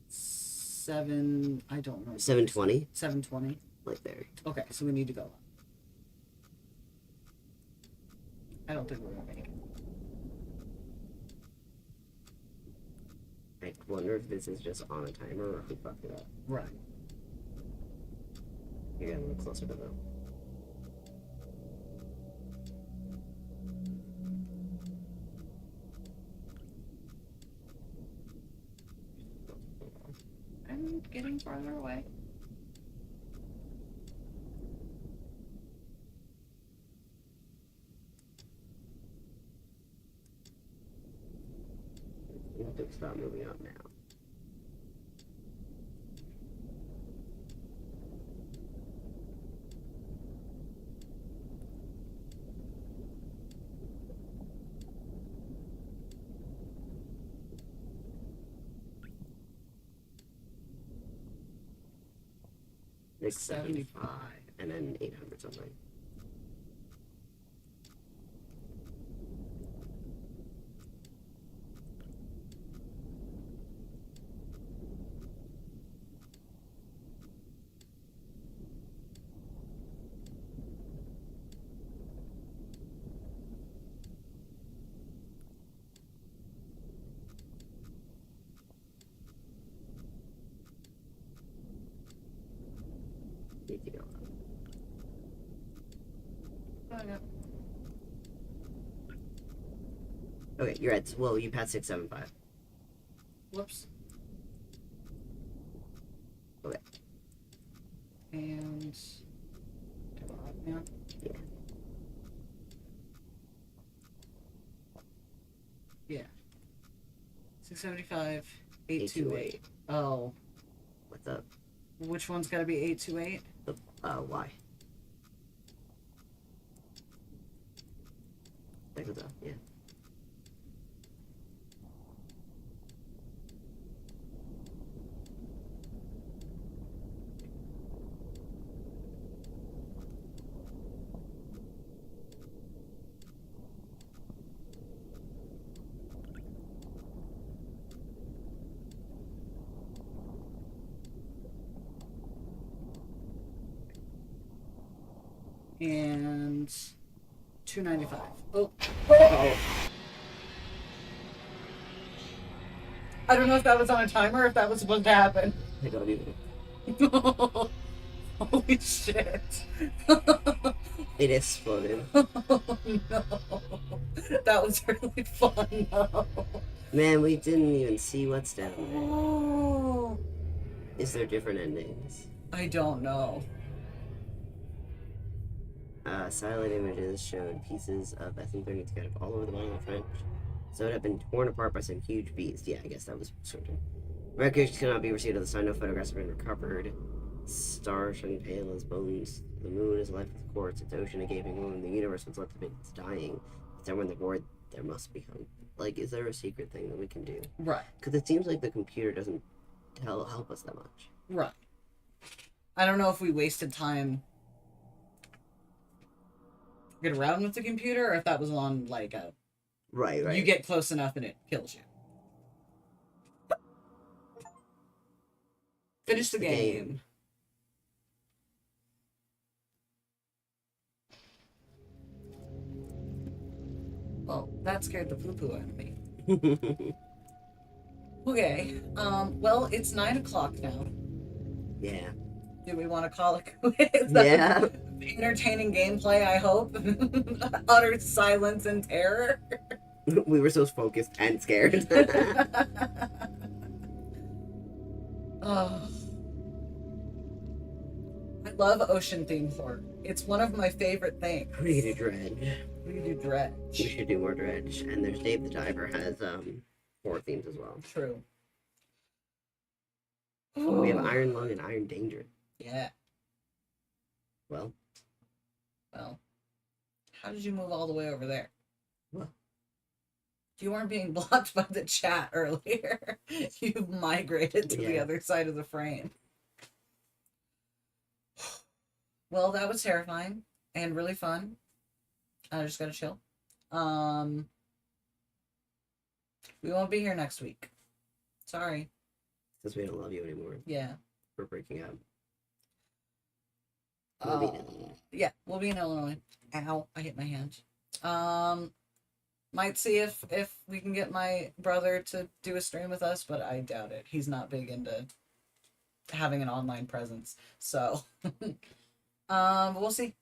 7. I don't know. 720? 720. Like there. Okay, so we need to go up. I don't think we're gonna make it. I wonder if this is just on a timer or who fucked it up. Right. You gotta look closer to them. I'm getting farther away. You have to stop moving up now. Like 75 and then 800 something. Need to go up. Okay, you're at, well, you passed 675. Whoops. Okay. And go up now. Yeah. Yeah. 675, 828. Oh, What's up? which one's got to be 828? Why? That goes up, yeah. and $2.95. Oh. Oh, I don't know if that was on a timer or if that was supposed to happen. I don't even. Holy shit. It exploded. Oh no. That was really fun though. Man, we didn't even see what's down there. Oh. Is there different endings? I don't know. Silent images showed pieces of methamphetamine together all over the bottom of the French. So it had been torn apart by some huge beast. Yeah, I guess that was certain. Records cannot be received at the sign. No photographs have been recovered. Stars showing pale as bones. The moon is alive with quartz. Its ocean a gaping wound. The universe was left to it's dying. If there were in the void, there must be hope. Like, is there a secret thing that we can do? Right. Because it seems like the computer doesn't help us that much. Right. I don't know if we wasted time get around with the computer or if that was on like a Right. you get close enough and it kills you. Finish the game. Well, that scared the poo-poo out of me. Okay. Well, it's 9 o'clock now. Yeah. Do we want to call it quits? Yeah. Entertaining gameplay, I hope. Utter silence and terror. We were so focused and scared. Oh. I love ocean themed horror. It's one of my favorite things. We need to dredge. We do dredge. We should do more dredge. And there's Dave the Diver has horror themes as well. True. We have Iron Lung and Iron Danger. Yeah. Well, how did you move all the way over there? What? You weren't being blocked by the chat earlier. You've migrated to the Yeah. other side of the frame. Well, that was terrifying and really fun. I just gotta chill. We won't be here next week. Sorry. because we don't love you anymore. Yeah. We're breaking up. We'll be in Illinois. Yeah, we'll be in Illinois. Ow, I hit my hand. Might see if we can get my brother to do a stream with us, but I doubt it. He's not big into having an online presence. So we'll see.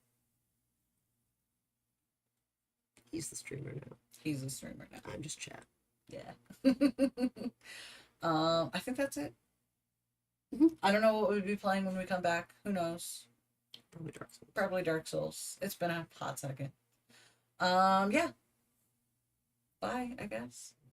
He's the streamer now. He's a streamer now. I'm just chat. Yeah. I think that's it. I don't know what we'll be playing when we come back. Who knows? Probably Dark Souls. Probably Dark Souls. It's been a hot second. Yeah. Bye, I guess.